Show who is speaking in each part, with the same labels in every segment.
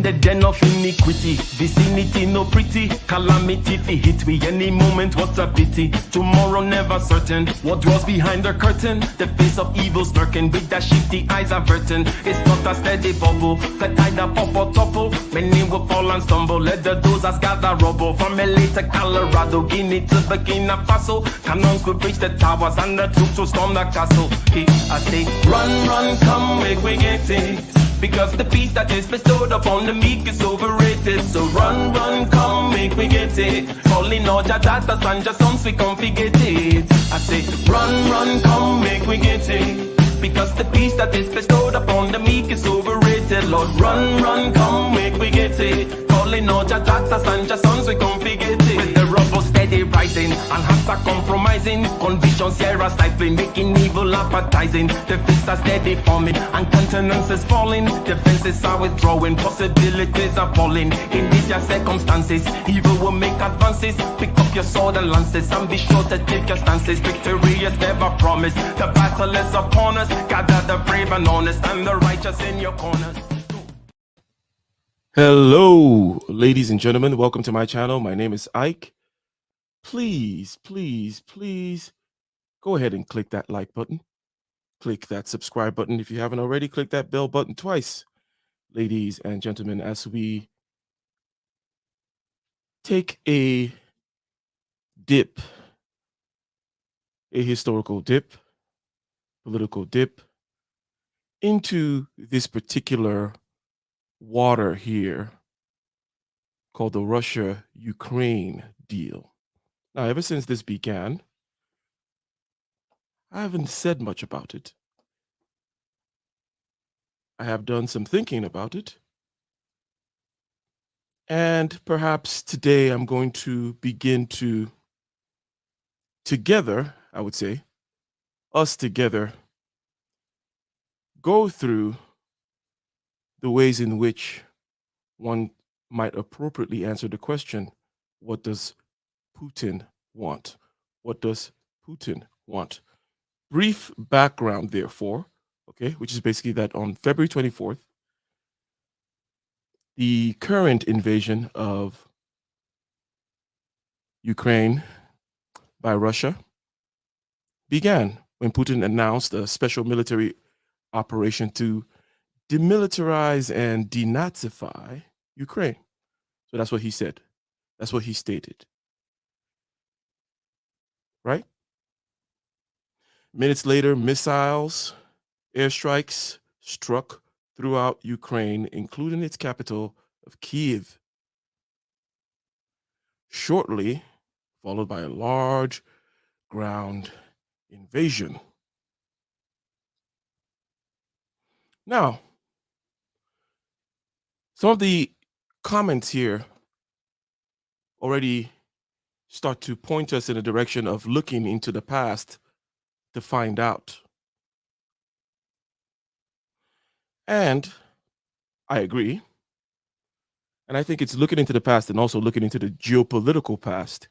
Speaker 1: in the den of iniquity. Vicinity no pretty, calamity fi hit we any moment. What a pity, tomorrow never certain. What dwells behind the curtain? The face of evil lurking with that shifty eyes averting. It's not a steady bubble, the tide that pop or topple. Many will fall and stumble, let the dozers gather rubble. From LA to Colorado, Guinea to Burkina Faso, cannons could breach the towers and the troops will storm the castle. I say, run, run, come, make we get it. Because the peace that is bestowed upon the meek is overrated. So run, run, come, make we get it. Calling all your daughters and your sons, we come get it. I say, run, run, come, make we get it. Because the peace that is bestowed upon the meek is overrated. Lord, run, run, come, make we get it. Calling all your daughters and your sons, we come get it. With the rubble steady rising, and hearts are compromising. Convictions here are stifling, making evil appetizing. The fists are steady forming, and countenance is falling. Defenses are withdrawing, possibilities are falling. In these circumstances, evil will make advances. Pick up your sword and lances, and be sure to take your stances. Victory is never promised, the battle is upon us. Gather the brave and honest, and the righteous in your corners.
Speaker 2: Hello, ladies and gentlemen. Welcome to my channel. My name is Ike. Please, please, please go ahead and click that like button. Click that subscribe button. If you haven't already, click that bell button twice. Ladies and gentlemen, as we take a dip, a historical dip, political dip, into this particular water here called the Russia-Ukraine deal. Now, ever since this began, I haven't said much about it. I have done some thinking about it. And perhaps today I'm going to begin to, together, I would say, us together, go through the ways in which one might appropriately answer the question, what does Putin want? What does Putin want? Brief background, therefore, okay, which is basically that on February 24th, the current invasion of Ukraine by Russia began when Putin announced a special military operation to demilitarize and denazify Ukraine. So that's what he said. That's what he stated. Right? Minutes later, missiles, airstrikes struck throughout Ukraine, including its capital of Kyiv. Shortly, followed by a large ground invasion. Now, some of the comments here already start to point us in a direction of looking into the past to find out. And I agree. And I think it's looking into the past and also looking into the geopolitical past,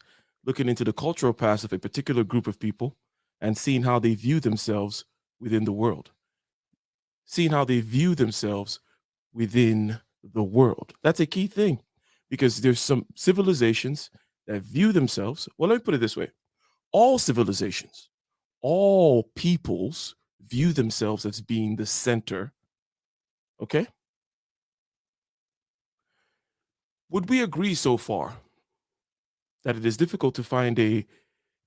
Speaker 2: looking into the cultural past of a particular group of people and seeing how they view themselves within the world. Seeing how they view themselves within the world. That's a key thing because there's some civilizations that view themselves. Well, let me put it this way. All civilizations, all peoples view themselves as being the center. Okay? Would we agree so far that it is difficult to find a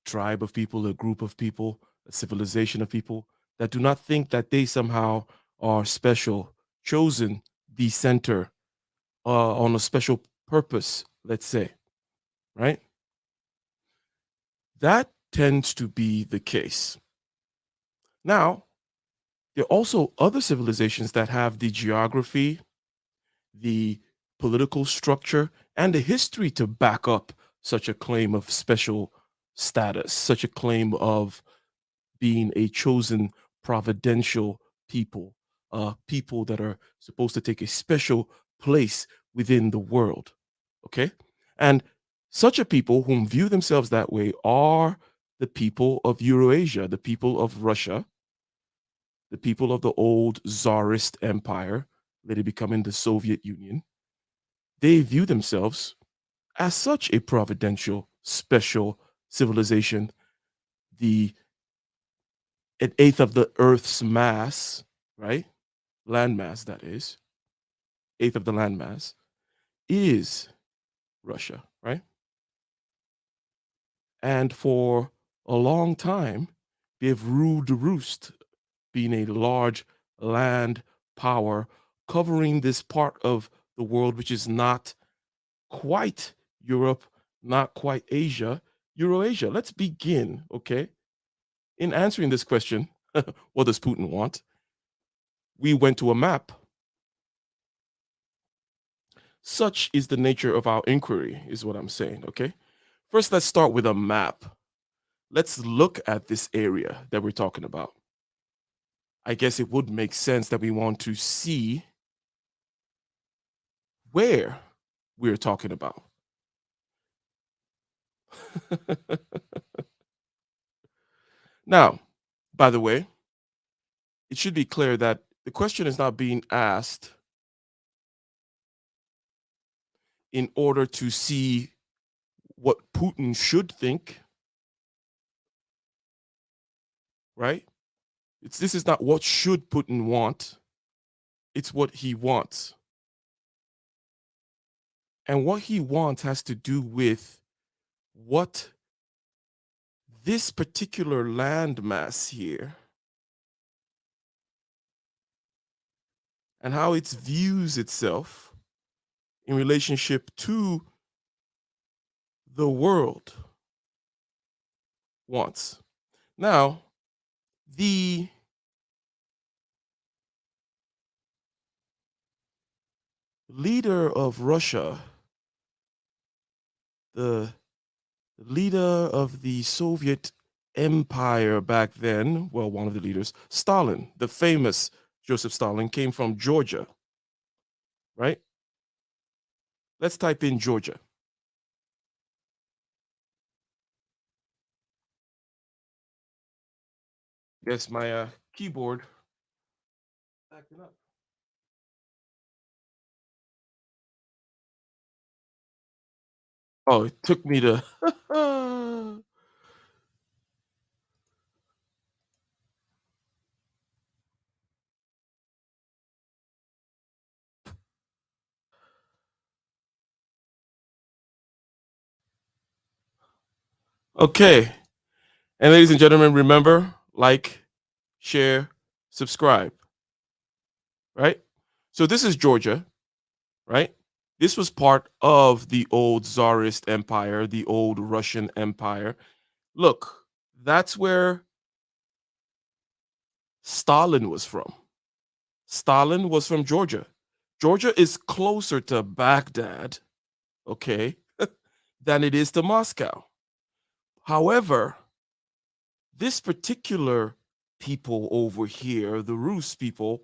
Speaker 2: tribe of people, a group of people, a civilization of people that do not think that they somehow are special, chosen, the center on a special purpose, let's say, right? That tends to be the case. Now, there are also other civilizations that have the geography, the political structure, and the history to back up such a claim of special status, such a claim of being a chosen providential people, people that are supposed to take a special place within the world, okay? And such a people whom view themselves that way are the people of Eurasia, the people of Russia, the people of the old Tsarist empire, later becoming the Soviet Union, they view themselves as such a providential, special civilization, the an eighth of the Earth's mass, right? Land mass, that is, eighth of the land mass, is Russia, right? And for a long time, they've ruled the roost, being a large land power covering this part of the world, which is not quite Europe, not quite Asia, Eurasia. Let's begin, okay? In answering this question, what does Putin want? We went to a map. Such is the nature of our inquiry, is what I'm saying, okay? First, let's start with a map. Let's look at this area that we're talking about. I guess it would make sense that we want to see where we're talking about. Now, by the way, it should be clear that the question is not being asked in order to see what Putin should think, right? This is not what should Putin want, it's what he wants. And what he wants has to do with what this particular landmass here and how it views itself in relationship to the world wants. Now, the leader of Russia, the leader of the Soviet Empire back then, well, one of the leaders, Stalin, the famous Joseph Stalin, came from Georgia, right? Let's type in Georgia. Yes, my keyboard acting up. Oh, it took me to. Okay. And ladies and gentlemen, remember, like, share, subscribe, right? So this is Georgia, right? This was part of the old Tsarist Empire, the old Russian Empire. Look, that's where Stalin was from. Stalin was from Georgia. Georgia is closer to Baghdad, okay, than it is to Moscow. However, this particular people over here, the Rus people,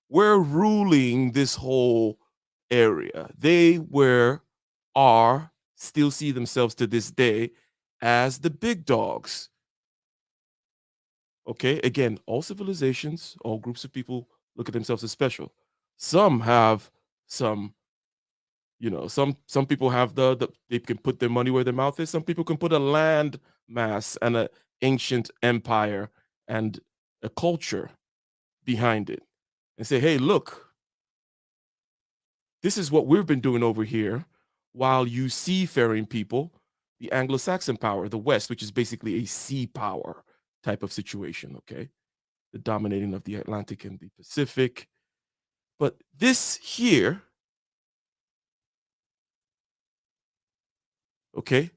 Speaker 2: were ruling this whole area. They are, still see themselves to this day as the big dogs. Okay, again, all civilizations, all groups of people look at themselves as special. Some have some, some people have they can put their money where their mouth is. Some people can put a land mass and an ancient empire and a culture behind it and say, hey, look, this is what we've been doing over here, while you seafaring people, the Anglo-Saxon power, the West, which is basically a sea power type of situation, okay? The dominating of the Atlantic and the Pacific. But this here, okay,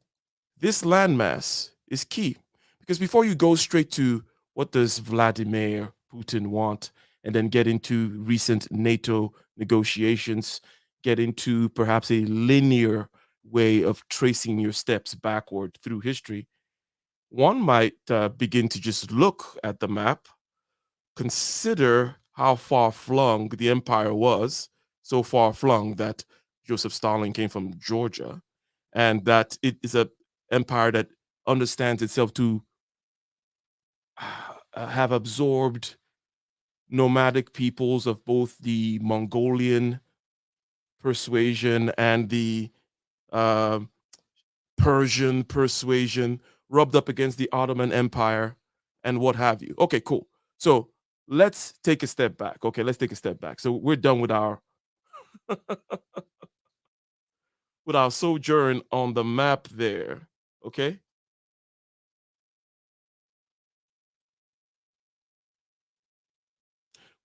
Speaker 2: this landmass is key, because before you go straight to what does Vladimir Putin want, and then get into recent NATO negotiations, get into perhaps a linear way of tracing your steps backward through history, one might begin to just look at the map, consider how far flung the empire was, so far flung that Joseph Stalin came from Georgia, and that it is a empire that understands itself to have absorbed nomadic peoples of both the Mongolian persuasion and the uh, Persian persuasion rubbed up against the Ottoman Empire and what have you. Okay, cool. So let's take a step back. Okay, let's take a step back. So we're done with our sojourn on the map there. Okay.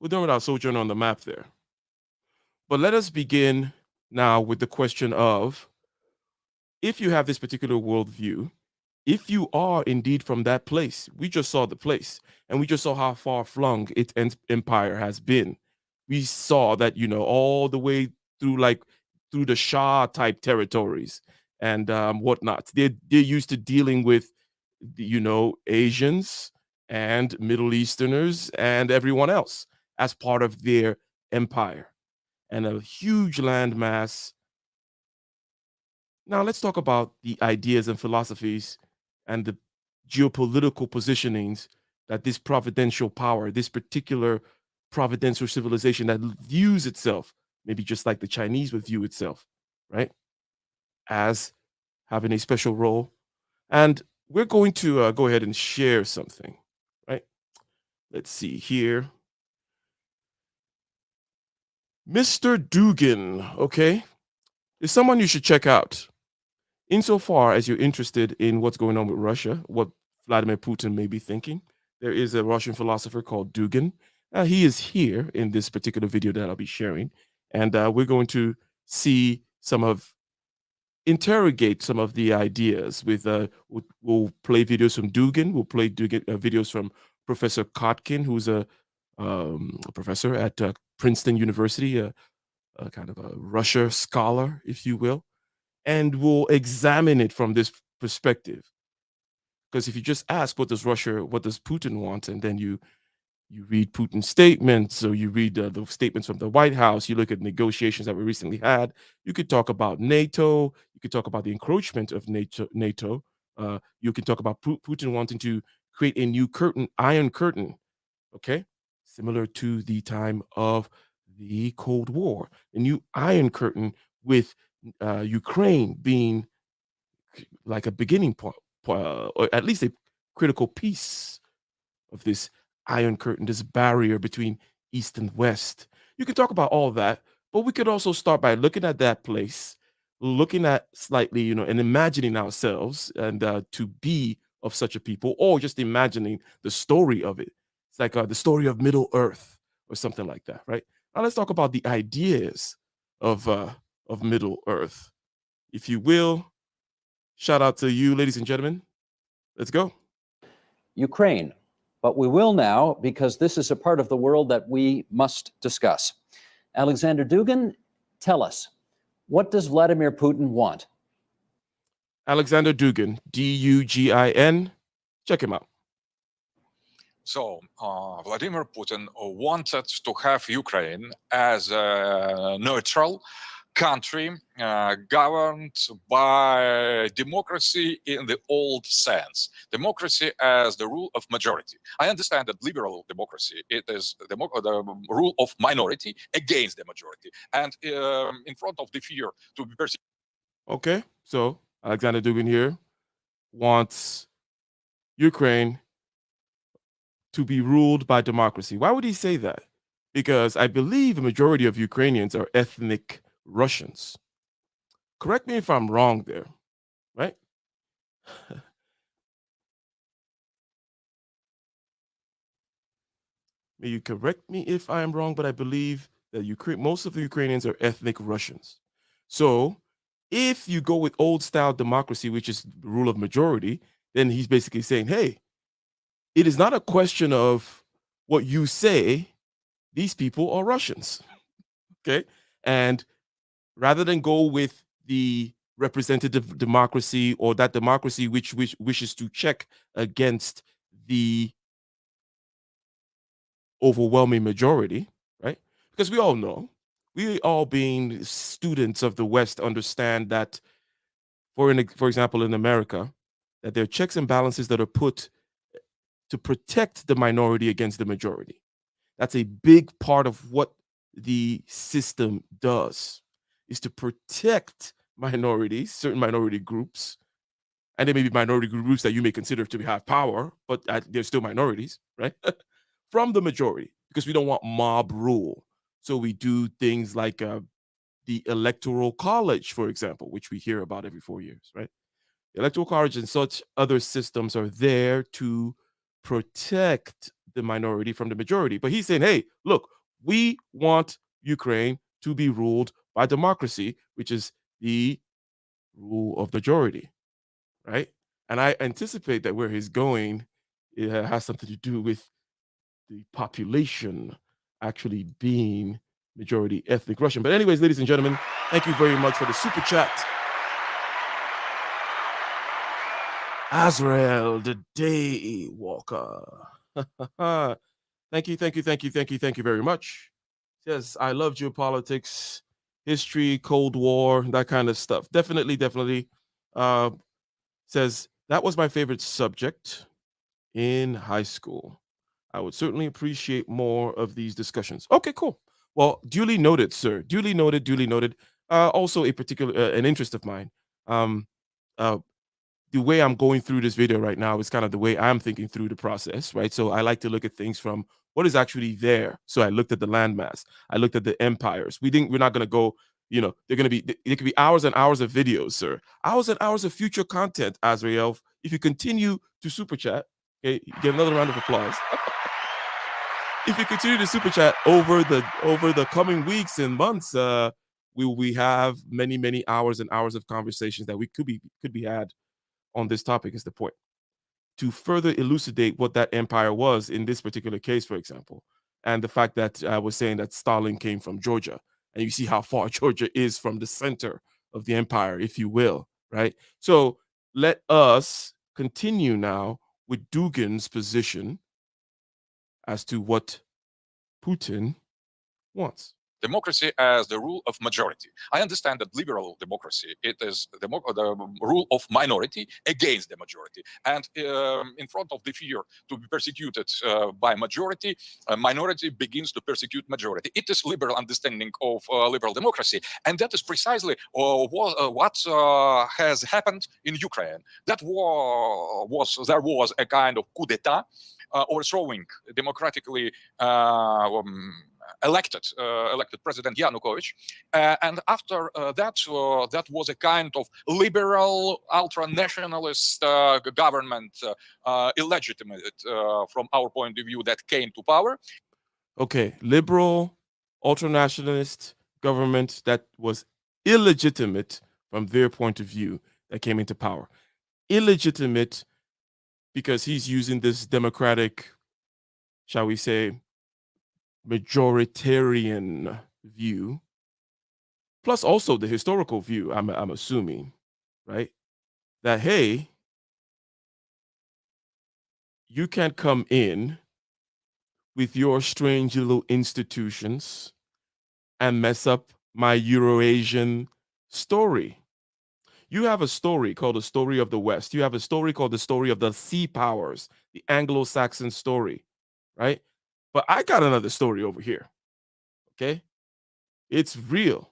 Speaker 2: We're done with our sojourn on the map there. But let us begin now with the question of, if you have this particular worldview, if you are indeed from that place, we just saw the place and we just saw how far flung its empire has been. We saw that, all the way through, like, through the Shah type territories and whatnot. They're used to dealing with, Asians and Middle Easterners and everyone else as part of their empire and a huge landmass. Now, let's talk about the ideas and philosophies and the geopolitical positionings that this providential power, this particular providential civilization that views itself, maybe just like the Chinese would view itself, right, as having a special role. And we're going to go ahead and share something, right? Let's see here. Mr. Dugin, okay, is someone you should check out. Insofar as you're interested in what's going on with Russia, what Vladimir Putin may be thinking, there is a Russian philosopher called Dugin. He is here in this particular video that I'll be sharing, and we're going to interrogate some of the ideas. We'll play videos from Dugin. We'll play videos from Professor Kotkin, who's a professor at Princeton University, a kind of a Russia scholar, if you will. And we'll examine it from this perspective. Because if you just ask, what does Putin want, and then you read Putin's statements, or you read the statements from the White House, you look at negotiations that we recently had, you could talk about NATO, you could talk about the encroachment of NATO, you can talk about Putin wanting to create a new iron curtain, okay, similar to the time of the Cold War, a new iron curtain with Ukraine being like a beginning point, or at least a critical piece of this iron curtain, this barrier between East and West. You can talk about all that, but we could also start by looking at that place, looking at slightly, and imagining ourselves and to be of such a people, or just imagining the story of it. It's like the story of Middle Earth or something like that, right? Now let's talk about the ideas of Middle Earth, if you will. Shout out to you, ladies and gentlemen. Let's go.
Speaker 3: Ukraine. But we will now, because this is a part of the world that we must discuss. Alexander Dugin, tell us, what does Vladimir Putin want?
Speaker 2: Alexander Dugin, Dugin. Check him out.
Speaker 4: So, Vladimir Putin wanted to have Ukraine as a neutral country governed by democracy in the old sense, democracy as the rule of majority. I understand that liberal democracy, it is the rule of minority against the majority, and in front of the fear to be persecuted.
Speaker 2: Okay, so Alexander Dugin here wants Ukraine to be ruled by democracy. Why would he say that? Because I believe a majority of Ukrainians are ethnic Russians. Correct me if I'm wrong there, right? May you correct me if I am wrong, but I believe that most of the Ukrainians are ethnic Russians. So if you go with old style democracy, which is the rule of majority, then he's basically saying, hey, it is not a question of what you say, these people are Russians. Okay. And rather than go with the representative democracy, or that democracy which wishes to check against the overwhelming majority, right? Because we all being students of the West understand that, for example, in America, that there are checks and balances that are put to protect the minority against the majority. That's a big part of what the system does. is to protect minorities, certain minority groups, and there may be minority groups that you may consider to have power, but they're still minorities, right? From the majority, because we don't want mob rule. So we do things like the Electoral College, for example, which we hear about every 4 years, right? The Electoral College and such other systems are there to protect the minority from the majority. But he's saying, hey, look, we want Ukraine to be ruled by democracy, which is the rule of majority, right? And I anticipate that where he's going, it has something to do with the population actually being majority ethnic Russian. But anyways, ladies and gentlemen, thank you very much for the super chat. Azrael, the Day Walker. Thank you very much. Says, I love geopolitics, history, Cold War, that kind of stuff. Definitely. Says, that was my favorite subject in high school. I would certainly appreciate more of these discussions. Okay, cool. Well, duly noted, sir. Duly noted. Also a particular, an interest of mine. The way I'm going through this video right now is kind of the way I'm thinking through the process, right? So I like to look at things from what is actually there. So I looked at the landmass. I looked at the empires. We're not going to go, there could be hours and hours of videos, sir. Hours and hours of future content, Azrael. If you continue to super chat, okay, you get another round of applause. If you continue to super chat over the coming weeks and months, we have many hours and hours of conversations that we could be had on this topic. Is the point, to further elucidate what that empire was in this particular case, for example, and the fact that I was saying that Stalin came from Georgia, and you see how far Georgia is from the center of the empire, if you will, right? So let us continue now with Dugin's position as to what Putin wants.
Speaker 4: Democracy as the rule of majority. I understand that liberal democracy, it is the rule of minority against the majority. And in front of the fear to be persecuted by majority, a minority begins to persecute majority. It is liberal understanding of liberal democracy. And that is precisely what has happened in Ukraine. There was a kind of coup d'etat, overthrowing democratically elected President Yanukovych, and after that was a kind of liberal, ultra-nationalist government, illegitimate from our point of view, that came to power.
Speaker 2: Okay, liberal, ultra-nationalist government that was illegitimate from their point of view that came into power. Illegitimate because he's using this democratic, shall we say, majoritarian view, plus also the historical view, I'm assuming, right? That, hey, you can't come in with your strange little institutions and mess up my Eurasian story. You have a story called the story of the West. You have a story called the story of the sea powers, the Anglo-Saxon story, right? But I got another story over here. Okay, it's real.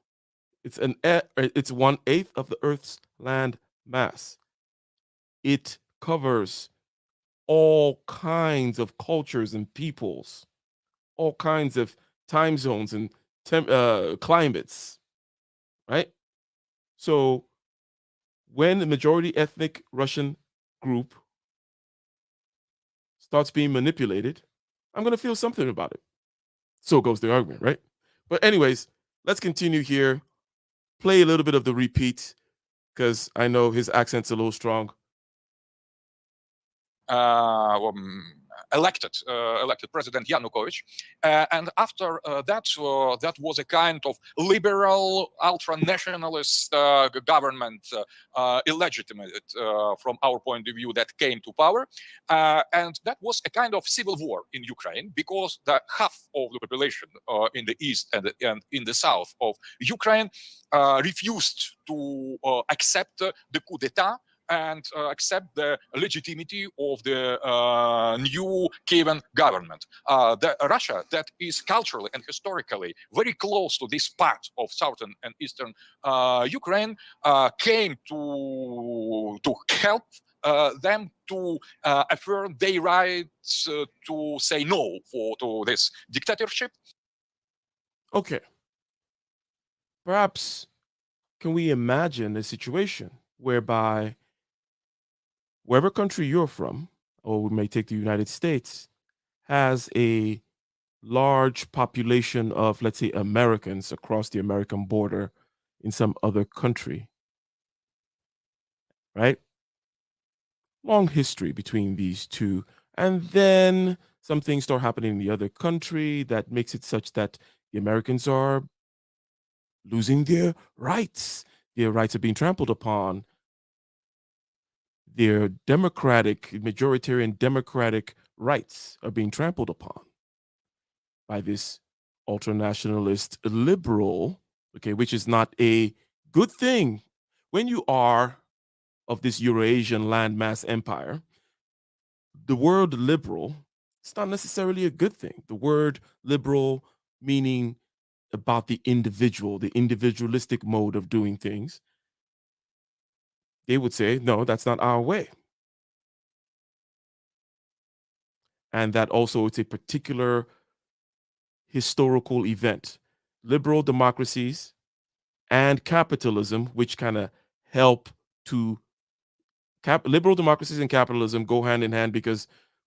Speaker 2: It's 1/8 of the Earth's land mass. It covers all kinds of cultures and peoples, all kinds of time zones and climates, right? So when the majority ethnic Russian group starts being manipulated, I'm going to feel something about it. So goes the argument, right? But anyways, let's continue here. Play a little bit of the repeat because I know his accent's a little strong.
Speaker 4: Elected President Yanukovych, and after that was a kind of liberal, ultra-nationalist government, illegitimate from our point of view, that came to power, and that was a kind of civil war in Ukraine, because the half of the population in the east and in the south of Ukraine refused to accept the coup d'etat and accept the legitimacy of the new Kievan government. Russia, that is culturally and historically very close to this part of southern and eastern Ukraine, came to help them to affirm their rights to say no to this dictatorship.
Speaker 2: Okay. Perhaps can we imagine a situation whereby wherever country you're from, or we may take the United States, has a large population of, let's say, Americans across the American border in some other country, right? Long history between these two. And then some things start happening in the other country that makes it such that the Americans are losing their rights. Their rights are being trampled upon. Their majoritarian democratic rights are being trampled upon by this ultranationalist liberal, okay, which is not a good thing. When you are of this Eurasian landmass empire, the word liberal, it's not necessarily a good thing. The word liberal meaning about the individual, the individualistic mode of doing things, they would say, no, that's not our way. And that also it's a particular historical event. Liberal democracies and capitalism, which kind of help to liberal democracies and capitalism go hand in hand because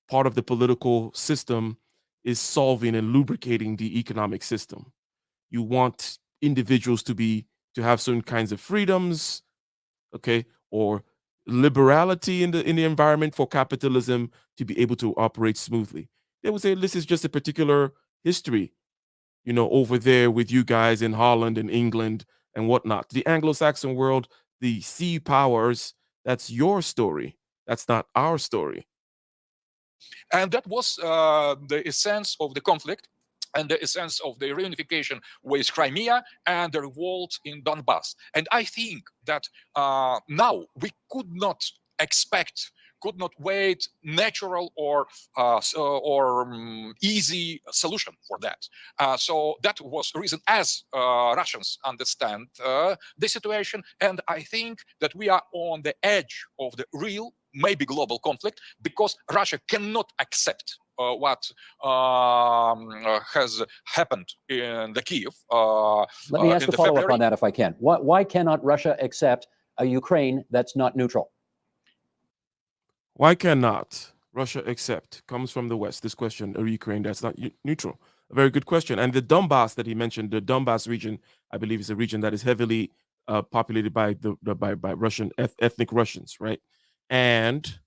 Speaker 2: part of the political system is solving and lubricating the economic system. You want individuals to have certain kinds of freedoms, okay, or liberality in the environment for capitalism to be able to operate smoothly. They would say this is just a particular history, over there with you guys in Holland and England and whatnot. The Anglo-Saxon world, the sea powers, that's your story. That's not our story.
Speaker 4: And that was the essence of the conflict and the essence of the reunification with Crimea and the revolt in Donbass. And I think that now we could not wait natural or easy solution for that. So that was the reason, as Russians understand the situation, and I think that we are on the edge of the real, maybe global conflict, because Russia cannot accept what has happened in the Kiev.
Speaker 3: Let me ask a follow-up on that if I can. Why cannot Russia accept a Ukraine that's not neutral?
Speaker 2: Why cannot Russia accept, comes from the West, this question, a Ukraine that's not neutral? A very good question. And the Donbass that he mentioned, the Donbass region, I believe is a region that is heavily populated by by Russian ethnic Russians, right? And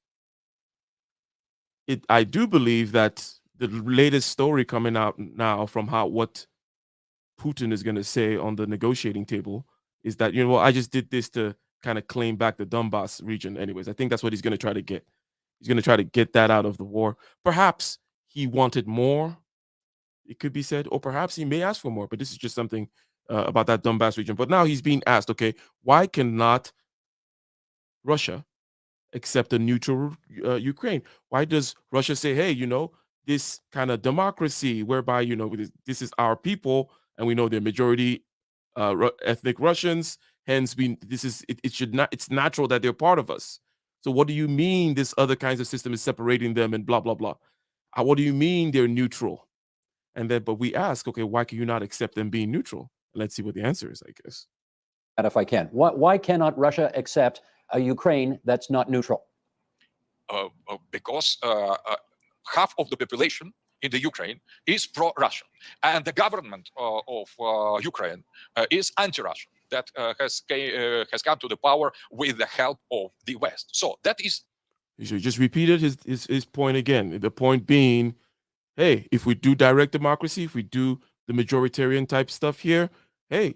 Speaker 2: I do believe that the latest story coming out now from what Putin is going to say on the negotiating table is that, I just did this to kind of claim back the Donbass region anyways. I think that's what he's going to try to get. He's going to try to get that out of the war. Perhaps he wanted more, it could be said, or perhaps he may ask for more, but this is just something about that Donbass region. But now he's being asked, okay, why cannot Russia accept a neutral Ukraine? Why does Russia say, hey, this kind of democracy whereby, this is our people and we know they're majority ethnic Russians, hence it's natural that they're part of us. So what do you mean this other kinds of system is separating them and blah, blah, blah? What do you mean they're neutral? And then, but we ask, okay, why can you not accept them being neutral? Let's see what the answer is, I guess.
Speaker 3: And if I can, why cannot Russia accept a Ukraine that's not neutral?
Speaker 4: Because half of the population in the Ukraine is pro-Russian, and the government of Ukraine is anti-Russian. That has come to the power with the help of the West. So that is.
Speaker 2: You should just repeated his point again. The point being, hey, if we do direct democracy, if we do the majoritarian type stuff here, hey,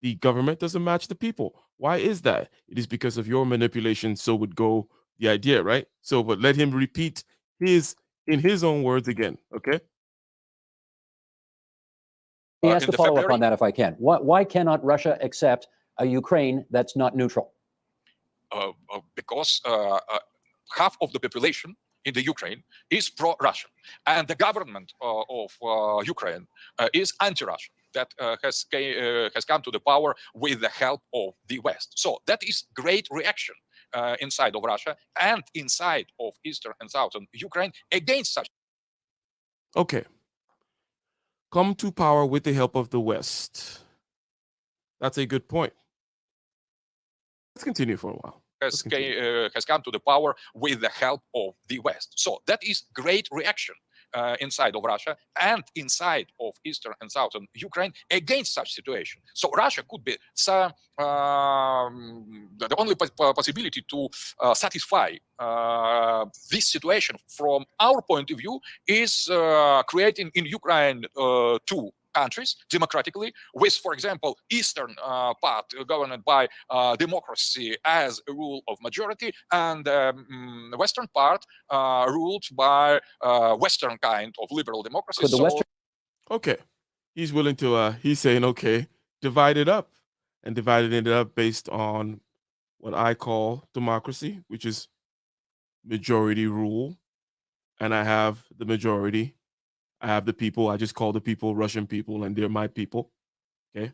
Speaker 2: the government doesn't match the people. Why is that? It is because of your manipulation. So would go the idea, right? So, but let him repeat in his own words again, okay?
Speaker 3: Let me ask a follow-up on that if I can. Why cannot Russia accept a Ukraine that's not neutral?
Speaker 4: because half of the population in the Ukraine is pro-Russian, and the government of Ukraine is anti-Russian. That has come to the power with the help of the West. So that is great reaction inside of Russia and inside of Eastern and Southern Ukraine against such.
Speaker 2: Okay. Come to power with the help of the West. That's a good point. Let's continue for a while.
Speaker 4: Has come to the power with the help of the West. So that is great reaction inside of Russia and inside of Eastern and Southern Ukraine against such situation. So Russia could be the only possibility to satisfy this situation from our point of view is creating in Ukraine two countries democratically, with, for example, eastern part governed by democracy as a rule of majority, and the western part ruled by western kind of liberal democracy.
Speaker 3: Could the Western
Speaker 2: Okay, he's willing to. He's saying, okay, divide it up, and divided it up based on what I call democracy, which is majority rule, and I have the majority. I have the people. I just call the people Russian people, and they're my people. Okay.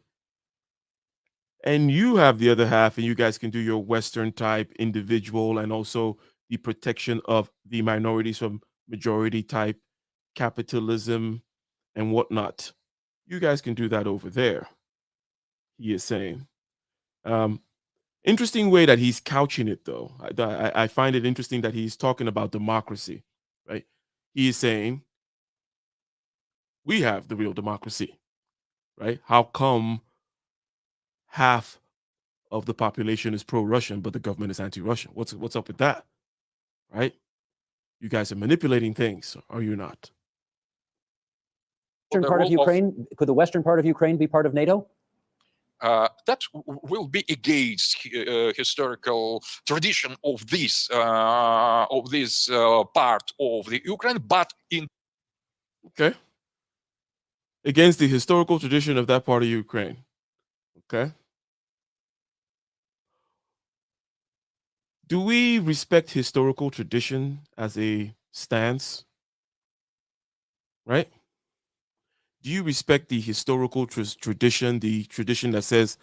Speaker 2: And you have the other half, and you guys can do your Western type individual and also the protection of the minorities from majority type capitalism and whatnot. You guys can do that over there, he is saying. Interesting way that he's couching it, though. I find it interesting that he's talking about democracy, right? He is saying, we have the real democracy, right? How come half of the population is pro-Russian, but the government is anti-Russian? What's up with that, right? You guys are manipulating things, are you not?
Speaker 3: Western part of Ukraine, could the western part of Ukraine be part of NATO?
Speaker 4: That will be against historical tradition of this part of the Ukraine, but in
Speaker 2: Okay. Against the historical tradition of that part of Ukraine. Okay. Do we respect historical tradition as a stance? Right? Do you respect the historical tradition, the tradition that says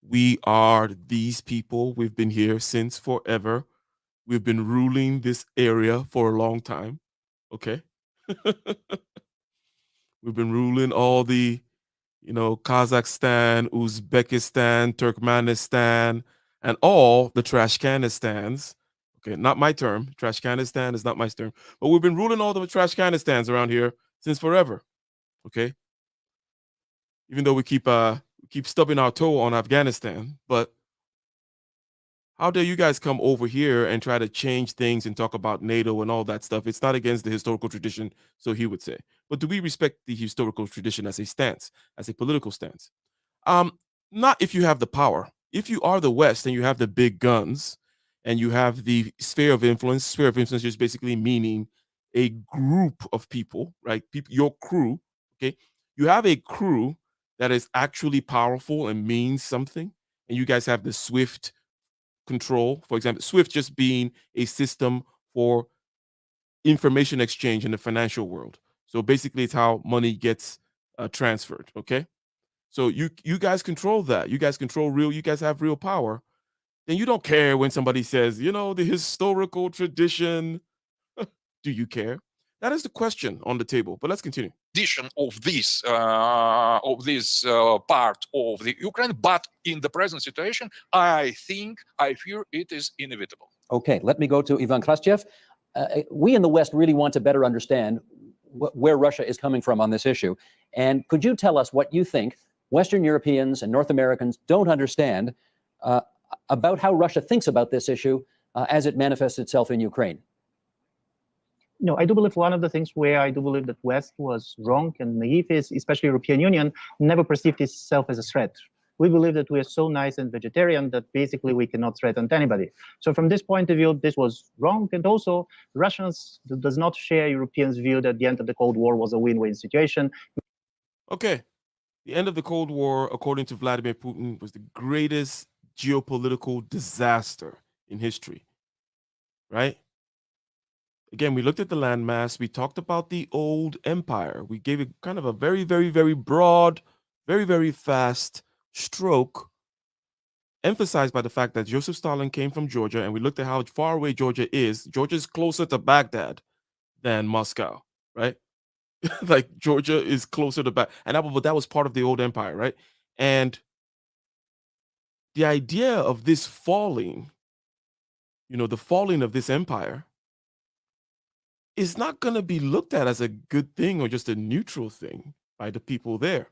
Speaker 2: we are these people, we've been here since forever, we've been ruling this area for a long time? Okay. We've been ruling all the, Kazakhstan, Uzbekistan, Turkmenistan, and all the Trashkanistans. Okay, not my term. Trashkanistan is not my term. But we've been ruling all the Trashkanistans around here since forever. Okay. Even though we keep stubbing our toe on Afghanistan, but how dare you guys come over here and try to change things and talk about NATO and all that stuff? It's not against the historical tradition, so he would say. But do we respect the historical tradition as a stance, as a political stance? Not if you have the power. If you are the West and you have the big guns and you have the sphere of influence is basically meaning a group of people, right? People, your crew, okay? You have a crew that is actually powerful and means something, and you guys have the SWIFT control, for example, SWIFT just being a system for information exchange in the financial world. So basically, it's how money gets transferred. Okay, so you guys control that. You guys control real. You guys have real power. Then you don't care when somebody says, the historical tradition. Do you care? That is the question on the table. But let's continue.
Speaker 4: Tradition of this part of the Ukraine, but in the present situation, I fear it is inevitable.
Speaker 3: Okay, let me go to Ivan Krastev. We in the West really want to better understand where Russia is coming from on this issue. And could you tell us what you think Western Europeans and North Americans don't understand about how Russia thinks about this issue as it manifests itself in Ukraine?
Speaker 5: I do believe one of the things where I do believe that West was wrong and naive is, especially European Union, never perceived itself as a threat. We believe that we are so nice and vegetarian that basically we cannot threaten anybody. So from this point of view, this was wrong. And also, Russians does not share Europeans' view that the end of the Cold War was a win-win situation.
Speaker 2: Okay. The end of the Cold War, according to Vladimir Putin, was the greatest geopolitical disaster in history, right? Again, we looked at the landmass. We talked about the old empire. We gave it kind of a very, very, very broad, very, very fast stroke, emphasized by the fact that Joseph Stalin came from Georgia, and we looked at how far away Georgia is. Georgia is closer to Baghdad than Moscow, right? Like Georgia is closer to and that was part of the old empire, right? And the idea of this falling, the falling of this empire is not going to be looked at as a good thing or just a neutral thing by the people there.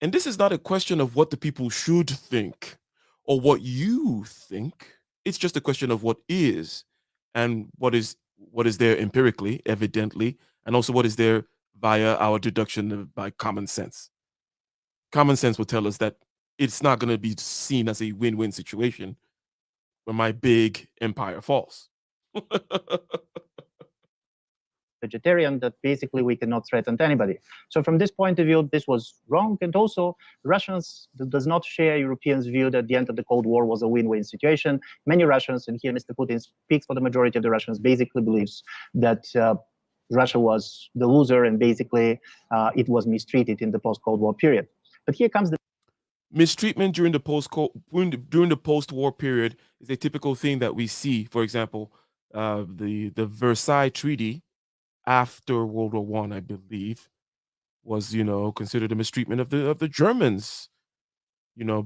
Speaker 2: And this is not a question of what the people should think or what you think. It's just a question of what is, and what is there empirically, evidently, and also what is there via our deduction by common sense. Common sense will tell us that it's not going to be seen as a win-win situation when my big empire falls.
Speaker 5: Vegetarian, that basically we cannot threaten anybody. So from this point of view, this was wrong. And also, Russians does not share Europeans' view that the end of the Cold War was a win-win situation. Many Russians, and here Mr. Putin speaks for the majority of the Russians, basically believes that Russia was the loser and basically it was mistreated in the post-Cold War period. But here comes the
Speaker 2: mistreatment during the post-war period is a typical thing that we see. For example, the Versailles Treaty after World War I believe, was considered a mistreatment of the Germans,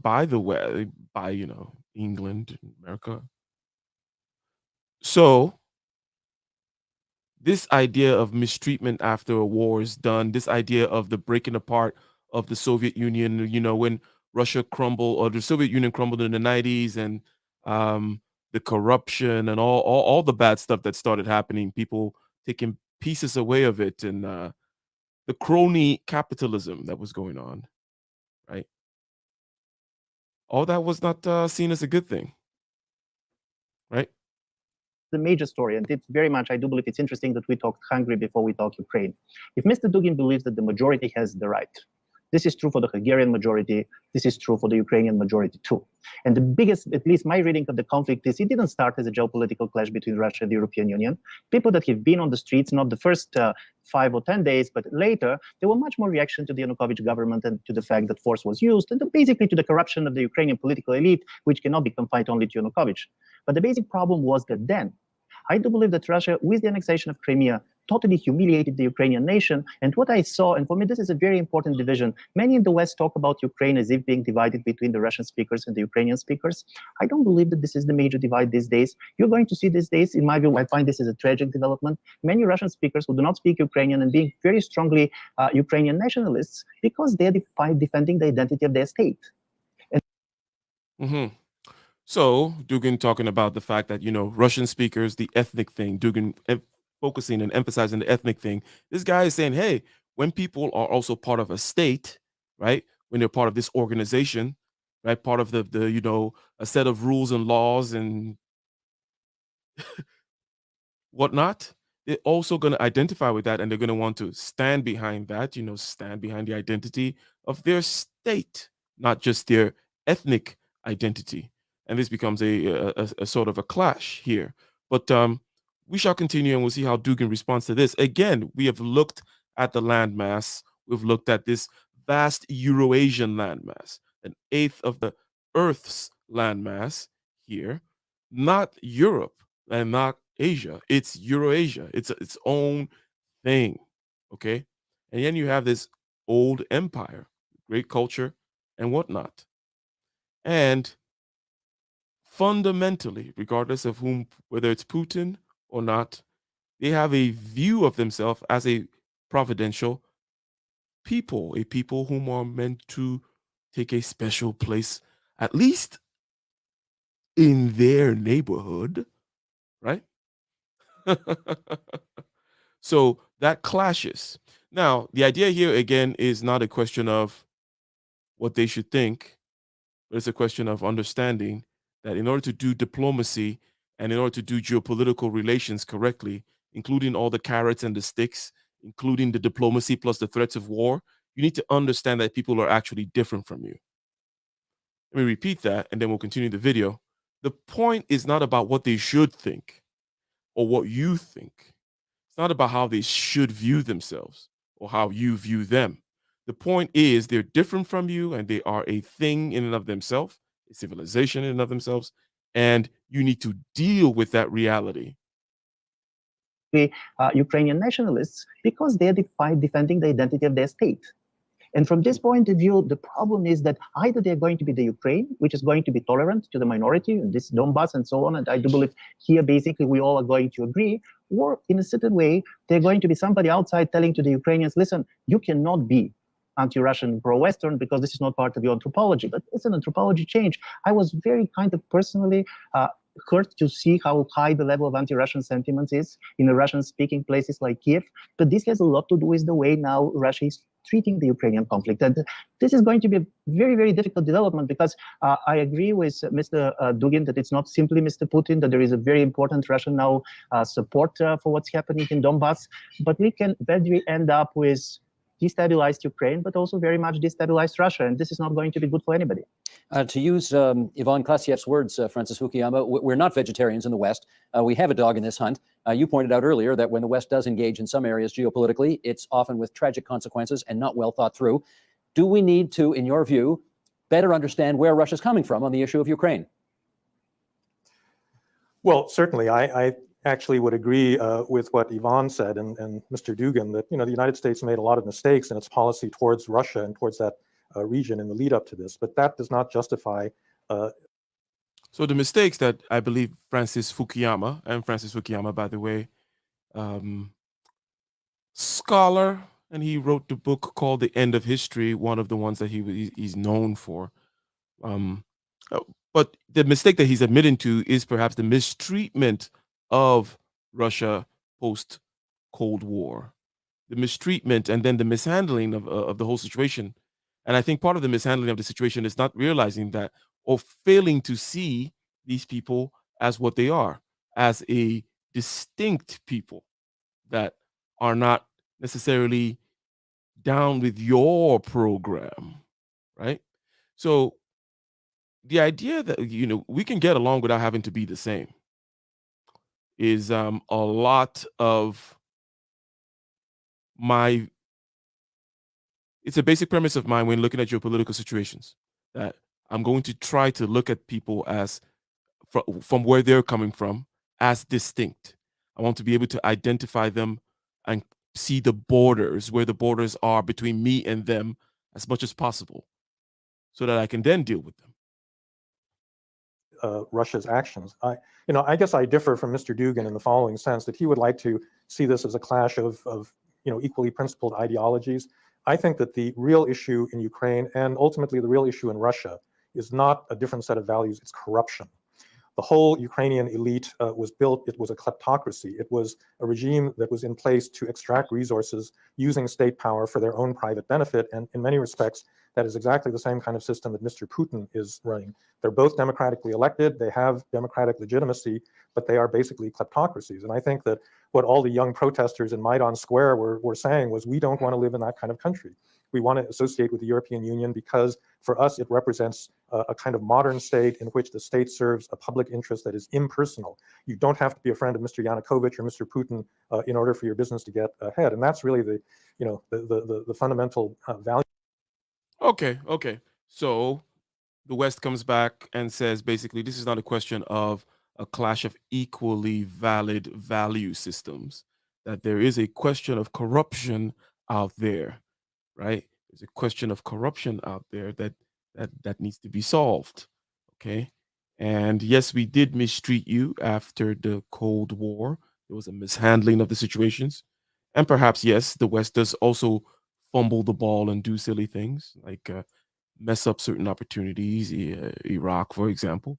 Speaker 2: by the way, by England, America. So this idea of mistreatment after a war is done, this idea of the breaking apart of the Soviet Union, when Russia crumbled, or the Soviet Union crumbled in the 90s, and the corruption and all the bad stuff that started happening, people taking pieces away of it, and the crony capitalism that was going on, right? All that was not seen as a good thing, right?
Speaker 5: the major story, and it's very much, I do believe it's interesting that we talked Hungary before we talk Ukraine. If Mr. Dugin believes that the majority has the right, this is true for the Hungarian majority, this is true for the Ukrainian majority too. And the biggest, at least my reading of the conflict, is it didn't start as a geopolitical clash between Russia and the European Union. People that have been on the streets, not the first 5 or 10 days, but later, there were much more reaction to the Yanukovych government and to the fact that force was used, and basically to the corruption of the Ukrainian political elite, which cannot be confined only to Yanukovych. But the basic problem was that then, I do believe that Russia, with the annexation of Crimea, totally humiliated the Ukrainian nation. And what I saw, and for me, this is a very important division. Many in the West talk about Ukraine as if being divided between the Russian speakers and the Ukrainian speakers. I don't believe that this is the major divide these days. You're going to see these days, in my view, I find this is a tragic development. Many Russian speakers who do not speak Ukrainian and being very strongly Ukrainian nationalists because they're defending the identity of their state.
Speaker 2: Mm-hmm. So Dugin talking about the fact that, Russian speakers, the ethnic thing, Dugin focusing and emphasizing the ethnic thing. This guy is saying, hey, when people are also part of a state, right? When they're part of this organization, right? Part of the a set of rules and laws and whatnot, they're also going to identify with that, and they're going to want to stand behind that, stand behind the identity of their state, not just their ethnic identity. And this becomes a sort of a clash here. But we shall continue, and we'll see how Dugin responds to this. Again, we have looked at the landmass. We've looked at this vast Eurasian landmass, an eighth of the Earth's landmass here, not Europe and not Asia. It's Eurasia. It's its own thing, okay? And then you have this old empire, great culture and whatnot. And fundamentally, regardless of whether it's Putin or not, they have a view of themselves as a providential people, a people whom are meant to take a special place, at least in their neighborhood, right? So that clashes. Now, the idea here again is not a question of what they should think, but it's a question of understanding that in order to do diplomacy and in order to do geopolitical relations correctly, including all the carrots and the sticks, including the diplomacy plus the threats of war, you need to understand that people are actually different from you. Let me repeat that, and then we'll continue the video. The point is not about what they should think or what you think. It's not about how they should view themselves or how you view them. The point is they're different from you and they are a thing in and of themselves, a civilization in and of themselves, and you need to deal with that reality.
Speaker 5: Ukrainian nationalists because they're defending the identity of their state. And from this point of view, the problem is that either they're going to be the Ukraine, which is going to be tolerant to the minority, this Donbass and so on, and I do believe here basically we all are going to agree, or in a certain way, they're going to be somebody outside telling to the Ukrainians, listen, you cannot be anti-Russian, pro-Western, because this is not part of your anthropology. But it's an anthropology change. I was very kind of personally hurt to see how high the level of anti-Russian sentiment is in the Russian-speaking places like Kiev. But this has a lot to do with the way now Russia is treating the Ukrainian conflict. And this is going to be a very, very difficult development because I agree with Mr. Dugin that it's not simply Mr. Putin, that there is a very important Russian now support for what's happening in Donbass. But we can badly end up with destabilized Ukraine, but also very much destabilized Russia. And this is not going to be good for anybody.
Speaker 3: To use Ivan Krasyev's words, Francis Fukuyama, we're not vegetarians in the West. We have a dog in this hunt. You pointed out earlier that when the West does engage in some areas geopolitically, it's often with tragic consequences and not well thought through. Do we need to, in your view, better understand where Russia's coming from on the issue of Ukraine?
Speaker 6: Well, certainly, I actually would agree with what Ivan said and Mr. Dugin, that the United States made a lot of mistakes in its policy towards Russia and towards that region in the lead up to this, but that does not justify.
Speaker 2: So the mistakes that I believe Francis Fukuyama, by the way, scholar, and he wrote the book called The End of History, one of the ones that he's known for. But the mistake that he's admitting to is perhaps the mistreatment of Russia post Cold War, the mistreatment and then the mishandling of the whole situation. And I think part of the mishandling of the situation is not realizing that or failing to see these people as what they are, as a distinct people that are not necessarily down with your program, right? So the idea that we can get along without having to be the same is a lot of it's a basic premise of mine when looking at geopolitical situations, that I'm going to try to look at people as from where they're coming from as distinct. I want to be able to identify them and see the borders, where the borders are between me and them as much as possible so that I can then deal with them.
Speaker 6: Russia's actions. I guess I differ from Mr. Dugin in the following sense, that he would like to see this as a clash of equally principled ideologies. I think that the real issue in Ukraine and ultimately the real issue in Russia is not a different set of values, it's corruption. The whole Ukrainian elite was built, it was a kleptocracy. It was a regime that was in place to extract resources using state power for their own private benefit. And in many respects, that is exactly the same kind of system that Mr. Putin is running. They're both democratically elected, they have democratic legitimacy, but they are basically kleptocracies. And I think that what all the young protesters in Maidan Square were saying was, we don't want to live in that kind of country. We want to associate with the European Union because for us it represents a kind of modern state in which the state serves a public interest that is impersonal. You don't have to be a friend of Mr. Yanukovych or Mr. Putin in order for your business to get ahead. And that's really the fundamental value.
Speaker 2: Okay. So the West comes back and says, basically, this is not a question of a clash of equally valid value systems, that there is a question of corruption out there, right? There's a question of corruption out there that needs to be solved, okay? And yes, we did mistreat you after the Cold War. There was a mishandling of the situations. And perhaps, yes, the West does also fumble the ball and do silly things, like mess up certain opportunities, Iraq, for example.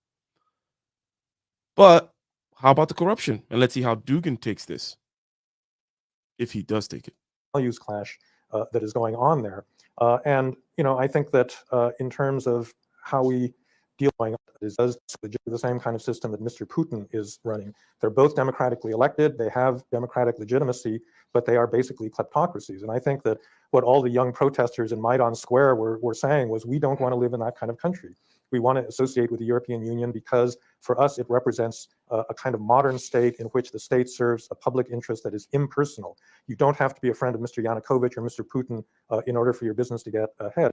Speaker 2: But how about the corruption? And let's see how Dugin takes this, if he does take it.
Speaker 6: Values clash that is going on there. And I think that in terms of how we deal with it, does the same kind of system that Mr. Putin is running. They're both democratically elected, they have democratic legitimacy, but they are basically kleptocracies. And I think that what all the young protesters in Maidan Square were saying was, we don't want to live in that kind of country. We want to associate with the European Union because for us, it represents a kind of modern state in which the state serves a public interest that is impersonal. You don't have to be a friend of Mr. Yanukovych or Mr. Putin in order for your business to get ahead.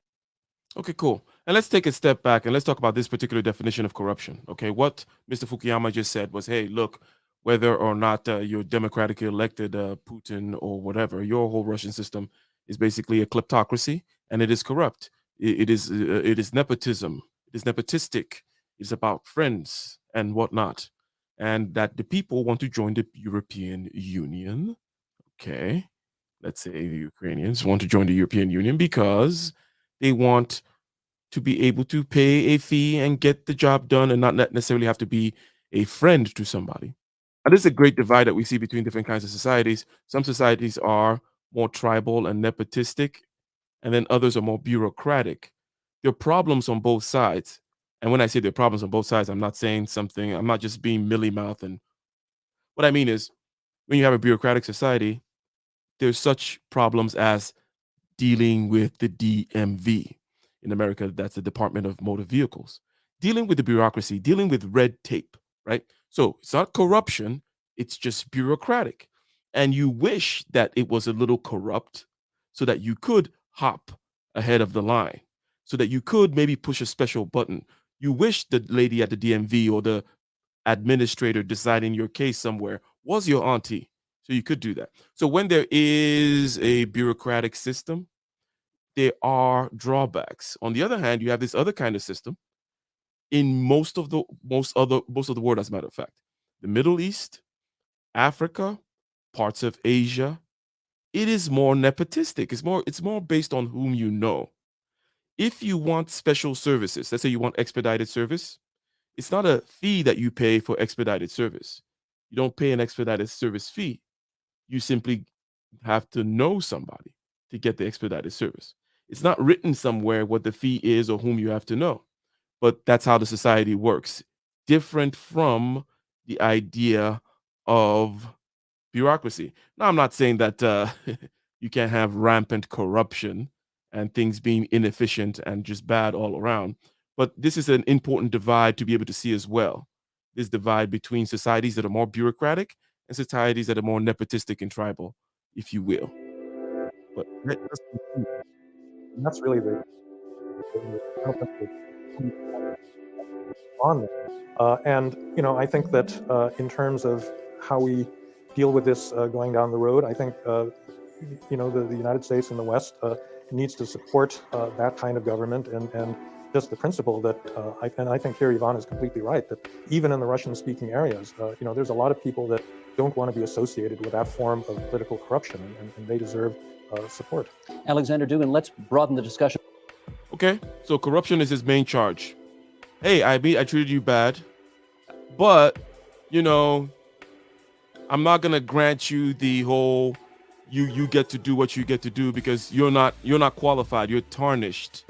Speaker 2: Okay, cool. And let's take a step back and let's talk about this particular definition of corruption. Okay, what Mr. Fukuyama just said was, hey, look, whether or not you're democratically elected Putin or whatever, your whole Russian system is basically a kleptocracy and it is corrupt. It is nepotism. It is nepotistic. It's about friends and whatnot. And that the people want to join the European Union. Okay, let's say the Ukrainians want to join the European Union because they want to be able to pay a fee and get the job done and not necessarily have to be a friend to somebody. And this is a great divide that we see between different kinds of societies. Some societies are more tribal and nepotistic, and then others are more bureaucratic. There are problems on both sides. And when I say there are problems on both sides, I'm not saying something, I'm not just being mealy-mouthed. And what I mean is, when you have a bureaucratic society, there's such problems as dealing with the DMV. In America, that's the Department of Motor Vehicles. Dealing with the bureaucracy, dealing with red tape, right? So it's not corruption, it's just bureaucratic. And you wish that it was a little corrupt so that you could hop ahead of the line, so that you could maybe push a special button. You wish the lady at the DMV or the administrator deciding your case somewhere was your auntie, so you could do that. So when there is a bureaucratic system, there are drawbacks. On the other hand, you have this other kind of system in most of the world, as a matter of fact. The Middle East, Africa, parts of Asia, it is more nepotistic. It's more based on whom you know. If you want special services, let's say you want expedited service, it's not a fee that you pay for expedited service. You don't pay an expedited service fee. You simply have to know somebody to get the expedited service. It's not written somewhere what the fee is or whom you have to know, but that's how the society works. Different from the idea of bureaucracy. Now, I'm not saying that you can't have rampant corruption and things being inefficient and just bad all around, but this is an important divide to be able to see as well. This divide between societies that are more bureaucratic and societies that are more nepotistic and tribal, if you will. But
Speaker 6: And that's really the on there. And I think that in terms of how we deal with this going down the road, I think the United States and the West needs to support that kind of government and just the principle that I think here Ivan is completely right, that even in the Russian-speaking areas, there's a lot of people that don't want to be associated with that form of political corruption, and they deserve support.
Speaker 3: Alexander Dugin, let's broaden the discussion.
Speaker 2: Okay, so corruption is his main charge. Hey, I treated you bad, but I'm not gonna grant you the whole you get to do what you get to do because you're not qualified, you're tarnished,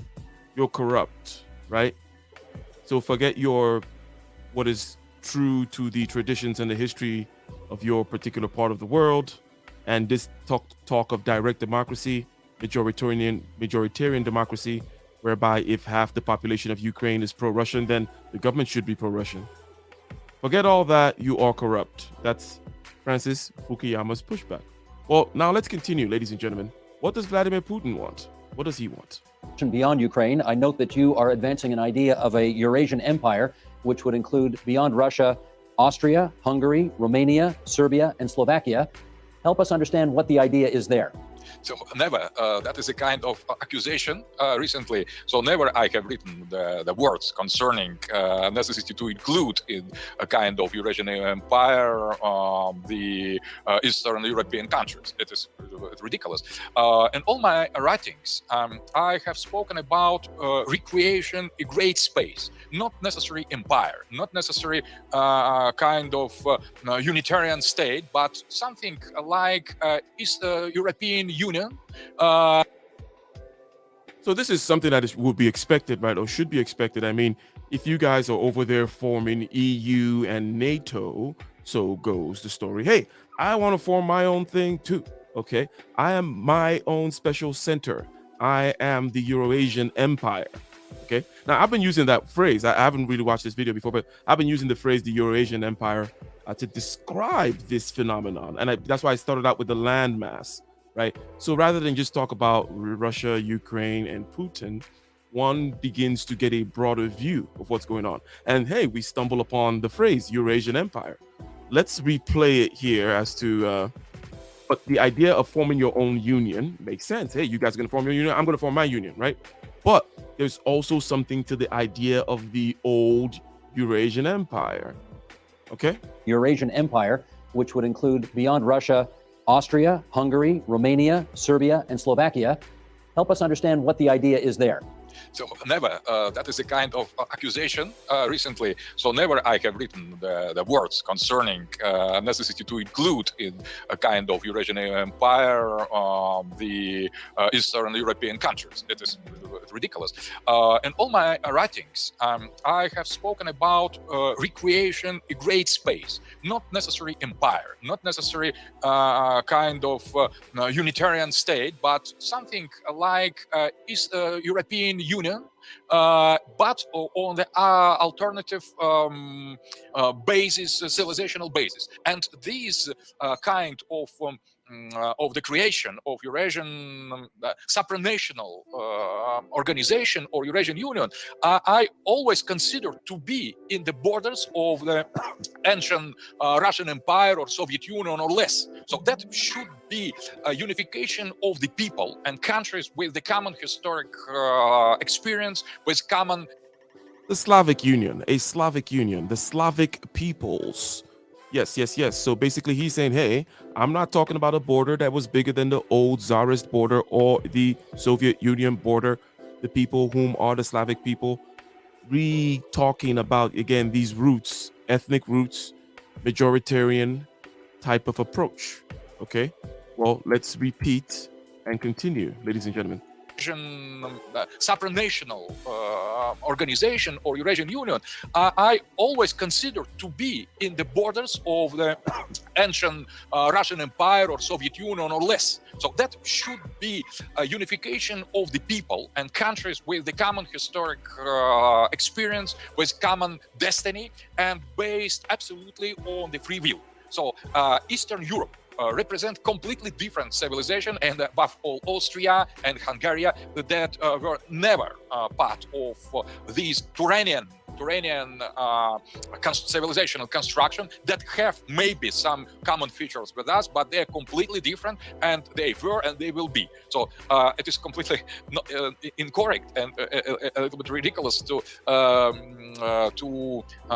Speaker 2: you're corrupt, right? So forget what is true to the traditions and the history of your particular part of the world, and this talk of direct democracy, majoritarian democracy, whereby if half the population of Ukraine is pro-Russian, then the government should be pro-Russian. Forget all that, you are corrupt. That's Francis Fukuyama's pushback. Well, now let's continue, ladies and gentlemen. What does Vladimir Putin want? What does he want?
Speaker 3: Beyond Ukraine, I note that you are advancing an idea of a Eurasian empire, which would include beyond Russia, Austria, Hungary, Romania, Serbia, and Slovakia. Help us understand what the idea is there.
Speaker 4: So never, that is a kind of accusation recently. So never I have written the words concerning necessity to include in a kind of Eurasian empire the Eastern European countries. It is ridiculous. In all my writings, I have spoken about recreation a great space, not necessarily empire, not necessarily kind of unitarian state, but something like East European Union.
Speaker 2: So this is something that would be expected, right, or should be expected. I mean, if you guys are over there forming EU and NATO, so goes the story. Hey, I want to form my own thing too. Okay, I am my own special center. I am the Eurasian Empire. Okay. Now, I've been using that phrase. I haven't really watched this video before, but I've been using the phrase the Eurasian Empire to describe this phenomenon. And that's why I started out with the landmass, right? So rather than just talk about Russia, Ukraine, and Putin, one begins to get a broader view of what's going on. And hey, we stumble upon the phrase Eurasian Empire. Let's replay it here as to, but the idea of forming your own union makes sense. Hey, you guys are going to form your union. I'm going to form my union, right? But there's also something to the idea of the old Eurasian Empire. Okay?
Speaker 3: Eurasian Empire, which would include beyond Russia, Austria, Hungary, Romania, Serbia, and Slovakia. Help us understand what the idea is there.
Speaker 4: So never, that is a kind of accusation recently. So never I have written the words concerning necessity to include in a kind of Eurasian Empire the Eastern European countries. It is ridiculous. In all my writings, I have spoken about recreation, a great space, not necessarily empire, not necessarily kind of unitarian state, but something like East European Union, but on the alternative basis, civilizational basis. And these kind of the creation of Eurasian supranational organization or Eurasian Union, I always consider to be in the borders of the ancient Russian Empire or Soviet Union or less. So that should be a unification of the people and countries with the common historic experience, with common...
Speaker 2: The Slavic Union, a Slavic Union, the Slavic peoples. Yes, yes, yes. So basically he's saying, hey, I'm not talking about a border that was bigger than the old Tsarist border or the Soviet Union border, the people whom are the Slavic people. Talking about, again, these roots, ethnic roots, majoritarian type of approach. Okay, well, let's repeat and continue, ladies and gentlemen.
Speaker 4: Supranational organization or Eurasian Union, I always consider to be in the borders of the ancient Russian Empire or Soviet Union or less. So that should be a unification of the people and countries with the common historic experience, with common destiny, and based absolutely on the free will. So Eastern Europe represent completely different civilization, and above all Austria and Hungary that were never part of these Turanian civilizational construction that have maybe some common features with us, but they are completely different, and they were and they will be. So it is completely not, incorrect and a little bit ridiculous to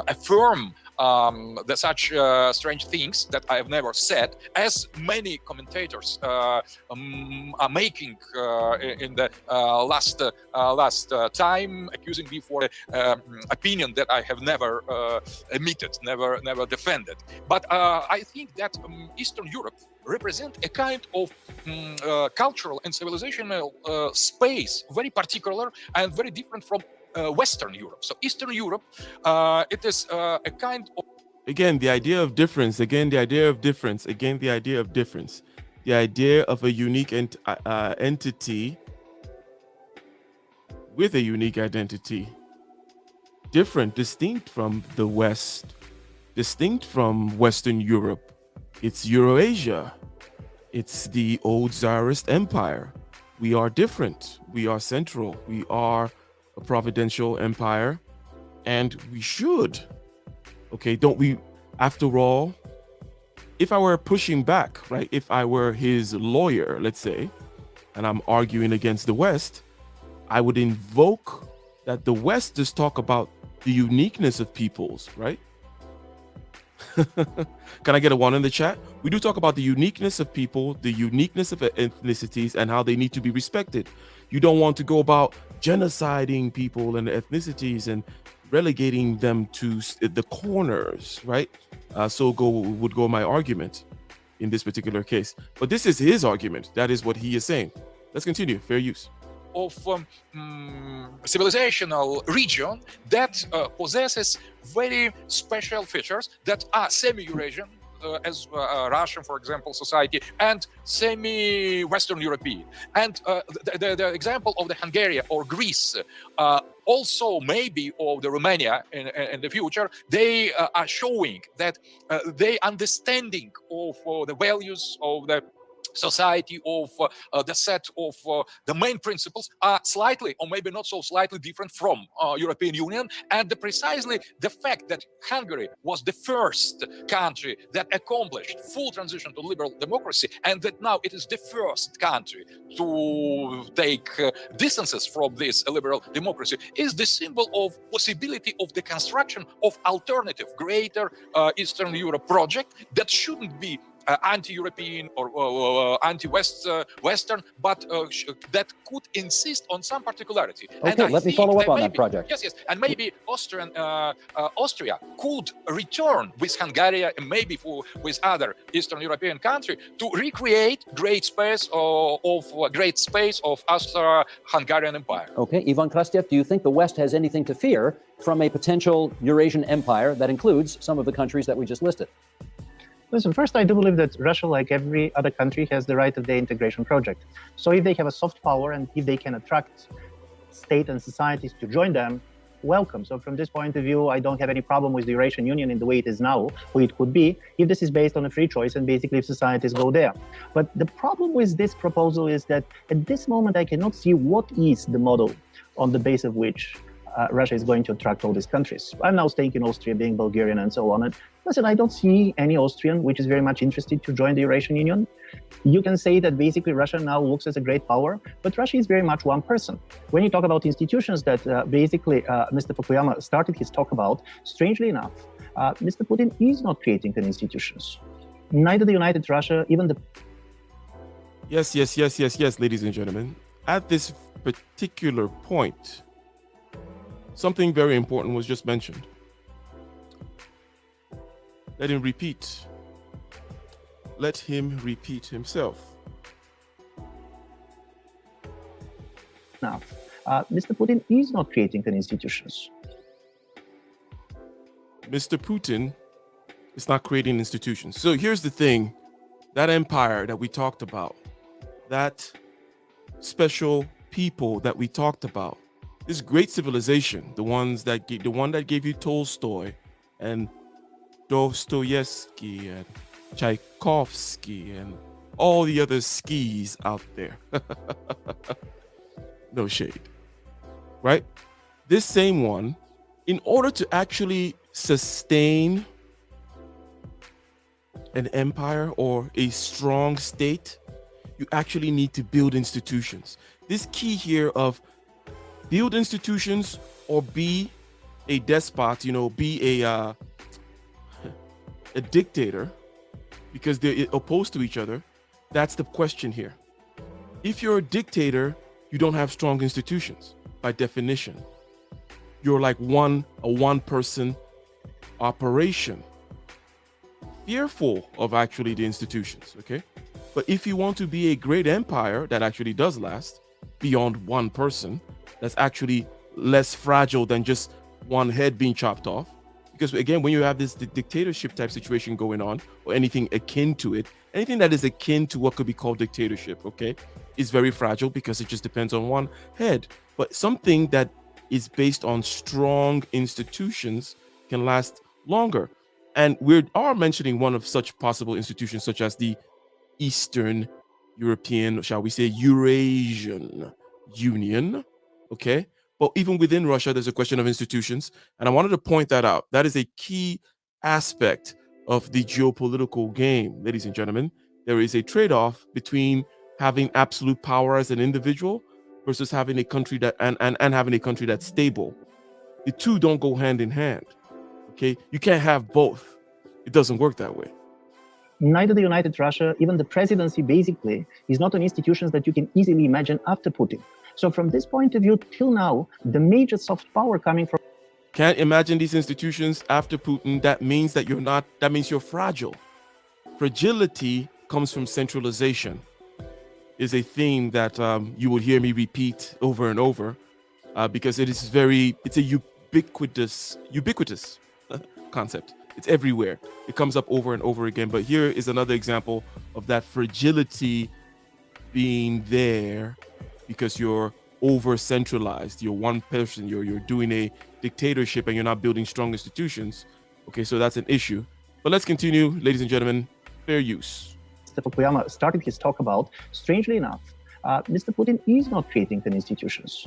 Speaker 4: affirm such strange things that I have never said, as many commentators are making in the last time, accusing me for opinion that I have never admitted, never defended. But I think that Eastern Europe represent a kind of cultural and civilizational space, very particular and very different from Western Europe. So Eastern Europe, it is a kind of...
Speaker 2: Again, the idea of difference, again, the idea of difference, again, the idea of difference. The idea of a unique entity with a unique identity. Different, distinct from the West, distinct from Western Europe. It's Eurasia. It's the old Tsarist Empire. We are different. We are central. We are a providential empire, and we should, okay, don't we, after all, if I were pushing back, right, if I were his lawyer, let's say, and I'm arguing against the West, I would invoke that the West does talk about the uniqueness of peoples, right? Can I get a 1 in the chat? We do talk about the uniqueness of people, the uniqueness of ethnicities, and how they need to be respected. You don't want to go about genociding people and ethnicities and relegating them to the corners, right? Would go my argument in this particular case. But this is his argument. That is what he is saying. Let's continue. Fair use.
Speaker 4: Of civilizational region that possesses very special features that are semi-Eurasian, Russian, for example, society, and semi-Western European. And the example of the Hungary or Greece, also maybe of the Romania in the future, they are showing that they understanding of the values of the society, of the set of the main principles are slightly, or maybe not so slightly, different from European Union. And precisely the fact that Hungary was the first country that accomplished full transition to liberal democracy, and that now it is the first country to take distances from this liberal democracy, is the symbol of possibility of the construction of alternative, greater Eastern Europe project that shouldn't be anti-European or anti-Western, but that could insist on some particularity.
Speaker 3: Okay, let me follow up on that project.
Speaker 4: Yes, and maybe Austria could return with Hungary and maybe with other Eastern European country to recreate great space of Austro-Hungarian Empire.
Speaker 3: Okay, Ivan Krastev, do you think the West has anything to fear from a potential Eurasian empire that includes some of the countries that we just listed?
Speaker 5: Listen, first, I do believe that Russia, like every other country, has the right of the integration project. So if they have a soft power and if they can attract state and societies to join them, welcome. So from this point of view, I don't have any problem with the Eurasian Union in the way it is now, or it could be, if this is based on a free choice and basically if societies go there. But the problem with this proposal is that at this moment, I cannot see what is the model on the base of which Russia is going to attract all these countries. I'm now staying in Austria, being Bulgarian and so on. And listen, I don't see any Austrian which is very much interested to join the Eurasian Union. You can say that basically Russia now looks as a great power, but Russia is very much one person. When you talk about institutions that basically Mr. Fukuyama started his talk about, strangely enough, Mr. Putin is not creating any institutions. Neither the United Russia, even the...
Speaker 2: Yes, ladies and gentlemen. At this particular point, something very important was just mentioned. Let him repeat. Let him repeat himself.
Speaker 5: Now, Mr. Putin is not creating any institutions.
Speaker 2: Mr. Putin is not creating institutions. So here's the thing. That empire that we talked about, that special people that we talked about, this great civilization, the one that gave you Tolstoy and Dostoevsky and Tchaikovsky and all the other skis out there. No shade, right? This same one, in order to actually sustain an empire or a strong state, you actually need to build institutions. This key here of build institutions or be a despot, be a dictator, because they're opposed to each other. That's the question here. If you're a dictator, you don't have strong institutions by definition. You're like a one-person operation, fearful of actually the institutions, okay? But if you want to be a great empire that actually does last beyond one person, that's actually less fragile than just one head being chopped off. Because again, when you have this dictatorship type situation going on, or anything akin to it, anything that is akin to what could be called dictatorship, okay, is very fragile because it just depends on one head. But something that is based on strong institutions can last longer. And we are mentioning one of such possible institutions, such as the Eastern European, shall we say, Eurasian Union, okay? But even within Russia, there's a question of institutions. And I wanted to point that out. That is a key aspect of the geopolitical game, ladies and gentlemen. There is a trade-off between having absolute power as an individual versus having a country that and having a country that's stable. The two don't go hand in hand, okay? You can't have both. It doesn't work that way.
Speaker 5: Neither the United Russia, even the presidency basically, is not an institution that you can easily imagine after Putin. So from this point of view, till now, the major soft power coming from...
Speaker 2: Can't imagine these institutions after Putin. That means that you're not, that means you're fragile. Fragility comes from centralization, is a theme that you will hear me repeat over and over because it's a ubiquitous concept. It's everywhere. It comes up over and over again. But here is another example of that fragility being there because you're over centralized. You're one person. You're doing a dictatorship and you're not building strong institutions. Okay, so that's an issue. But let's continue, ladies and gentlemen. Fair use.
Speaker 5: Mr. Fukuyama started his talk about, strangely enough, Mr. Putin is not creating the institutions.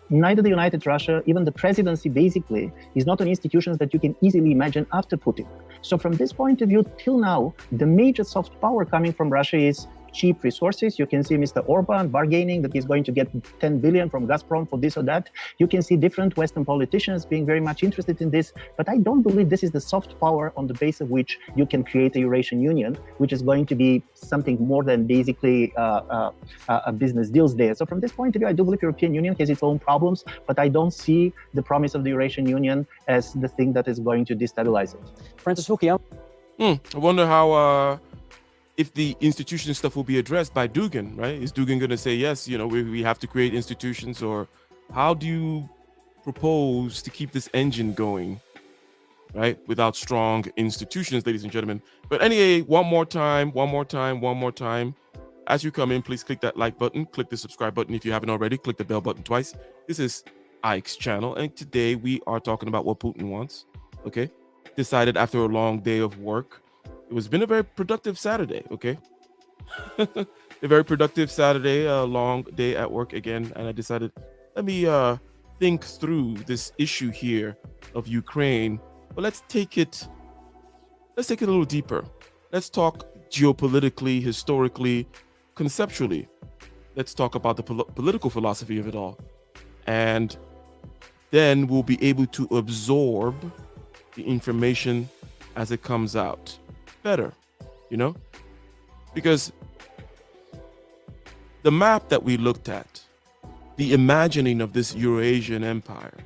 Speaker 5: Neither the United Russia, even the presidency basically, is not an institution that you can easily imagine after Putin. So from this point of view, till now, the major soft power coming from Russia is cheap resources. You can see Mr. Orban bargaining that he's going to get 10 billion from Gazprom for this or that. You can see different Western politicians being very much interested in this. But I don't believe this is the soft power on the base of which you can create a Eurasian Union, which is going to be something more than basically a business deals there. So from this point of view, I do believe European Union has its own problems, but I don't see the promise of the Eurasian Union as the thing that is going to destabilize it.
Speaker 3: Francis Fukuyama.
Speaker 2: I wonder how if the institution stuff will be addressed by Dugin, right? Is Dugin going to say, yes, we have to create institutions, or how do you propose to keep this engine going, right? Without strong institutions, ladies and gentlemen. But anyway, one more time. As you come in, please click that like button, click the subscribe button. If you haven't already, click the bell button twice. This is Ike's channel. And today we are talking about what Putin wants. Okay. Decided after a long day of work. It was been a very productive Saturday, okay? A very productive Saturday, a long day at work again, and I decided, let me think through this issue here of Ukraine. But let's take it a little deeper. Let's talk geopolitically, historically, conceptually. Let's talk about the political philosophy of it all. And then we'll be able to absorb the information as it comes out better, because the map that we looked at, the imagining of this Eurasian empire,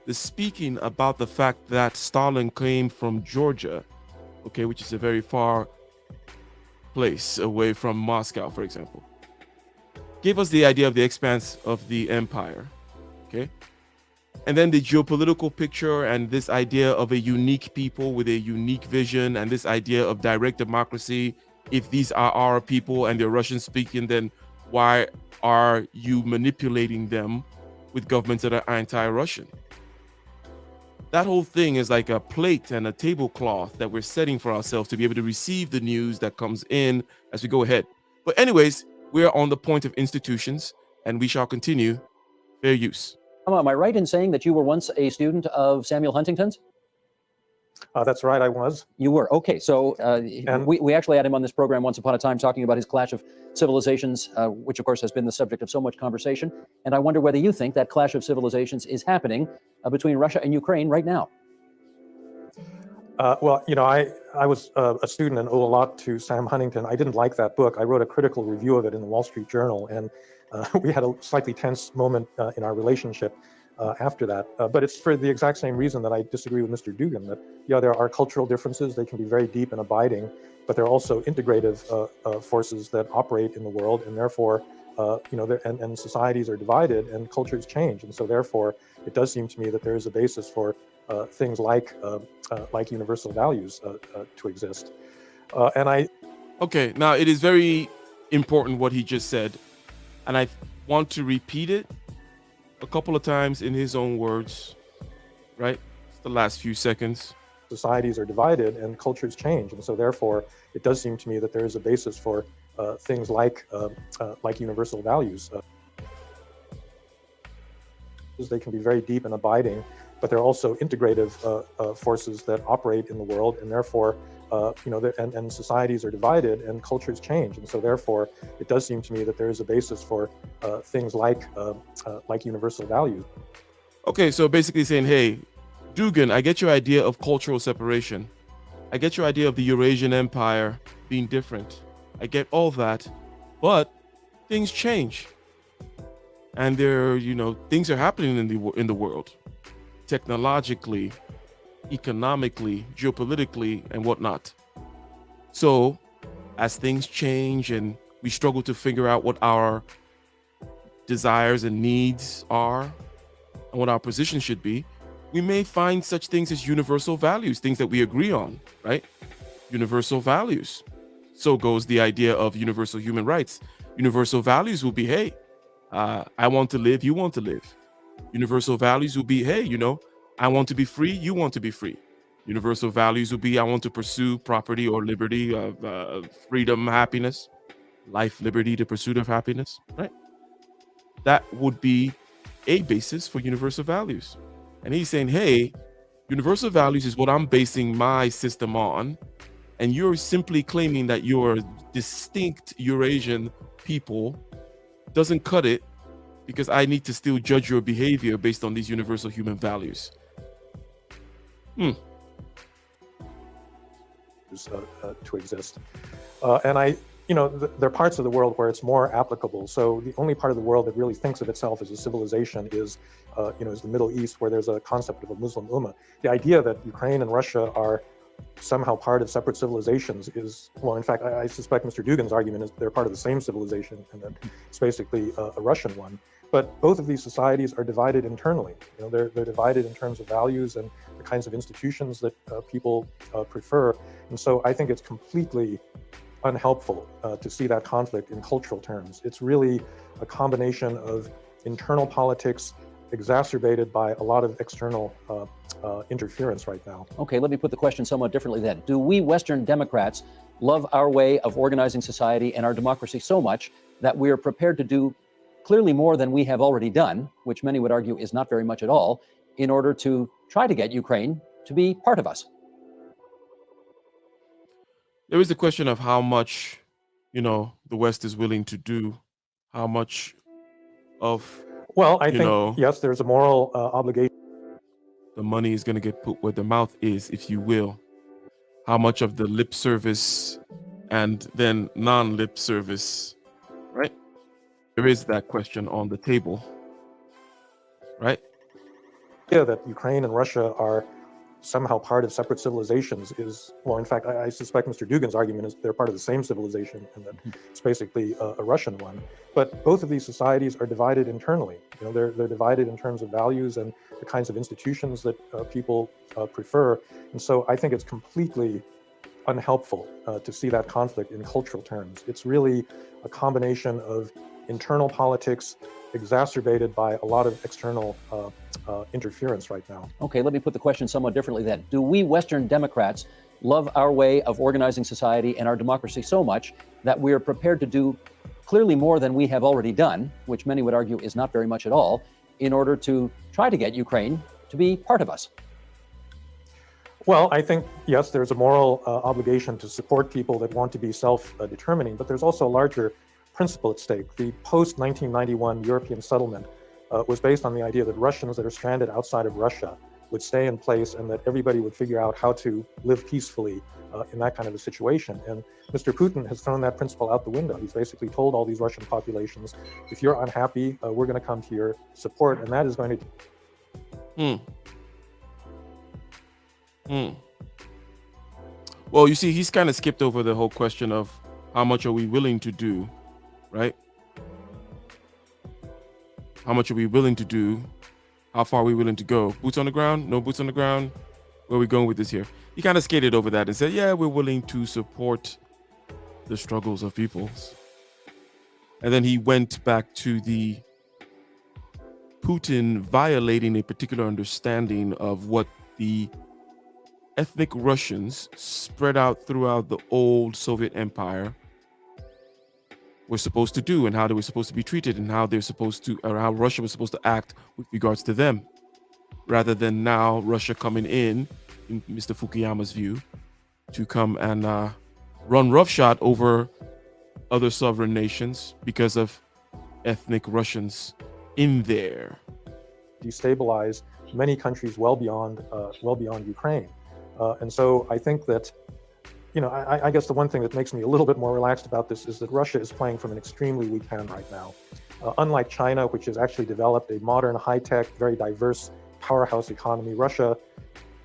Speaker 2: the speaking about the fact that Stalin came from Georgia, okay, which is a very far place away from Moscow, for example, gave us the idea of the expanse of the empire, okay? And then the geopolitical picture and this idea of a unique people with a unique vision and this idea of direct democracy. If these are our people and they're Russian speaking, then why are you manipulating them with governments that are anti-Russian? That whole thing is like a plate and a tablecloth that we're setting for ourselves to be able to receive the news that comes in as we go ahead. But anyways, we're on the point of institutions and we shall continue. Fair use.
Speaker 3: Am I right in saying that you were once a student of Samuel Huntington's?
Speaker 6: That's right, I was.
Speaker 3: You were. Okay, so we actually had him on this program once upon a time talking about his clash of civilizations, which of course has been the subject of so much conversation. And I wonder whether you think that clash of civilizations is happening between Russia and Ukraine right now.
Speaker 6: Well, I was a student and owe a lot to Sam Huntington. I didn't like that book. I wrote a critical review of it in the Wall Street Journal, and we had a slightly tense moment in our relationship after that. But it's for the exact same reason that I disagree with Mr. Dugin, that, there are cultural differences. They can be very deep and abiding, but they're also integrative forces that operate in the world, and therefore, and societies are divided and cultures change. And so therefore, it does seem to me that there is a basis for things like universal values to exist.
Speaker 2: Okay, now it is very important what he just said, and I want to repeat it a couple of times in his own words, right? It's the last few seconds.
Speaker 6: Societies are divided and cultures change, and so therefore, it does seem to me that there is a basis for things like universal values. They can be very deep and abiding, but they're also integrative forces that operate in the world, and therefore, and societies are divided and cultures change, and so therefore, it does seem to me that there is a basis for things like universal values.
Speaker 2: Okay, so basically saying, hey, Dugin, I get your idea of cultural separation. I get your idea of the Eurasian empire being different. I get all that, but things change. And things are happening in the world, technologically, economically, geopolitically, and whatnot. So, as things change and we struggle to figure out what our desires and needs are and what our position should be, we may find such things as universal values, things that we agree on, right? Universal values. So goes the idea of universal human rights. Universal values will be, hey, I want to live, you want to live. Universal values will be, hey, I want to be free, you want to be free. Universal values will be, I want to pursue property or liberty, freedom, happiness, life, liberty, the pursuit of happiness, right? That would be a basis for universal values. And he's saying, hey, universal values is what I'm basing my system on. And you're simply claiming that you're a distinct Eurasian people doesn't cut it, because I need to still judge your behavior based on these universal human values.
Speaker 6: To exist. And there are parts of the world where it's more applicable. So the only part of the world that really thinks of itself as a civilization is the Middle East, where there's a concept of a Muslim ummah. The idea that Ukraine and Russia are somehow part of separate civilizations is, well, in fact, I suspect Mr. Dugin's argument is they're part of the same civilization, and that it's basically a Russian one. But both of these societies are divided internally. They're divided in terms of values and the kinds of institutions that people prefer. And so I think it's completely unhelpful to see that conflict in cultural terms. It's really a combination of internal politics exacerbated by a lot of external interference right now.
Speaker 3: Okay, let me put the question somewhat differently then. Do we Western Democrats love our way of organizing society and our democracy so much that we are prepared to do clearly more than we have already done, which many would argue is not very much at all, in order to try to get Ukraine to be part of us?
Speaker 2: There is the question of how much, the West is willing to do, how much of,
Speaker 6: well, I think, yes, there's a moral obligation.
Speaker 2: The money is going to get put where the mouth is, if you will. How much of the lip service and then non-lip service, right? There is that question on the table, right?
Speaker 6: Yeah, that Ukraine and Russia are somehow part of separate civilizations is, well, in fact, I suspect Mr. Dugin's argument is they're part of the same civilization, and that it's basically a Russian one. But both of these societies are divided internally. They're divided in terms of values and the kinds of institutions that people prefer. And so I think it's completely unhelpful to see that conflict in cultural terms. It's really a combination of internal politics exacerbated by a lot of external interference right now.
Speaker 3: Okay, let me put the question somewhat differently then. Do we Western Democrats love our way of organizing society and our democracy so much that we are prepared to do clearly more than we have already done, which many would argue is not very much at all, in order to try to get Ukraine to be part of us?
Speaker 6: Well, I think, yes, there's a moral obligation to support people that want to be self-determining, but there's also a larger principle at stake. The post-1991 European settlement was based on the idea that Russians that are stranded outside of Russia would stay in place, and that everybody would figure out how to live peacefully in that kind of a situation. And Mr. Putin has thrown that principle out the window. He's basically told all these Russian populations, if you're unhappy, we're going to come to your support, and that is going to...
Speaker 2: Well, you see, he's kind of skipped over the whole question of how much are we willing to do, right? How much are we willing to do? How far are we willing to go? Boots on the ground? No boots on the ground? Where are we going with this here? He kind of skated over that and said, yeah, we're willing to support the struggles of peoples. And then he went back to the Putin violating a particular understanding of what the ethnic Russians spread out throughout the old Soviet Empire were supposed to do, and how they were supposed to be treated, and how they're supposed to, or how Russia was supposed to act with regards to them, rather than now Russia coming in Mr. Fukuyama's view, to come and run roughshod over other sovereign nations because of ethnic Russians in there.
Speaker 6: Destabilize many countries well beyond Ukraine. And so I think that, I guess the one thing that makes me a little bit more relaxed about this is that Russia is playing from an extremely weak hand right now. Unlike China, which has actually developed a modern, high-tech, very diverse powerhouse economy, Russia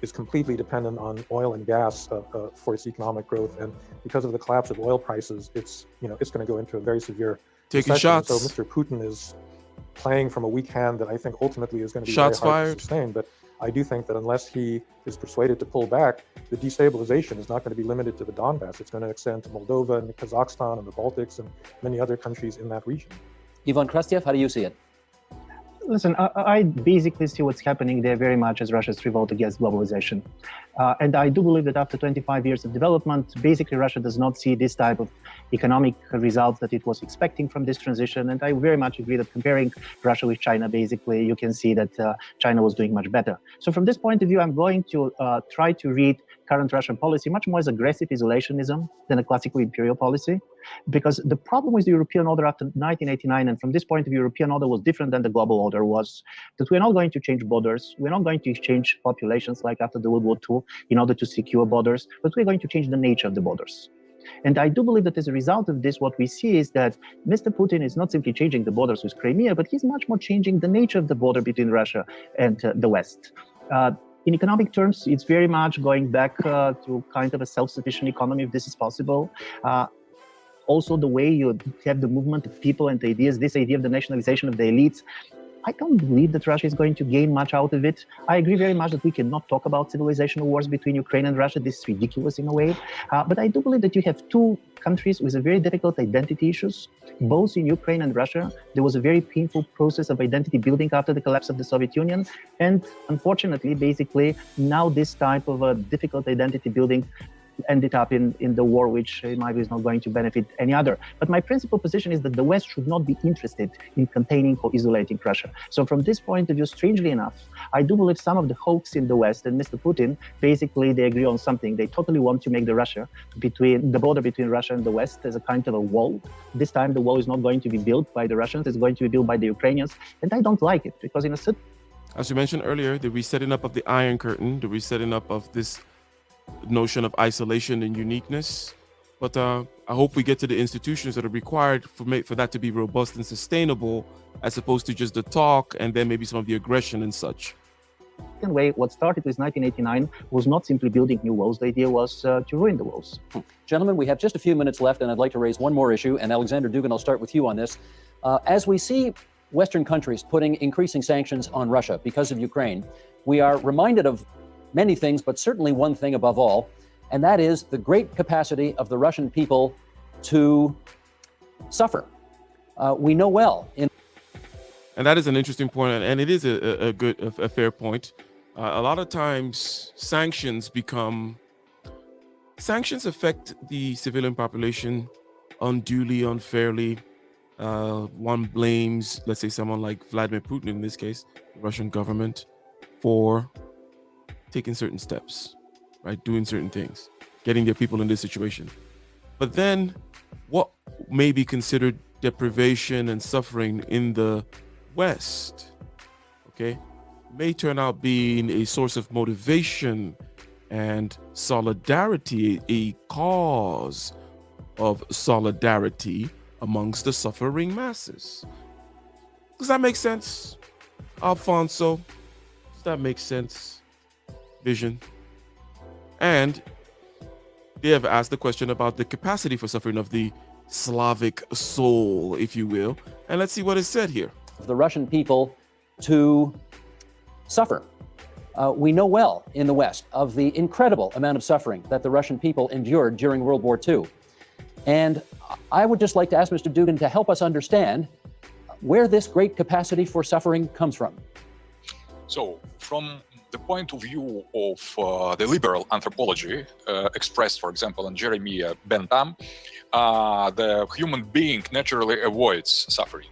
Speaker 6: is completely dependent on oil and gas for its economic growth. And because of the collapse of oil prices, it's going to go into a very severe
Speaker 2: taking
Speaker 6: recession.
Speaker 2: shots.
Speaker 6: So Mr. Putin is playing from a weak hand that I think ultimately is going to be
Speaker 2: shots
Speaker 6: very hard
Speaker 2: fired
Speaker 6: to sustain. But I do think that unless he is persuaded to pull back, the destabilization is not going to be limited to the Donbass. It's going to extend to Moldova and Kazakhstan and the Baltics and many other countries in that region.
Speaker 3: Ivan Krastev, how do you see it?
Speaker 5: Listen, I basically see what's happening there very much as Russia's revolt against globalization. And I do believe that after 25 years of development, basically Russia does not see this type of economic results that it was expecting from this transition. And I very much agree that comparing Russia with China, basically, you can see that China was doing much better. So from this point of view, I'm going to try to read current Russian policy much more as aggressive isolationism than a classical imperial policy. Because the problem with the European order after 1989, and from this point of view, European order was different than the global order, was that we're not going to change borders. We're not going to exchange populations like after the World War II in order to secure borders, but we're going to change the nature of the borders. And I do believe that as a result of this, what we see is that Mr. Putin is not simply changing the borders with Crimea, but he's much more changing the nature of the border between Russia and the West. In economic terms, it's very much going back to kind of a self-sufficient economy, if this is possible. Also, the way you have the movement of people and ideas, this idea of the nationalization of the elites, I don't believe that Russia is going to gain much out of it. I agree very much that we cannot talk about civilizational wars between Ukraine and Russia. This is ridiculous in a way. But I do believe that you have two countries with a very difficult identity issues. Both in Ukraine and Russia, there was a very painful process of identity building after the collapse of the Soviet Union. And unfortunately, basically, now this type of a difficult identity building ended up in the war, which in my view is not going to benefit any other. But my principal position is that the West should not be interested in containing or isolating Russia. So from this point of view, strangely enough, I do believe some of the hawks in the West and Mr. Putin, basically they agree on something. They totally want to make the border between Russia and the West as a kind of a wall. This time the wall is not going to be built by the Russians, it's going to be built by the Ukrainians. And I don't like it because in a certain...
Speaker 2: As you mentioned earlier, the resetting up of the Iron Curtain, the resetting up of this notion of isolation and uniqueness, but I hope we get to the institutions that are required for that to be robust and sustainable, as opposed to just the talk and then maybe some of the aggression and such.
Speaker 5: In a way, what started with 1989 was not simply building new walls. The idea was to ruin the walls.
Speaker 3: Gentlemen, we have just a few minutes left, and I'd like to raise one more issue. And Alexander Dugin, I'll start with you on this. As we see Western countries putting increasing sanctions on Russia because of Ukraine, we are reminded of many things, but certainly one thing above all, and that is the great capacity of the Russian people to suffer. We know well. And
Speaker 2: that is an interesting point, and it is a fair point. A lot of times, sanctions affect the civilian population unduly, unfairly. One blames, let's say, someone like Vladimir Putin, in this case, the Russian government, for taking certain steps, right? Doing certain things, getting their people in this situation. But then what may be considered deprivation and suffering in the West, okay, may turn out being a source of motivation and solidarity, a cause of solidarity amongst the suffering masses. Does that make sense, Alfonso? Does that make sense? Vision. And they have asked the question about the capacity for suffering of the Slavic soul, if you will. And let's see what is said here.
Speaker 3: The Russian people to suffer. We know well in the West of the incredible amount of suffering that the Russian people endured during World War II. And I would just like to ask Mr. Dugin to help us understand where this great capacity for suffering comes from.
Speaker 4: So, from the point of view of the liberal anthropology, expressed, for example, in Jeremiah Bentham, the human being naturally avoids suffering.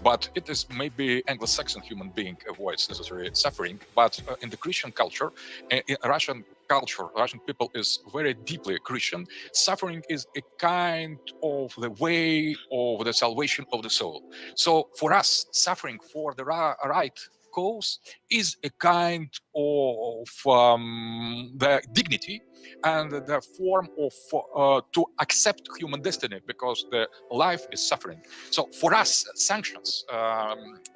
Speaker 4: But it is maybe Anglo-Saxon human being avoids necessary suffering. But in the Christian culture, in Russian culture, Russian people is very deeply Christian. Suffering is a kind of the way of the salvation of the soul. So for us, suffering for the right cause is a kind of the dignity and the form of to accept human destiny, because the life is suffering. So for us, sanctions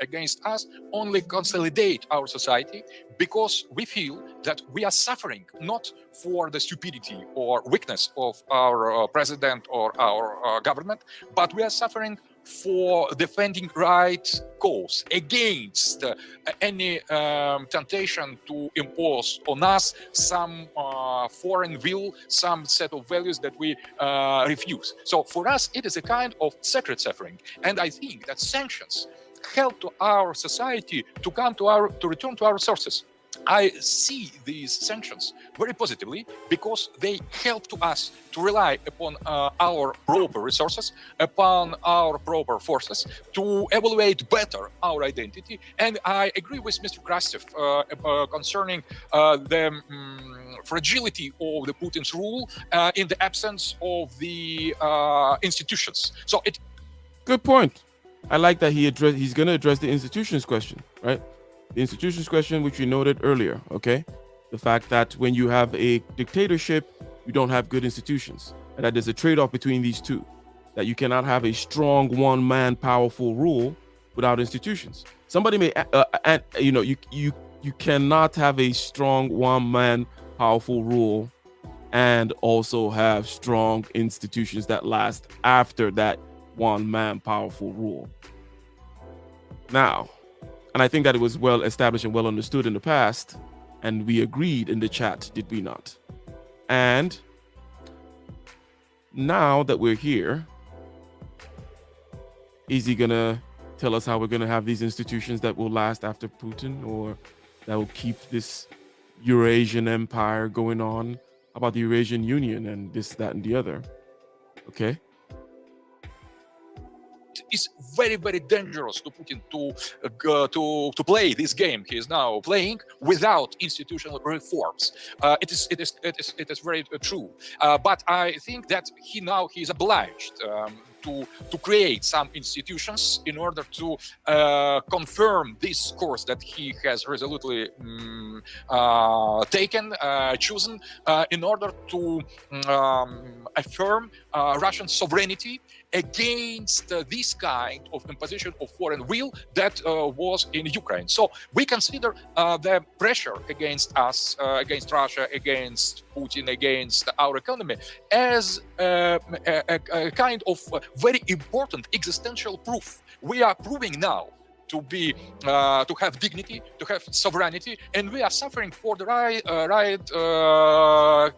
Speaker 4: against us only consolidate our society, because we feel that we are suffering not for the stupidity or weakness of our president or our government, but we are suffering for defending right cause against any temptation to impose on us some foreign will, some set of values that we refuse. So for us, it is a kind of sacred suffering. And I think that sanctions help to our society to return to our sources. I see these sanctions very positively because they help to us to rely upon our proper resources, upon our proper forces, to evaluate better our identity. And I agree with Mr. Krastev concerning the fragility of the Putin's rule in the absence of the institutions. So it.
Speaker 2: Good point. I like that he's going to address the institutions question, right? The institutions question, which we noted earlier, okay? The fact that when you have a dictatorship, you don't have good institutions, and that there's a trade-off between these two, that you cannot have a strong one-man powerful rule without institutions. Somebody may, you cannot have a strong one-man powerful rule and also have strong institutions that last after that one-man powerful rule. Now, and I think that it was well established and well understood in the past, and we agreed in the chat, did we not? And now that we're here, is he gonna tell us how we're gonna have these institutions that will last after Putin, or that will keep this Eurasian empire going on? How about the Eurasian Union and this, that, and the other? Okay.
Speaker 4: It's very, very dangerous to Putin to play this game he is now playing without institutional reforms. It is very true. But I think that he is obliged to create some institutions in order to confirm this course that he has resolutely chosen in order to affirm Russian sovereignty against this kind of imposition of foreign will that was in Ukraine. So we consider the pressure against us, against Russia, against Putin, against our economy as a kind of very important existential proof. We are proving now to have dignity, to have sovereignty, and we are suffering for the right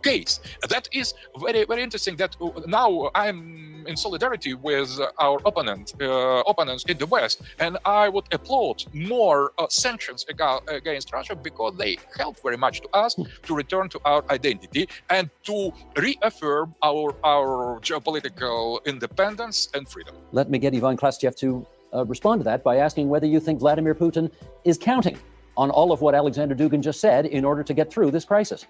Speaker 4: case. That is very, very interesting. That now I'm in solidarity with our opponents in the West, and I would applaud more sanctions against Russia because they help very much to us to return to our identity and to reaffirm our geopolitical independence and freedom.
Speaker 3: Let me get Ivan Krastev to respond to that by asking whether you think Vladimir Putin is counting on all of what Alexander Dugin just said in order to get through this crisis.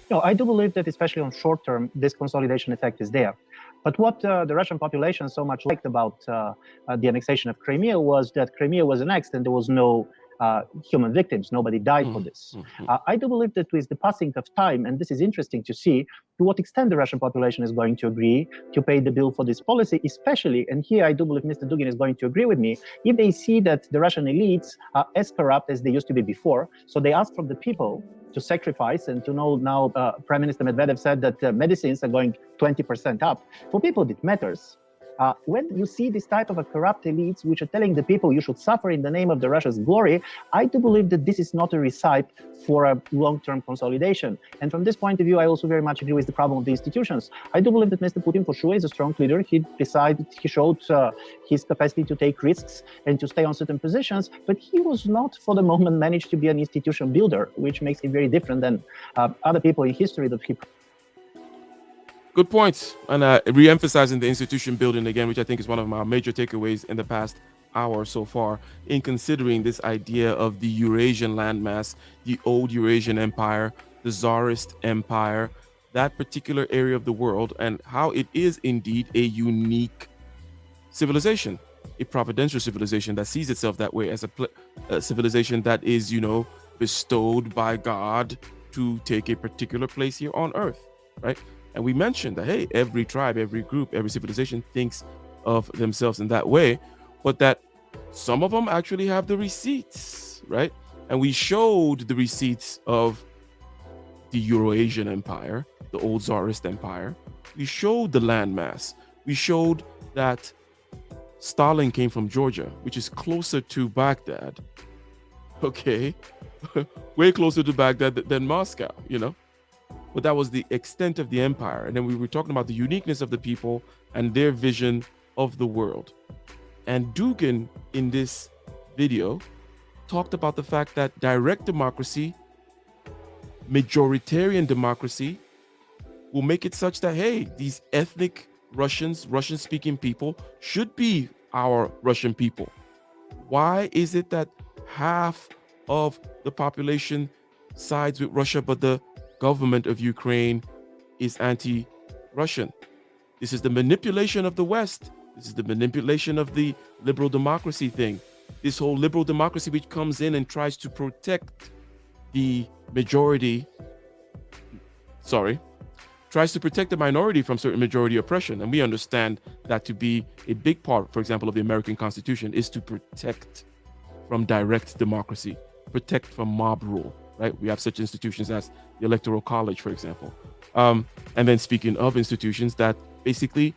Speaker 5: No, I do believe that especially on short term, this consolidation effect is there. But what the Russian population so much liked about the annexation of Crimea was that Crimea was annexed and there was no human victims. Nobody died for this. I do believe that with the passing of time, and this is interesting to see to what extent the Russian population is going to agree to pay the bill for this policy, especially, and here I do believe Mr. Dugin is going to agree with me, if they see that the Russian elites are as corrupt as they used to be before. So they ask from the people to sacrifice, and to know now Prime Minister Medvedev said that medicines are going 20% up. For people, it matters. When you see this type of a corrupt elites which are telling the people you should suffer in the name of the Russia's glory, I do believe that this is not a recipe for a long-term consolidation. And from this point of view, I also very much agree with the problem of the institutions. I do believe that Mr. Putin for sure is a strong leader. He showed his capacity to take risks and to stay on certain positions, but he was not for the moment managed to be an institution builder, which makes him very different than other people in history that he.
Speaker 2: Good points. And re-emphasizing the institution building again, which I think is one of my major takeaways in the past hour so far, in considering this idea of the Eurasian landmass, the old Eurasian Empire, the Tsarist Empire, that particular area of the world, and how it is indeed a unique civilization, a providential civilization that sees itself that way as a civilization that is, bestowed by God to take a particular place here on Earth, right? And we mentioned that, hey, every tribe, every group, every civilization thinks of themselves in that way, but that some of them actually have the receipts, right? And we showed the receipts of the Eurasian Empire, the old Tsarist Empire. We showed the landmass. We showed that Stalin came from Georgia, which is closer to Baghdad. Okay, way closer to Baghdad than Moscow, you know? But that was the extent of the empire. And then we were talking about the uniqueness of the people and their vision of the world. And Dugin, in this video, talked about the fact that direct democracy, majoritarian democracy, will make it such that, hey, these ethnic Russians, Russian-speaking people should be our Russian people. Why is it that half of the population sides with Russia, but the government of Ukraine is anti-Russian? This is the manipulation of the West. This is the manipulation of the liberal democracy thing. This whole liberal democracy which comes in and tries to protect the majority, tries to protect the minority from certain majority oppression. And we understand that to be a big part, for example, of the American Constitution is to protect from direct democracy, protect from mob rule, right? We have such institutions as the Electoral College, for example. And then speaking of institutions, that basically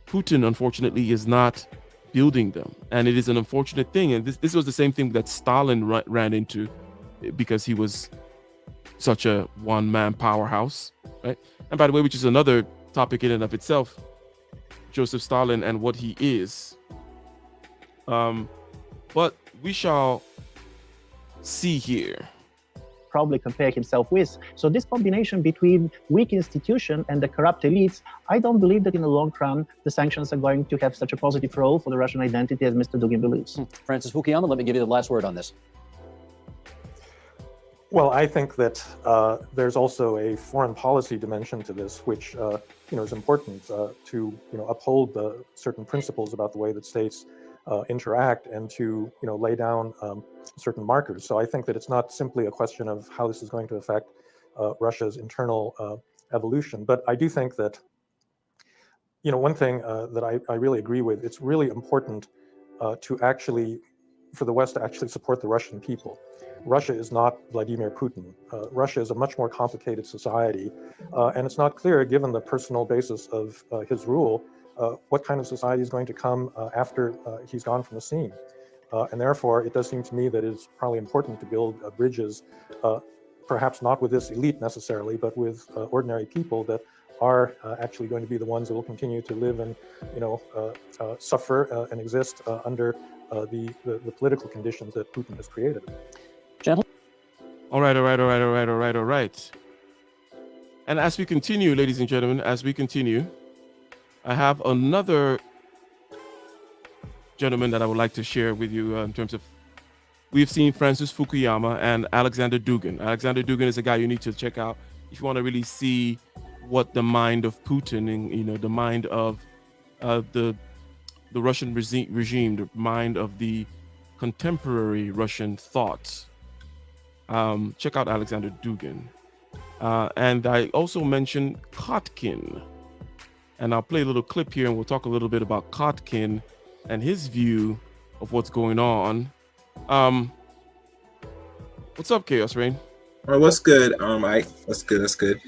Speaker 2: Putin, unfortunately, is not building them. And it is an unfortunate thing. And this was the same thing that Stalin ran into because he was such a one-man powerhouse, right? And by the way, which is another topic in and of itself, Joseph Stalin and what he is. But we shall see here.
Speaker 5: Probably compare himself with. So this combination between weak institution and the corrupt elites, I don't believe that in the long run, the sanctions are going to have such a positive role for the Russian identity as Mr. Dugin believes.
Speaker 3: Francis Fukuyama, let me give you the last word on this.
Speaker 6: Well, I think that there's also a foreign policy dimension to this, which is important to uphold the certain principles about the way that states interact and to lay down certain markers. So I think that it's not simply a question of how this is going to affect Russia's internal evolution, but I do think that one thing that I really agree with, it's really important for the West to actually support the Russian people. Russia is not Vladimir Putin. Russia is a much more complicated society, and it's not clear, given the personal basis of his rule, what kind of society is going to come after he's gone from the scene. And therefore, it does seem to me that it's probably important to build bridges, perhaps not with this elite necessarily, but with ordinary people that are actually going to be the ones that will continue to live and suffer and exist under the political conditions that Putin has created.
Speaker 3: Gentlemen.
Speaker 2: All right. And as we continue, ladies and gentlemen, I have another gentleman that I would like to share with you in terms of, we've seen Francis Fukuyama and Alexander Dugin. Alexander Dugin is a guy you need to check out if you want to really see what the mind of Putin and the mind of the Russian regime, the mind of the contemporary Russian thoughts. Check out Alexander Dugin. And I also mentioned Kotkin. And I'll play a little clip here and we'll talk a little bit about Kotkin and his view of what's going on. What's up, Chaos Rain?
Speaker 7: What's good, Ike? What's good?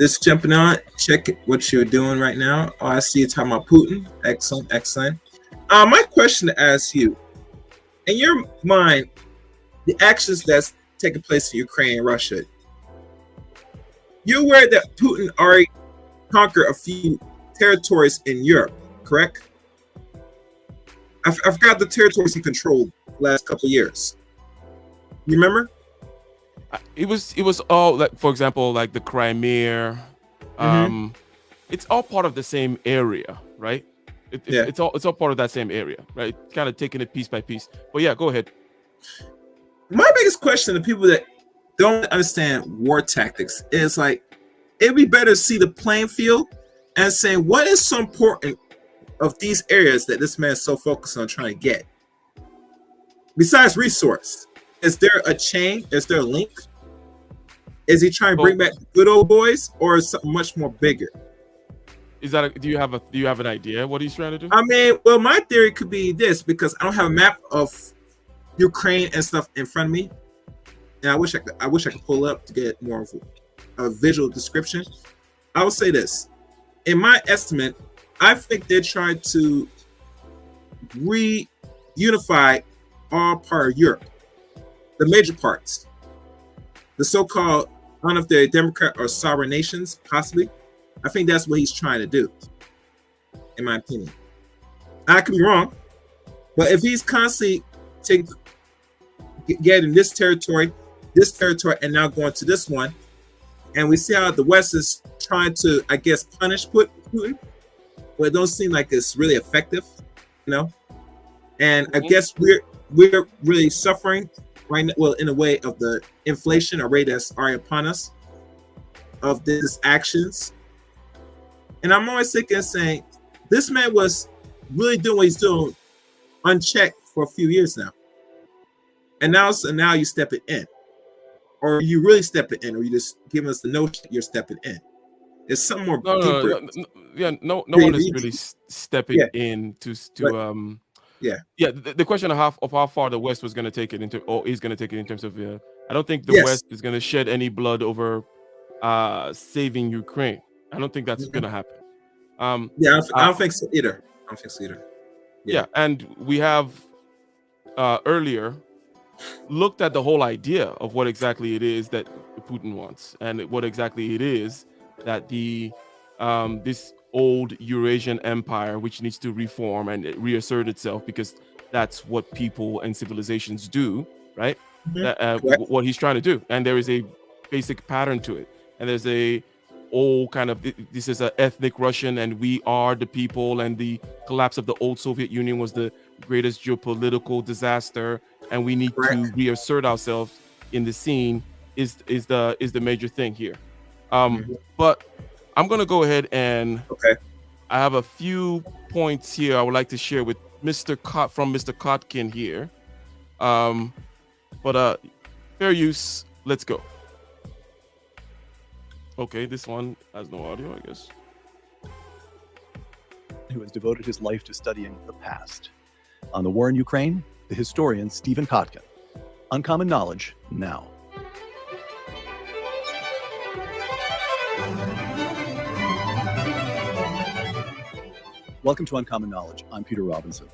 Speaker 7: Just jumping on, check what you're doing right now. Oh, I see you talking about Putin. Excellent. My question to ask you, in your mind, the actions that's taking place in Ukraine and Russia, you're aware that Putin already conquered a few territories in Europe, correct? I forgot the territories he controlled the last couple of years. You remember?
Speaker 2: It was all, like, for example, like the Crimea. It's all part of the same area, right? It's all part of that same area, right? Kind of taking it piece by piece. But yeah, go ahead.
Speaker 7: My biggest question to people that don't understand war tactics is like, it'd be better to see the playing field and saying what is so important of these areas that this man is so focused on trying to get. Besides resource, is there a chain? Is there a link? Is he trying to bring back the good old boys, or is something much more bigger?
Speaker 2: Is that do you have an idea what he's trying to do?
Speaker 7: I mean, well, my theory could be this, because I don't have a map of Ukraine and stuff in front of me, and I wish I could pull up to get more of a visual description. I would say this: in my estimate, I think they're trying to reunify all part of Europe, the major parts, the so-called, I don't know if they're Democrat or sovereign nations, possibly. I think that's what he's trying to do, in my opinion. I could be wrong, but if he's constantly getting this territory, and now going to this one, and we see how the West is trying to, I guess, punish Putin, well, it don't seem like it's really effective, you know. And I guess we're really suffering right now, well, in a way of the inflation or rate that's already upon us of these actions. And I'm always thinking and saying, this man was really doing what he's doing unchecked for a few years now. And now you step it in. Or you really step it in, or you just giving us the notion you're stepping in. It's some more deeper.
Speaker 2: No one is really stepping in to the question of how far the West was going to take it into, or is going to take it in terms of I don't think the West is going to shed any blood over saving Ukraine. I don't think that's going to happen.
Speaker 7: I don't think so either.
Speaker 2: Yeah, and we have earlier looked at the whole idea of what exactly it is that Putin wants, and what exactly it is that the this old Eurasian empire, which needs to reform and reassert itself, because that's what people and civilizations do, right? What he's trying to do, and there is a basic pattern to it, and there's a old kind of, this is an ethnic Russian, and we are the people, and the collapse of the old Soviet Union was the greatest geopolitical disaster, and we need to reassert ourselves in the scene is the major thing here. But I'm gonna go ahead and I have a few points here I would like to share with Mr. Kotkin here. But fair use, let's go. Okay, this one has no audio, I guess.
Speaker 8: Who has devoted his life to studying the past. On the war in Ukraine, the historian Stephen Kotkin. Uncommon Knowledge now. Welcome to Uncommon Knowledge. I'm Peter Robinson.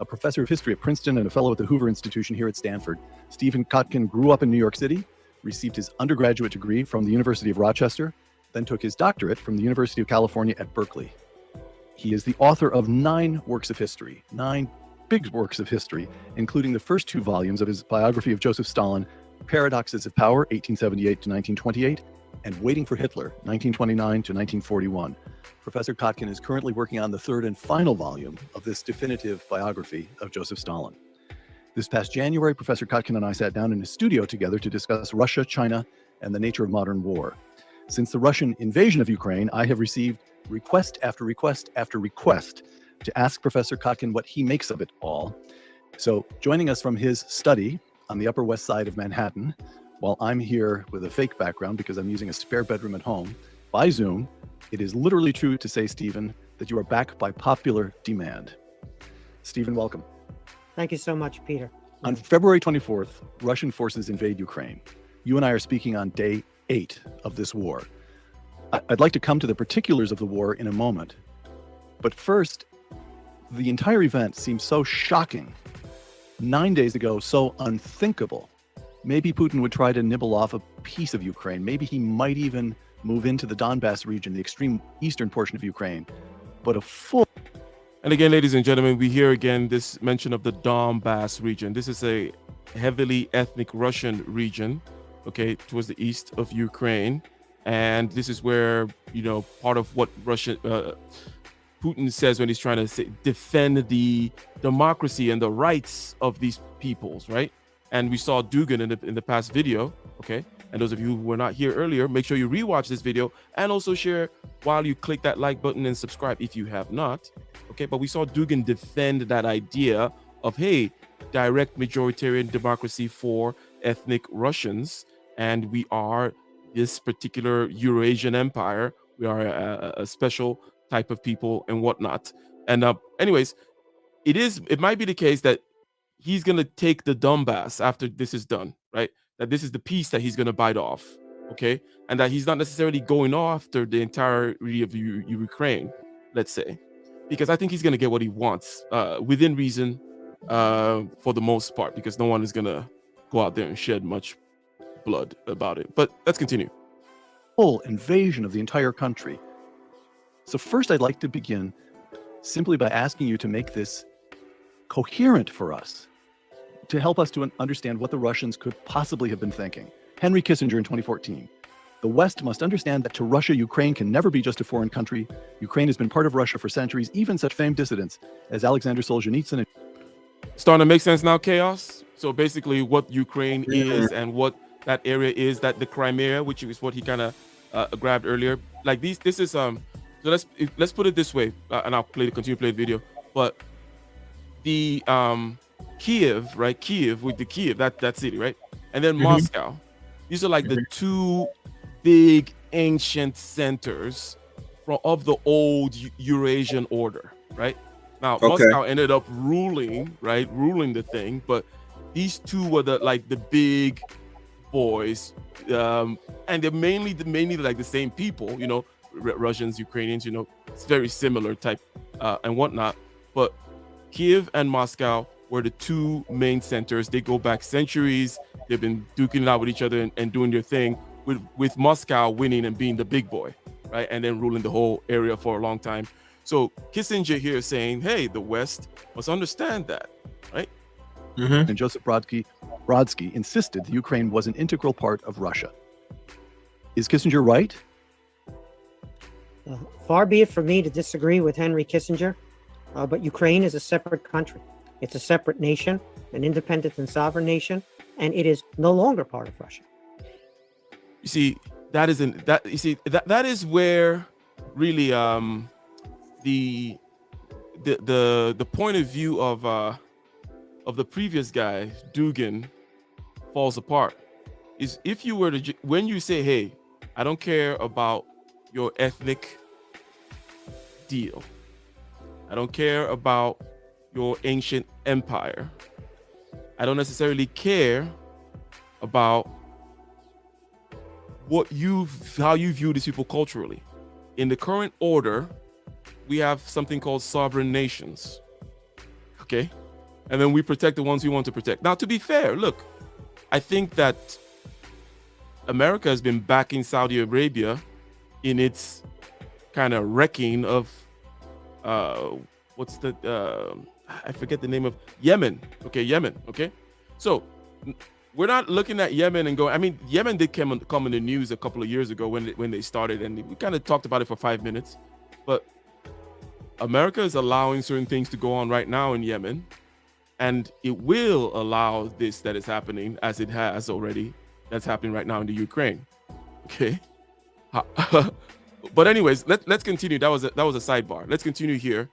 Speaker 8: A professor of history at Princeton and a fellow at the Hoover Institution here at Stanford, Stephen Kotkin grew up in New York City, received his undergraduate degree from the University of Rochester, then took his doctorate from the University of California at Berkeley. He is the author of 9 works of history, 9 big works of history, including the first 2 volumes of his biography of Joseph Stalin, Paradoxes of Power, 1878 to 1928, and Waiting for Hitler, 1929 to 1941. Professor Kotkin is currently working on the 3rd and final volume of this definitive biography of Joseph Stalin. This past January, Professor Kotkin and I sat down in his studio together to discuss Russia, China, and the nature of modern war. Since the Russian invasion of Ukraine, I have received request after request after request to ask Professor Kotkin what he makes of it all. So joining us from his study on the Upper West Side of Manhattan, while I'm here with a fake background because I'm using a spare bedroom at home, by Zoom, it is literally true to say, Stephen, that you are back by popular demand. Stephen, welcome.
Speaker 9: Thank you so much, Peter.
Speaker 8: On February 24th, Russian forces invade Ukraine. You and I are speaking on day 8 of this war. I'd like to come to the particulars of the war in a moment. But first, the entire event seems so shocking. 9 days ago, so unthinkable. Maybe Putin would try to nibble off a piece of Ukraine. Maybe he might even move into the Donbass region, the extreme eastern portion of Ukraine. But a full...
Speaker 2: And again, ladies and gentlemen, we hear again this mention of the Donbass region. This is a heavily ethnic Russian region, okay, towards the east of Ukraine. And this is where, you know, part of what Putin says when he's trying to defend the democracy and the rights of these peoples, right? And we saw Dugin in the past video, okay? And those of you who were not here earlier, make sure you rewatch this video and also share while you click that like button and subscribe if you have not. Okay, but we saw Dugin defend that idea of, hey, direct majoritarian democracy for ethnic Russians, and we are this particular Eurasian empire. We are a special type of people and whatnot. And anyways, it might be the case that he's going to take the Donbass after this is done, right? That this is the piece that he's going to bite off, okay? And that he's not necessarily going after the entirety of Ukraine, let's say. because I think he's going to get what he wants within reason for the most part, because no one is going to go out there and shed much blood about it. But let's continue.
Speaker 8: Full invasion of the entire country. So first, I'd like to begin simply by asking you to make this coherent for us, to help us to understand what the Russians could possibly have been thinking. Henry Kissinger in 2014. The West must understand that to Russia, Ukraine can never be just a foreign country. Ukraine has been part of Russia for centuries. Even such famed dissidents as Alexander Solzhenitsyn.
Speaker 2: Starting to make sense now, Chaos? So basically what Ukraine is and what that area is, that the Crimea, which is what he kind of grabbed earlier. Like this is so let's put it this way, and I'll continue to play the video. But the Kiev, right? Kiev with the Kiev, that city, right? And then Moscow. These are like the two big ancient centers of the old Eurasian order, right? Now Moscow ended up ruling the thing, but these two were the big boys, and they're mainly like the same people, you know, Russians, Ukrainians, you know, it's very similar type and whatnot. But Kiev and Moscow were the two main centers. They go back centuries. They've been duking it out with each other and doing their thing, with Moscow winning and being the big boy, right? And then ruling the whole area for a long time. So Kissinger here is saying, hey, the West must understand that, right?
Speaker 8: And Joseph Brodsky insisted the Ukraine was an integral part of Russia. Is Kissinger right?
Speaker 9: Far be it from me to disagree with Henry Kissinger, but Ukraine is a separate country. It's a separate nation, an independent and sovereign nation, and it is no longer part of Russia.
Speaker 2: You see, that is where really the point of view of the previous guy, Dugin, falls apart. Is if you were to, when you say, hey, I don't care about your ethnic deal, I don't care about your ancient empire, I don't necessarily care about how you view these people culturally. In the current order, we have something called sovereign nations, okay? And then we protect the ones we want to protect. Now, to be fair, look, I think that America has been backing Saudi Arabia in its kind of wrecking of, I forget the name of Yemen. Okay, Yemen, okay? So we're not looking at Yemen and going, I mean, Yemen did come in the news a couple of years ago when they started, and we kind of talked about it for 5 minutes. But America is allowing certain things to go on right now in Yemen, and it will allow this that is happening, as it has already, that's happening right now in the Ukraine. Okay. But anyways, let's continue. That was a sidebar. Let's continue here.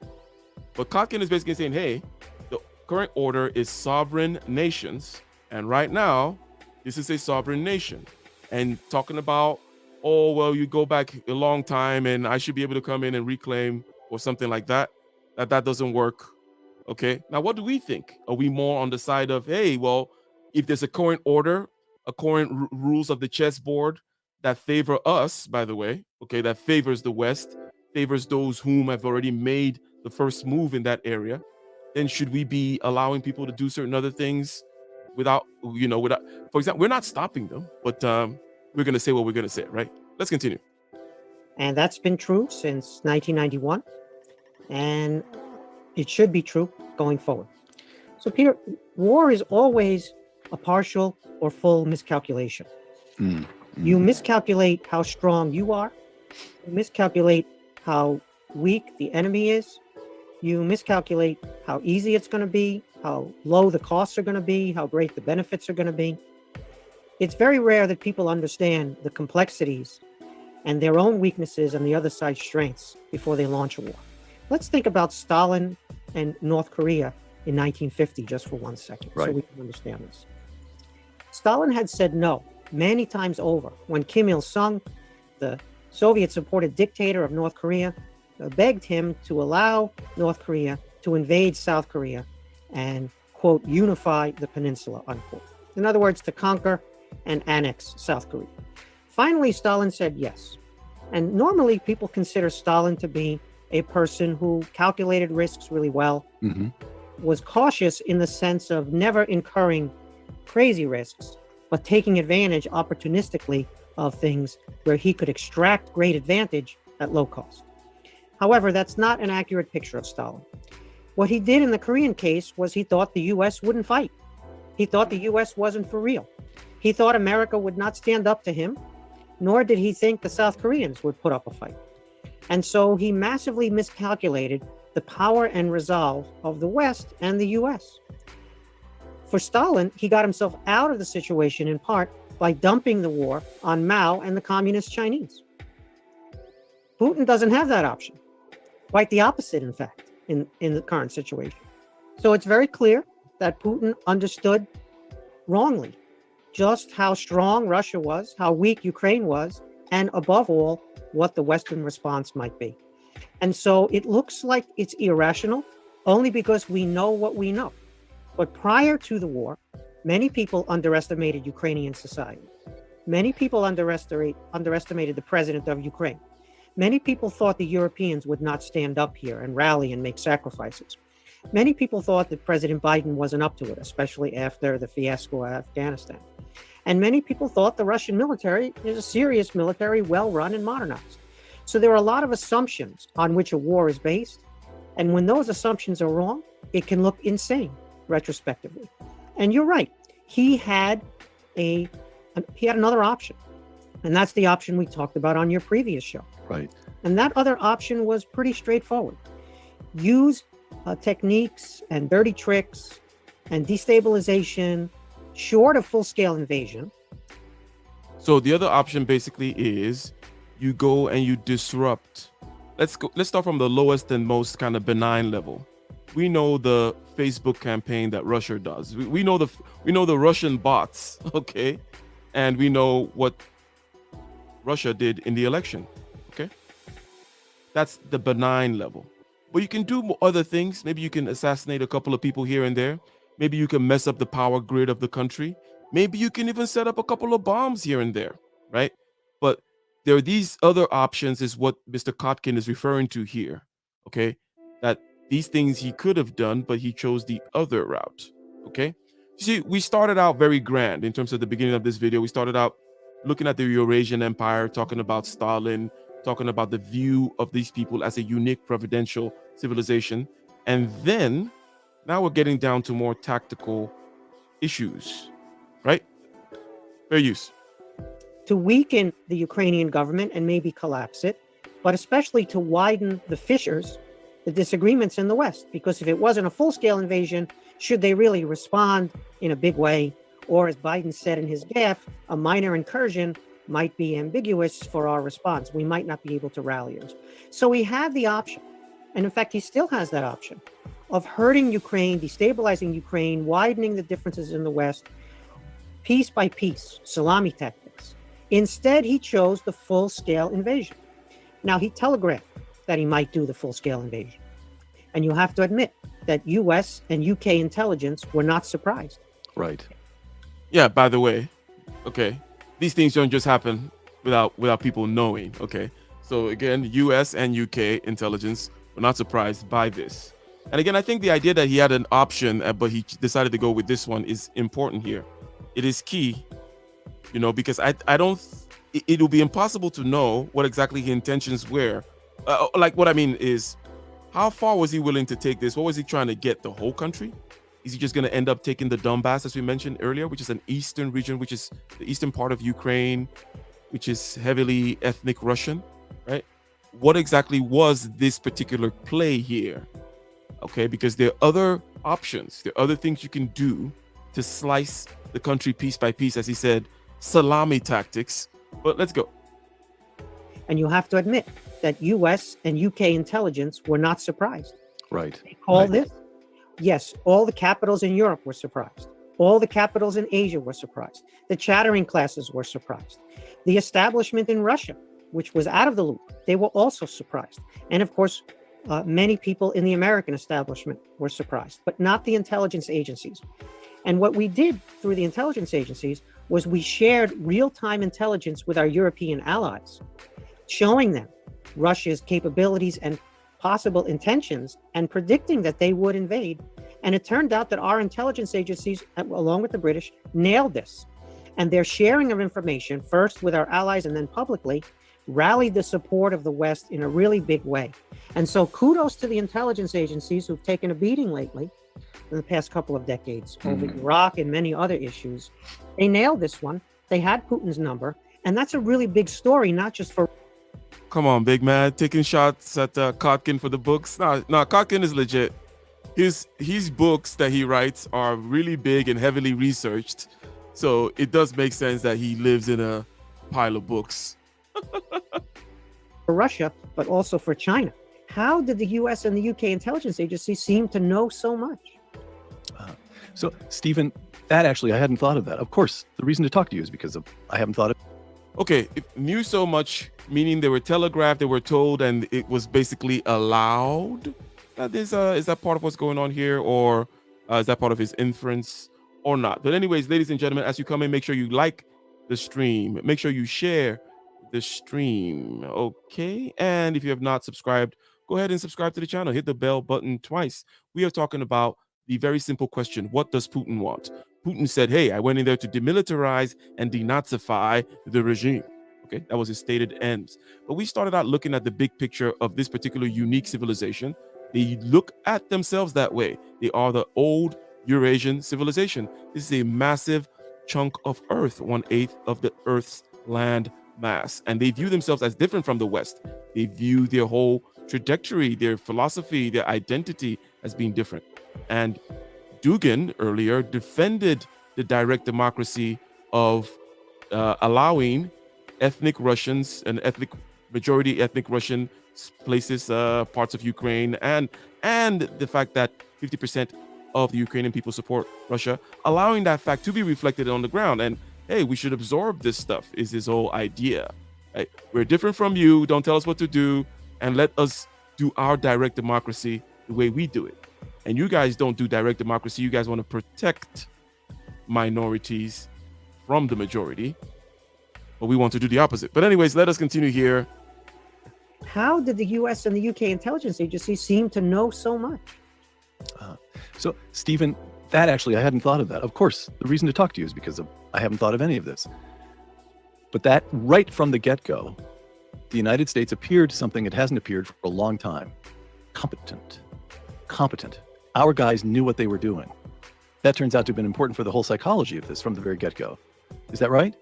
Speaker 2: But Kotkin is basically saying, hey, the current order is sovereign nations, and right now this is a sovereign nation. And talking about, oh well, you go back a long time and I should be able to come in and reclaim or something like that. That doesn't work. Okay, now what do we think? Are we more on the side of, hey, well, if there's a current order, a current rules of the chessboard that favor us, by the way, okay, that favors the West, favors those whom have already made the first move in that area, then should we be allowing people to do certain other things without, for example, we're not stopping them, but we're going to say what we're going to say, right? Let's continue.
Speaker 9: And that's been true since 1991. And it should be true going forward. So, Peter, war is always a partial or full miscalculation. You miscalculate how strong you are. You miscalculate how weak the enemy is. You miscalculate how easy it's going to be, how low the costs are going to be, how great the benefits are going to be. It's very rare that people understand the complexities and their own weaknesses and the other side's strengths before they launch a war. Let's think about Stalin and North Korea in 1950 just for 1 second, so we can understand this. Stalin had said no many times over when Kim Il-sung, the Soviet-supported dictator of North Korea, begged him to allow North Korea to invade South Korea and, quote, unify the peninsula, unquote. In other words, to conquer and annex South Korea. Finally, Stalin said yes. And normally people consider Stalin to be a person who calculated risks really well,
Speaker 8: Hmm.
Speaker 9: was cautious in the sense of never incurring crazy risks, but taking advantage opportunistically of things where he could extract great advantage at low cost. However, that's not an accurate picture of Stalin. What he did in the Korean case was he thought the US wouldn't fight. He thought the US wasn't for real. He thought America would not stand up to him, nor did he think the South Koreans would put up a fight. And so he massively miscalculated the power and resolve of the West and the US. For Stalin, he got himself out of the situation in part by dumping the war on Mao and the communist Chinese. Putin doesn't have that option. Quite the opposite, in fact, in the current situation. So it's very clear that Putin understood wrongly just how strong Russia was, how weak Ukraine was, and above all, what the Western response might be. And so it looks like it's irrational only because we know what we know. But prior to the war, many people underestimated Ukrainian society. Many people underestimated the president of Ukraine. Many people thought the Europeans would not stand up here and rally and make sacrifices. Many people thought that President Biden wasn't up to it, especially after the fiasco of Afghanistan. And many people thought the Russian military is a serious military, well-run and modernized. So there are a lot of assumptions on which a war is based. And when those assumptions are wrong, it can look insane retrospectively. And you're right. He had another option. And that's the option we talked about on your previous show.
Speaker 8: Right.
Speaker 9: And that other option was pretty straightforward. Use techniques and dirty tricks and destabilization short of full-scale invasion.
Speaker 2: So the other option basically is you go and you disrupt. Let's start from the lowest and most kind of benign level. We know the Facebook campaign that Russia does. We know the Russian bots, okay? And we know what Russia did in the election, okay? That's the benign level. But you can do other things. Maybe you can assassinate a couple of people here and there. Maybe you can mess up the power grid of the country. Maybe you can even set up a couple of bombs here and there, right? But there are these other options is what Mr. Kotkin is referring to here, okay? That these things he could have done, but he chose the other route, okay? See, we started out very grand in terms of the beginning of this video. We started out looking at the Eurasian Empire, talking about Stalin, talking about the view of these people as a unique providential civilization. And then now we're getting down to more tactical issues, right? Fair use.
Speaker 9: To weaken the Ukrainian government and maybe collapse it, but especially to widen the fissures, the disagreements in the West. Because if it wasn't a full-scale invasion, should they really respond in a big way? Or as Biden said in his gaffe, a minor incursion might be ambiguous for our response. We might not be able to rally us. So he had the option, and in fact, he still has that option, of hurting Ukraine, destabilizing Ukraine, widening the differences in the West, piece by piece, salami tactics. Instead, he chose the full-scale invasion. Now, he telegraphed that he might do the full-scale invasion. And you have to admit that US and UK intelligence were not surprised.
Speaker 8: Right.
Speaker 2: Yeah, by the way, okay, these things don't just happen without people knowing, okay? So again, US and UK intelligence were not surprised by this. And again, I think the idea that he had an option, but he decided to go with this one is important here. It is key, you know, because it'll be impossible to know what exactly his intentions were. Like what I mean is, how far was he willing to take this? What was he trying to get? The whole country? Is he just going to end up taking the Donbass, as we mentioned earlier, which is an eastern region, which is the eastern part of Ukraine, which is heavily ethnic Russian, right? What exactly was this particular play here? Okay, because there are other options. There are other things you can do to slice the country piece by piece, as he said, salami tactics. But let's go.
Speaker 9: And you have to admit that US and UK intelligence were not surprised.
Speaker 8: Right.
Speaker 9: They call
Speaker 8: Right.
Speaker 9: this, yes, all the capitals in Europe were surprised. All the capitals in Asia were surprised. The chattering classes were surprised. The establishment in Russia, which was out of the loop, they were also surprised. And of course, many people in the American establishment were surprised, but not the intelligence agencies. And what we did through the intelligence agencies was we shared real-time intelligence with our European allies, showing them Russia's capabilities and possible intentions and predicting that they would invade. And it turned out that our intelligence agencies, along with the British, nailed this. And their sharing of information, first with our allies and then publicly, rallied the support of the West in a really big way. And so kudos to the intelligence agencies who've taken a beating lately in the past couple of decades over Iraq and many other issues. They nailed this one. They had Putin's number. And that's a really big story, not just for...
Speaker 2: Come on, big man, taking shots at Kotkin for the books. No, Kotkin is legit. His books that he writes are really big and heavily researched. So it does make sense that he lives in a pile of books.
Speaker 9: for Russia, but also for China. How did the US and the UK intelligence agencies seem to know so much?
Speaker 8: So, Stephen, that actually, I hadn't thought of that. Of course, the reason to talk to you is because I haven't thought of.
Speaker 2: Okay, if knew so much, meaning they were telegraphed, they were told, and it was basically allowed. Is that part of what's going on here, or is that part of his inference, or not? But anyways, ladies and gentlemen, as you come in, make sure you like the stream. Make sure you share the stream, okay? And if you have not subscribed, go ahead and subscribe to the channel. Hit the bell button twice. We are talking about the very simple question: what does Putin want? Putin said, hey, I went in there to demilitarize and denazify the regime. Okay, that was his stated ends. But we started out looking at the big picture of this particular unique civilization. They look at themselves that way. They are the old Eurasian civilization. This is a massive chunk of Earth, 1/8 of the Earth's land mass. And they view themselves as different from the West. They view their whole trajectory, their philosophy, their identity as being different. And Dugin earlier defended the direct democracy of allowing ethnic Russians and majority ethnic Russian places, parts of Ukraine, and the fact that 50% of the Ukrainian people support Russia, allowing that fact to be reflected on the ground. And hey, we should absorb this stuff is his whole idea. Right? We're different from you. Don't tell us what to do, and let us do our direct democracy the way we do it. And you guys don't do direct democracy. You guys want to protect minorities from the majority, but we want to do the opposite. But anyways, let us continue here.
Speaker 9: How did the US and the UK intelligence agencies seem to know so much?
Speaker 8: So, Stephen, that actually, I hadn't thought of that. Of course, the reason to talk to you is because I haven't thought of any of this. But that, right from the get-go, the United States appeared something it hasn't appeared for a long time. Competent. Our guys knew what they were doing. That turns out to have been important for the whole psychology of this from the very get-go. Is that right?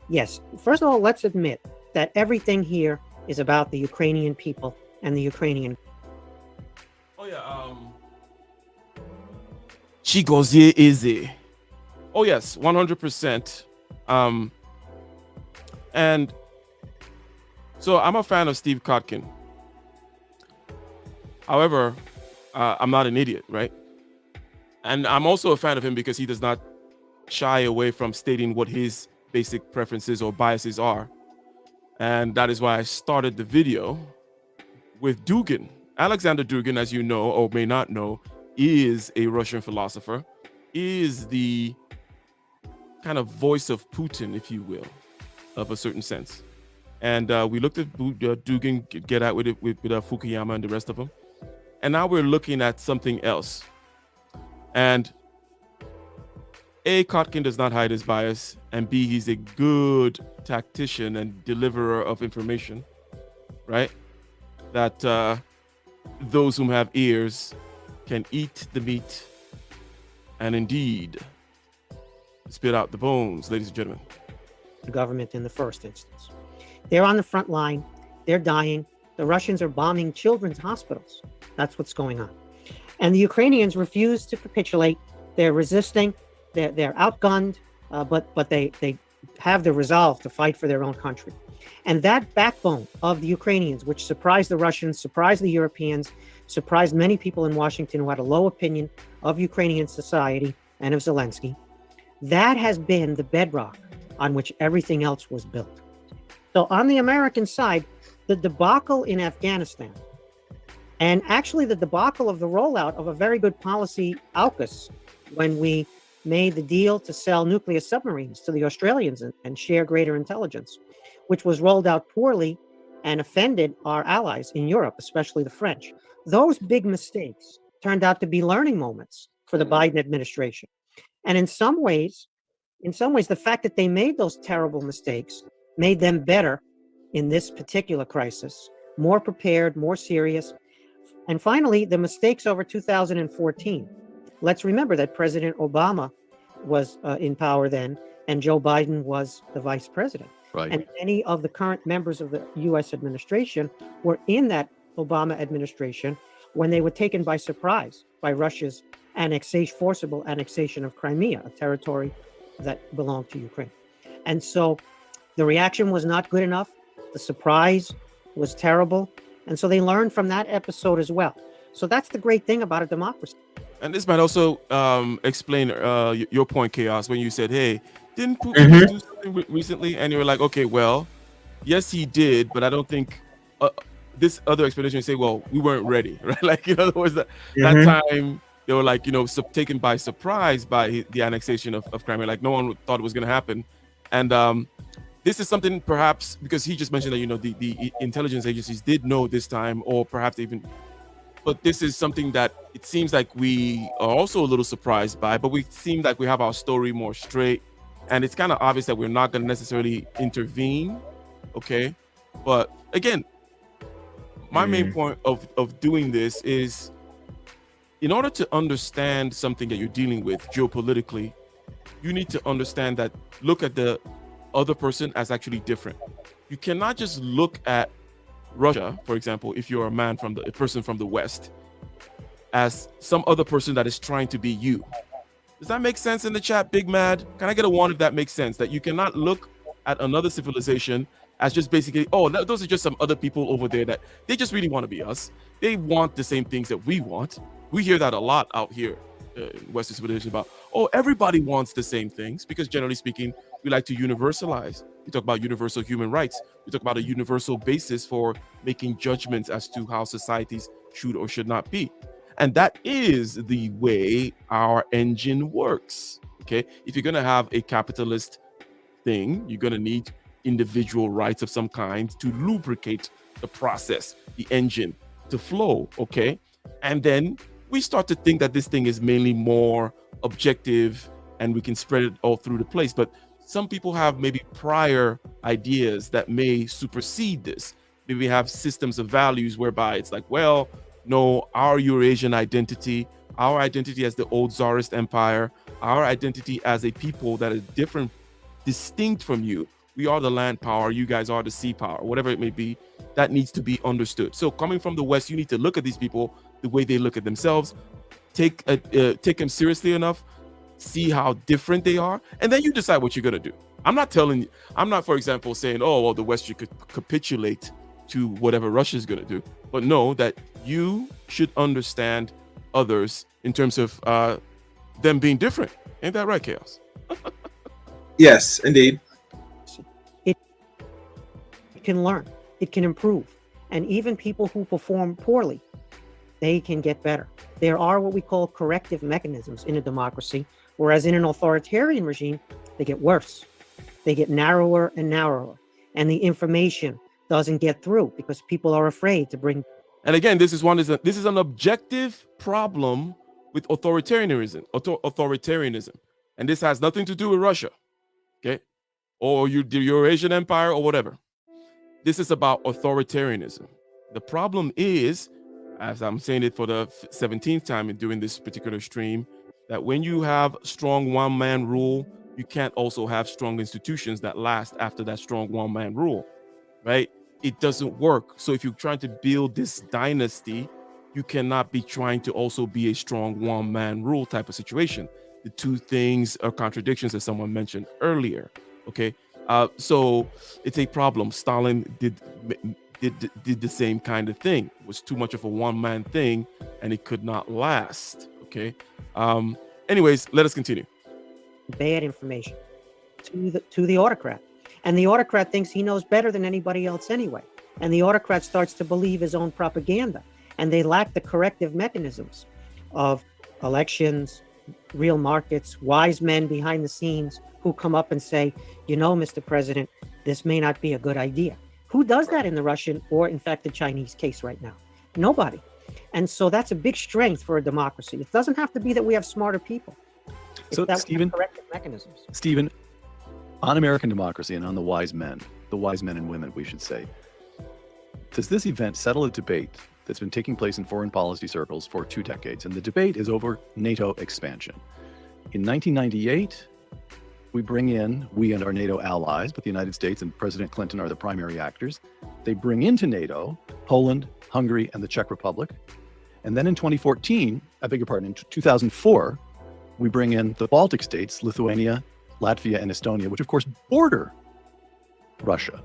Speaker 9: Yes. First of all, let's admit that everything here is about the Ukrainian people and the Ukrainian.
Speaker 2: Oh yeah, Chigozie easy. Oh yes, 100%. And so I'm a fan of Steve Kotkin. However, I'm not an idiot, right? And I'm also a fan of him because he does not shy away from stating what his basic preferences or biases are. And that is why I started the video with Dugin. Alexander Dugin, as you know or may not know, is a Russian philosopher, is the kind of voice of Putin, if you will, of a certain sense. And we looked at Dugin get out with it with Fukiyama and the rest of them. And now we're looking at something else. And A, Kotkin does not hide his bias, and B, he's a good tactician and deliverer of information, right? That those whom have ears can eat the meat and indeed spit out the bones, ladies and gentlemen.
Speaker 9: The government in the first instance. They're on the front line. They're dying. The Russians are bombing children's hospitals. That's what's going on. And the Ukrainians refuse to capitulate. They're resisting. They're outgunned, but they have the resolve to fight for their own country. And that backbone of the Ukrainians, which surprised the Russians, surprised the Europeans, surprised many people in Washington who had a low opinion of Ukrainian society and of Zelensky, that has been the bedrock on which everything else was built. So on the American side, the debacle in Afghanistan, and actually the debacle of the rollout of a very good policy AUKUS, when we made the deal to sell nuclear submarines to the Australians and share greater intelligence, which was rolled out poorly and offended our allies in Europe, especially the French. Those big mistakes turned out to be learning moments for the Biden administration. And in some ways, the fact that they made those terrible mistakes made them better in this particular crisis, more prepared, more serious. And finally, the mistakes over 2014. Let's remember that President Obama was in power then, and Joe Biden was the vice president.
Speaker 8: Right.
Speaker 9: And many of the current members of the U.S. administration were in that Obama administration when they were taken by surprise by Russia's forcible annexation of Crimea, a territory that belonged to Ukraine. And so the reaction was not good enough. The surprise was terrible. And so they learned from that episode as well. So that's the great thing about a democracy.
Speaker 2: And this might also explain your point, Chaos, when you said, hey, didn't Putin just do something recently? And you were like, okay, well, yes, he did, but I don't think this other explanation say, well, we weren't ready, right? Like, in other words, that time they were like, taken by surprise by the annexation of Crimea. Like, no one thought it was going to happen. And this is something perhaps because he just mentioned that, the intelligence agencies did know this time, or perhaps even. But this is something that it seems like we are also a little surprised by, but we seem like we have our story more straight. And it's kind of obvious that we're not going to necessarily intervene. Okay. But again, my main point of doing this is in order to understand something that you're dealing with geopolitically, you need to understand that look at the other person as actually different. You cannot just look at Russia, for example, if you're a person from the West, as some other person that is trying to be you. Does that make sense in the chat, Big Mad? Can I get a one if that makes sense? That you cannot look at another civilization as just basically, oh, those are just some other people over there that they just really want to be us. They want the same things that we want. We hear that a lot out here in Western civilization about, oh, everybody wants the same things, because generally speaking, we like to universalize. We talk about universal human rights. We talk about a universal basis for making judgments as to how societies should or should not be. And that is the way our engine works. Okay. If you're going to have a capitalist thing, you're going to need individual rights of some kind to lubricate the process, the engine to flow. Okay. And then we start to think that this thing is mainly more objective and we can spread it all through the place. But some people have maybe prior ideas that may supersede this. Maybe we have systems of values whereby it's like, well, no, our Eurasian identity, our identity as the old Tsarist empire, our identity as a people that is different, distinct from you. We are the land power, you guys are the sea power, whatever it may be, that needs to be understood. So coming from the West, you need to look at these people the way they look at themselves, take them seriously enough, see how different they are, and then you decide what you're going to do. I'm not, for example, saying, oh, well, the West should capitulate to whatever Russia is going to do, but know that you should understand others in terms of them being different. Ain't that right, Chaos?
Speaker 7: Yes, indeed.
Speaker 9: It can learn, it can improve, and even people who perform poorly, they can get better. There are what we call corrective mechanisms in a democracy, whereas in an authoritarian regime, they get worse. They get narrower and narrower, and the information doesn't get through because people are afraid to bring.
Speaker 2: And again, this is an objective problem with authoritarianism, and this has nothing to do with Russia, okay, or the Eurasian Empire or whatever. This is about authoritarianism. The problem is, as I'm saying it for the 17th time during this particular stream, that when you have strong one-man rule, you can't also have strong institutions that last after that strong one-man rule, right? It doesn't work. So if you're trying to build this dynasty, you cannot be trying to also be a strong one-man rule type of situation. The two things are contradictions, as someone mentioned earlier, okay? So it's a problem. Stalin did the same kind of thing. It was too much of a one-man thing, and it could not last, okay? Anyways, let us continue.
Speaker 9: Bad information to the autocrat. And the autocrat thinks he knows better than anybody else anyway. And the autocrat starts to believe his own propaganda. And they lack the corrective mechanisms of elections, real markets, wise men behind the scenes who come up and say, you know, Mr. President, this may not be a good idea. Who does that in the Russian or, in fact, the Chinese case right now? Nobody. And so that's a big strength for a democracy. It doesn't have to be that we have smarter people. It's
Speaker 8: So,
Speaker 9: that we have
Speaker 8: Stephen,
Speaker 9: corrective mechanisms.
Speaker 8: Stephen, on American democracy and on the wise men and women, we should say, does this event settle a debate that's been taking place in foreign policy circles for 2 decades? And the debate is over NATO expansion. In 1998, we and our NATO allies, but the United States and President Clinton are the primary actors. They bring into NATO Poland, Hungary, and the Czech Republic. And then in 2014, I beg your pardon, in 2004, we bring in the Baltic states, Lithuania, Latvia, and Estonia, which of course border Russia.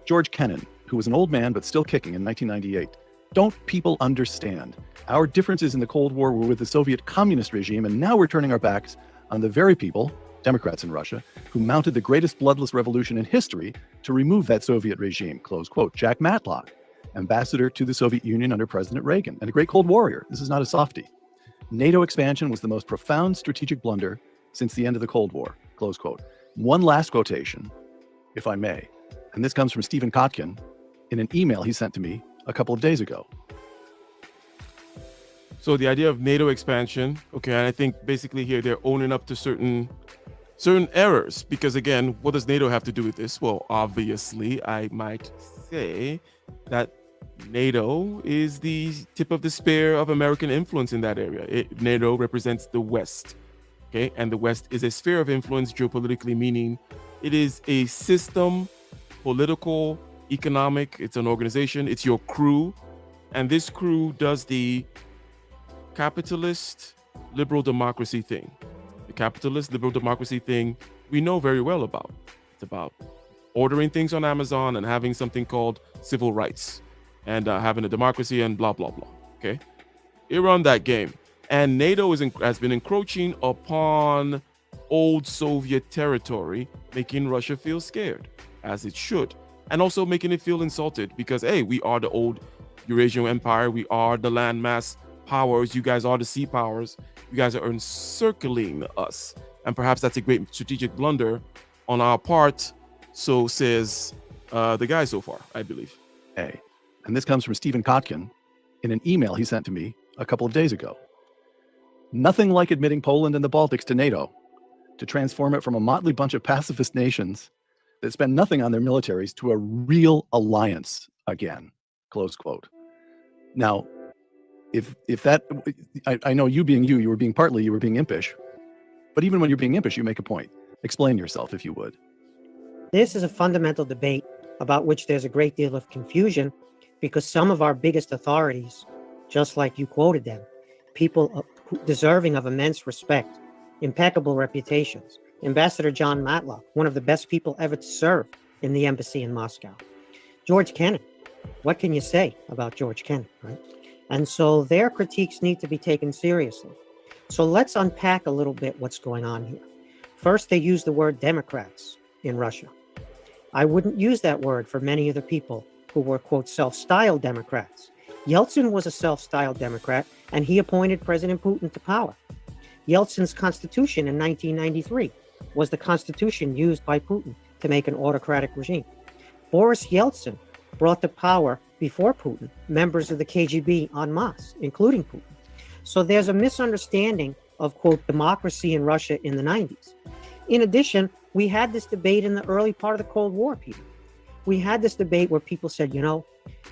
Speaker 8: George Kennan, who was an old man but still kicking in 1998. Don't people understand? Our differences in the Cold War were with the Soviet communist regime, and now we're turning our backs on the very people, Democrats in Russia, who mounted the greatest bloodless revolution in history to remove that Soviet regime, close quote. Jack Matlock, ambassador to the Soviet Union under President Reagan, and a great Cold Warrior. This is not a softie. NATO expansion was the most profound strategic blunder since the end of the Cold War, close quote. One last quotation, if I may, and this comes from Stephen Kotkin in an email he sent to me a couple of days ago.
Speaker 2: So the idea of NATO expansion, okay, and I think basically here they're owning up to certain errors, because again, what does NATO have to do with this? Well, obviously, I might say that NATO is the tip of the spear of American influence in that area. NATO represents the West, okay, and the West is a sphere of influence geopolitically, meaning it is a system, political, economic, it's an organization, it's your crew, and this crew does the capitalist liberal democracy thing. The capitalist liberal democracy thing we know very well about. It's about ordering things on Amazon and having something called civil rights and having a democracy and blah, blah, blah. Okay. They run that game. And NATO has been encroaching upon old Soviet territory, making Russia feel scared, as it should. And also making it feel insulted because, hey, we are the old Eurasian empire. We are the landmass powers. You guys are the sea powers. You guys are encircling us. And perhaps that's a great strategic blunder on our part. So says the guy so far, I believe.
Speaker 8: Hey, and this comes from Stephen Kotkin in an email he sent to me a couple of days ago. Nothing like admitting Poland and the Baltics to NATO to transform it from a motley bunch of pacifist nations that spend nothing on their militaries to a real alliance again, close quote. Now, if that, I know you being you were being impish, but even when you're being impish, you make a point. Explain yourself, if you would.
Speaker 9: This is a fundamental debate about which there's a great deal of confusion because some of our biggest authorities, just like you quoted them, people deserving of immense respect, impeccable reputations, Ambassador John Matlock, one of the best people ever to serve in the embassy in Moscow. George Kennan, what can you say about George Kennan, right? And so their critiques need to be taken seriously. So let's unpack a little bit what's going on here. First, they use the word Democrats in Russia. I wouldn't use that word for many of the people who were, quote, self-styled Democrats. Yeltsin was a self-styled Democrat, and he appointed President Putin to power. Yeltsin's constitution in 1993 was the constitution used by Putin to make an autocratic regime. Boris Yeltsin brought to power, before Putin, members of the KGB en masse, including Putin. So there's a misunderstanding of, quote, democracy in Russia in the 90s. In addition, we had this debate in the early part of the Cold War, Peter. We had this debate where people said, you know,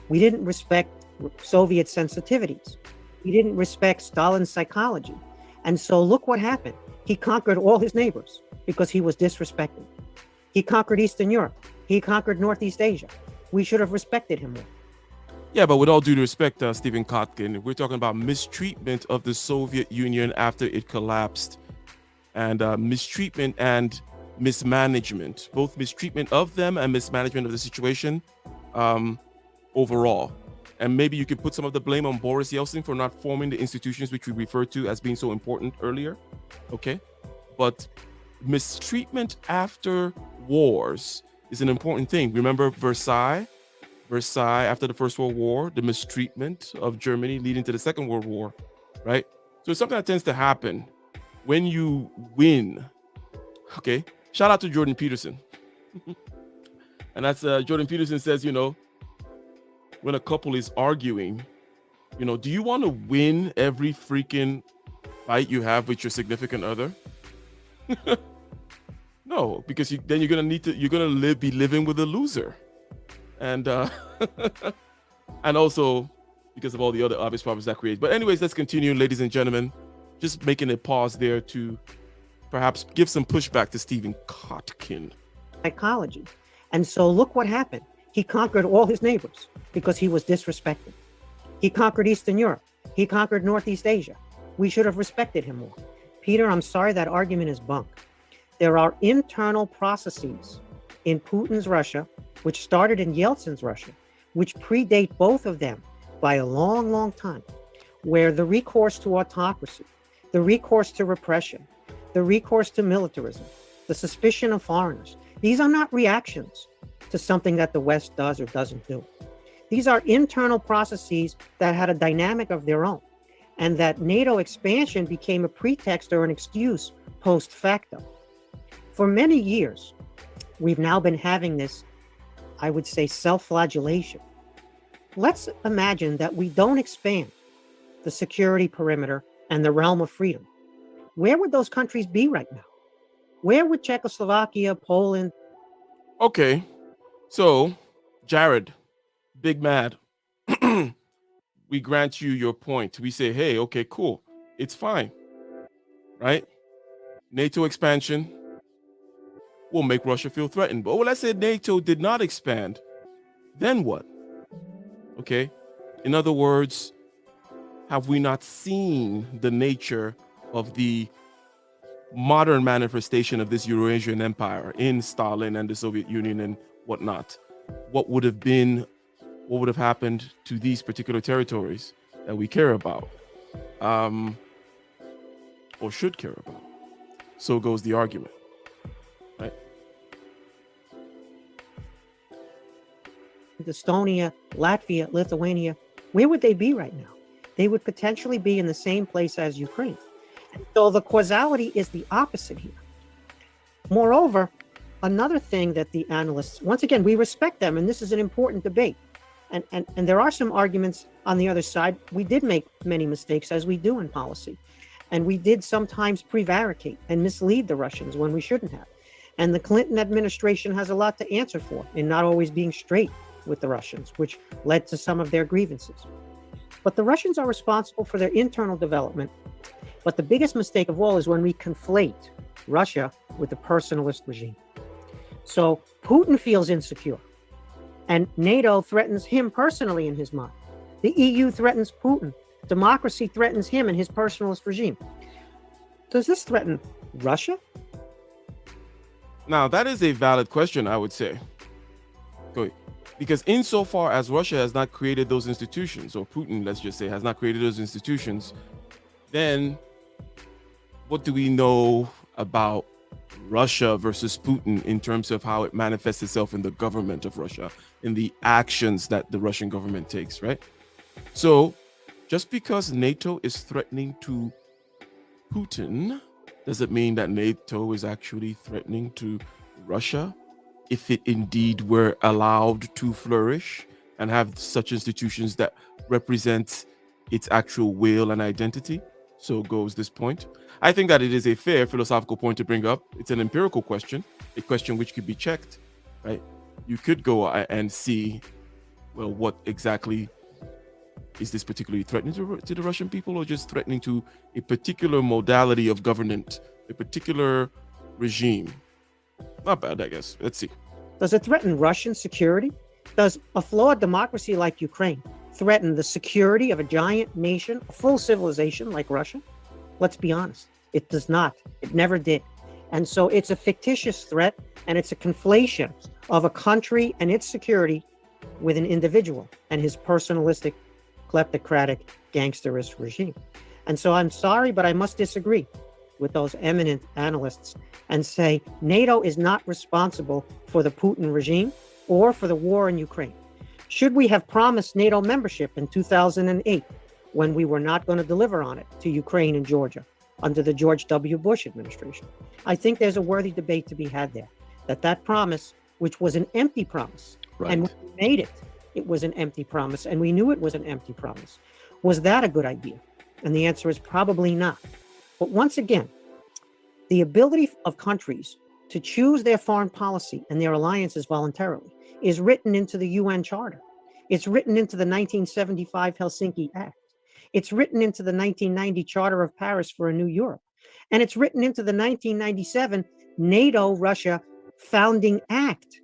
Speaker 9: we didn't respect Soviet sensitivities. We didn't respect Stalin's psychology. And so look what happened. He conquered all his neighbors because he was disrespected. He conquered Eastern Europe. He conquered Northeast Asia. We should have respected him more.
Speaker 2: Yeah, but with all due respect, Stephen Kotkin, we're talking about mistreatment of the Soviet Union after it collapsed, and mistreatment and mismanagement, both mistreatment of them and mismanagement of the situation overall. And maybe you could put some of the blame on Boris Yeltsin for not forming the institutions which we referred to as being so important earlier, okay? But mistreatment after wars is an important thing. Remember Versailles after the First World War, the mistreatment of Germany leading to the Second World War, right? So it's something that tends to happen when you win, okay? Shout out to Jordan Peterson. And that's Jordan Peterson says, when a couple is arguing, do you want to win every freaking fight you have with your significant other? No, because then you're gonna be living with a loser, and and also because of all the other obvious problems that creates. But anyways, let's continue, ladies and gentlemen. Just making a pause there to perhaps give some pushback to Stephen Kotkin.
Speaker 9: Psychology. And so look what happened. He conquered all his neighbors because he was disrespected. He conquered Eastern Europe. He conquered Northeast Asia. We should have respected him more. Peter, I'm sorry, that argument is bunk. There are internal processes in Putin's Russia, which started in Yeltsin's Russia, which predate both of them by a long, long time, where the recourse to autocracy, the recourse to repression, the recourse to militarism, the suspicion of foreigners, these are not reactions to something that the West does or doesn't do. These are internal processes that had a dynamic of their own, and that NATO expansion became a pretext or an excuse post facto. For many years, we've now been having this, I would say, self-flagellation. Let's imagine that we don't expand the security perimeter and the realm of freedom. Where would those countries be right now? Where would Czechoslovakia, Poland?
Speaker 2: Okay, so Jared, Big Mad, we grant you your point. We say, hey, okay, cool, it's fine, right? NATO expansion will make Russia feel threatened. But let's say NATO did not expand, then what? Okay, in other words, have we not seen the nature of the modern manifestation of this Eurasian empire in Stalin and the Soviet Union and whatnot? What would have happened to these particular territories that we care about, or should care about? So goes the argument, right?
Speaker 9: Estonia, Latvia, Lithuania, where would they be right now? They would potentially be in the same place as Ukraine. So the causality is the opposite here. Moreover, another thing that the analysts, once again, we respect them, and this is an important debate. And there are some arguments on the other side. We did make many mistakes, as we do in policy. And we did sometimes prevaricate and mislead the Russians when we shouldn't have. And the Clinton administration has a lot to answer for in not always being straight with the Russians, which led to some of their grievances. But the Russians are responsible for their internal development. But the biggest mistake of all is when we conflate Russia with the personalist regime. So Putin feels insecure, and NATO threatens him personally in his mind. The EU threatens Putin. Democracy threatens him and his personalist regime. Does this threaten Russia?
Speaker 2: Now, that is a valid question, I would say. Go ahead. Because insofar as Russia has not created those institutions, or Putin, let's just say, has not created those institutions, then what do we know about Russia versus Putin in terms of how it manifests itself in the government of Russia, in the actions that the Russian government takes, right? So just because NATO is threatening to Putin, does it mean that NATO is actually threatening to Russia if it indeed were allowed to flourish and have such institutions that represent its actual will and identity? So goes this point. I think that it is a fair philosophical point to bring up. It's an empirical question, a question which could be checked, right? You could go and see, well, what exactly is this particularly threatening to the Russian people, or just threatening to a particular modality of government, a particular regime? Not bad, I guess. Let's see.
Speaker 9: Does it threaten Russian security? Does a flawed democracy like Ukraine threaten the security of a giant nation, a full civilization like Russia? Let's be honest. It does not. It never did. And so it's a fictitious threat, and it's a conflation of a country and its security with an individual and his personalistic, kleptocratic, gangsterist regime. And so I'm sorry, but I must disagree with those eminent analysts and say NATO is not responsible for the Putin regime or for the war in Ukraine. Should we have promised NATO membership in 2008 when we were not going to deliver on it to Ukraine and Georgia under the George W. Bush administration? I think there's a worthy debate to be had there, that promise which was an empty promise.
Speaker 8: Right.
Speaker 9: And when we made it, it was an empty promise, and we knew it was an empty promise. Was that a good idea? And the answer is probably not. But once again, the ability of countries to choose their foreign policy and their alliances voluntarily is written into the UN Charter. It's written into the 1975 Helsinki Act. It's written into the 1990 Charter of Paris for a New Europe. And it's written into the 1997 NATO-Russia Founding Act.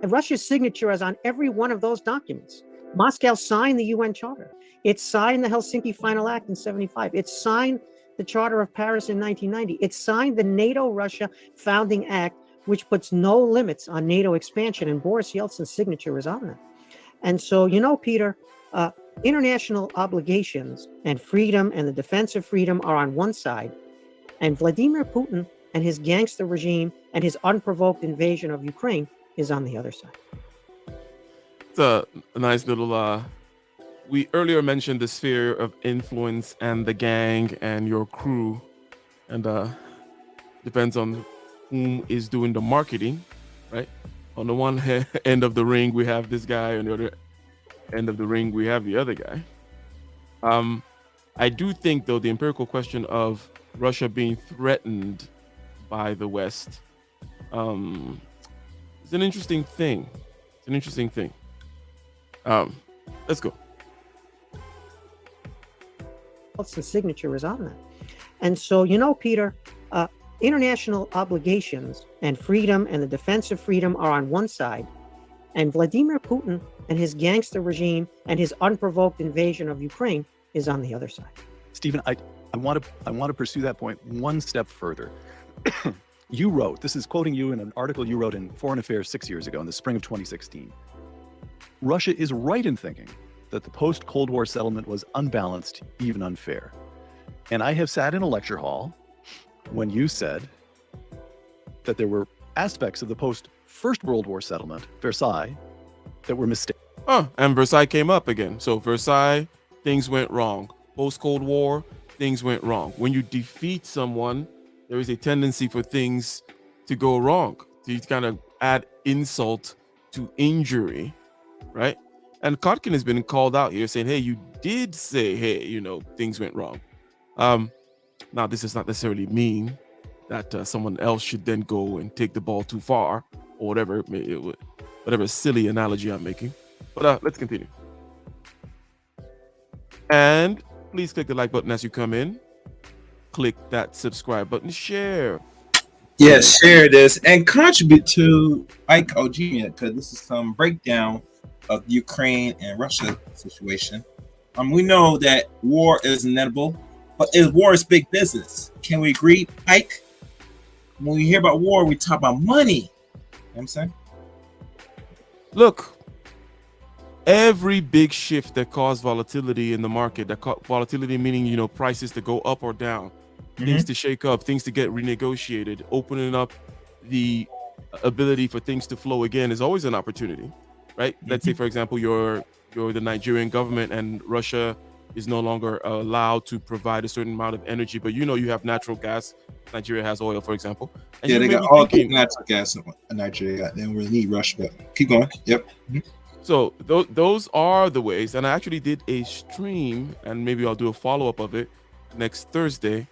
Speaker 9: And Russia's signature is on every one of those documents. Moscow signed the UN Charter. It signed the Helsinki Final Act in 75. It signed the Charter of Paris in 1990. It signed the NATO-Russia Founding Act, which puts no limits on NATO expansion, and Boris Yeltsin's signature is on that. And so, you know, Peter, international obligations and freedom and the defense of freedom are on one side, and Vladimir Putin and his gangster regime and his unprovoked invasion of Ukraine is on the other side.
Speaker 2: It's a nice little we earlier mentioned the sphere of influence and the gang and your crew, and depends on whom is doing the marketing, right? On the one end of the ring we have this guy, on the other end of the ring we have the other guy. I do think, though, the empirical question of Russia being threatened by the West is an interesting thing. It's an interesting thing. Let's go.
Speaker 9: Yeltsin's signature is on that. And so, you know, Peter, international obligations and freedom and the defense of freedom are on one side, and Vladimir Putin and his gangster regime and his unprovoked invasion of Ukraine is on the other side.
Speaker 8: Stephen, I want to pursue that point one step further. You wrote, this is quoting you in an article you wrote in Foreign Affairs 6 years ago in the spring of 2016. Russia is right in thinking that the post-Cold War settlement was unbalanced, even unfair. And I have sat in a lecture hall when you said that there were aspects of the post-First World War settlement, Versailles, that were mistakes.
Speaker 2: And Versailles came up again. So Versailles, things went wrong. Post-Cold War, things went wrong. When you defeat someone, there is a tendency for things to go wrong. To kind of add insult to injury, right? And Kotkin has been called out here saying, hey, you did say, hey, you know, things went wrong. Now, this does not necessarily mean that someone else should then go and take the ball too far, or whatever silly analogy I'm making. But let's continue. And please click the like button as you come in. Click that subscribe button. Share.
Speaker 7: Yes, share this and contribute to Ike OG, because this is some breakdown of Ukraine and Russia situation. We know that war is inevitable, but war is big business. Can we agree, Ike? When we hear about war, we talk about money. You know what I'm saying?
Speaker 2: Look, every big shift that caused volatility in the market, volatility meaning, you know, prices to go up or down, things to shake up, things to get renegotiated, opening up the ability for things to flow again is always an opportunity, right? Let's say, for example, you're the Nigerian government and Russia is no longer allowed to provide a certain amount of energy, but you know you have natural gas. Nigeria has oil, for example. And
Speaker 7: yeah, they got all the natural gas in Nigeria. They don't really need Russia, but keep going. Yep.
Speaker 2: So those are the ways. And I actually did a stream, and maybe I'll do a follow-up of it next Thursday.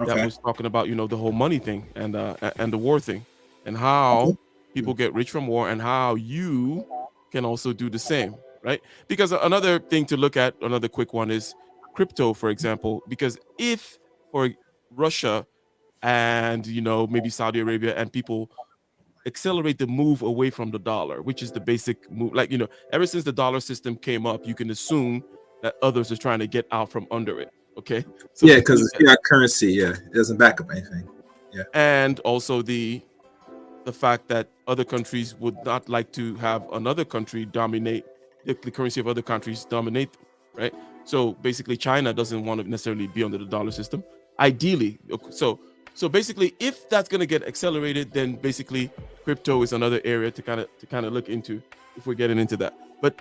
Speaker 2: That was talking about, you know, the whole money thing and the war thing, and how people get rich from war, and how you can also do the same, right? Because another thing to look at, another quick one, is crypto, for example. Because if for Russia and, you know, maybe Saudi Arabia and people accelerate the move away from the dollar, which is the basic move, like, you know, ever since the dollar system came up, you can assume that others are trying to get out from under it. Okay. So
Speaker 7: yeah, because it's fiat currency. Yeah, it doesn't back up anything. Yeah.
Speaker 2: And also the fact that other countries would not like to have another country dominate the currency of other countries dominate them, right? So basically, China doesn't want to necessarily be under the dollar system. Ideally, so basically, if that's going to get accelerated, then basically crypto is another area to kind of look into if we're getting into that. But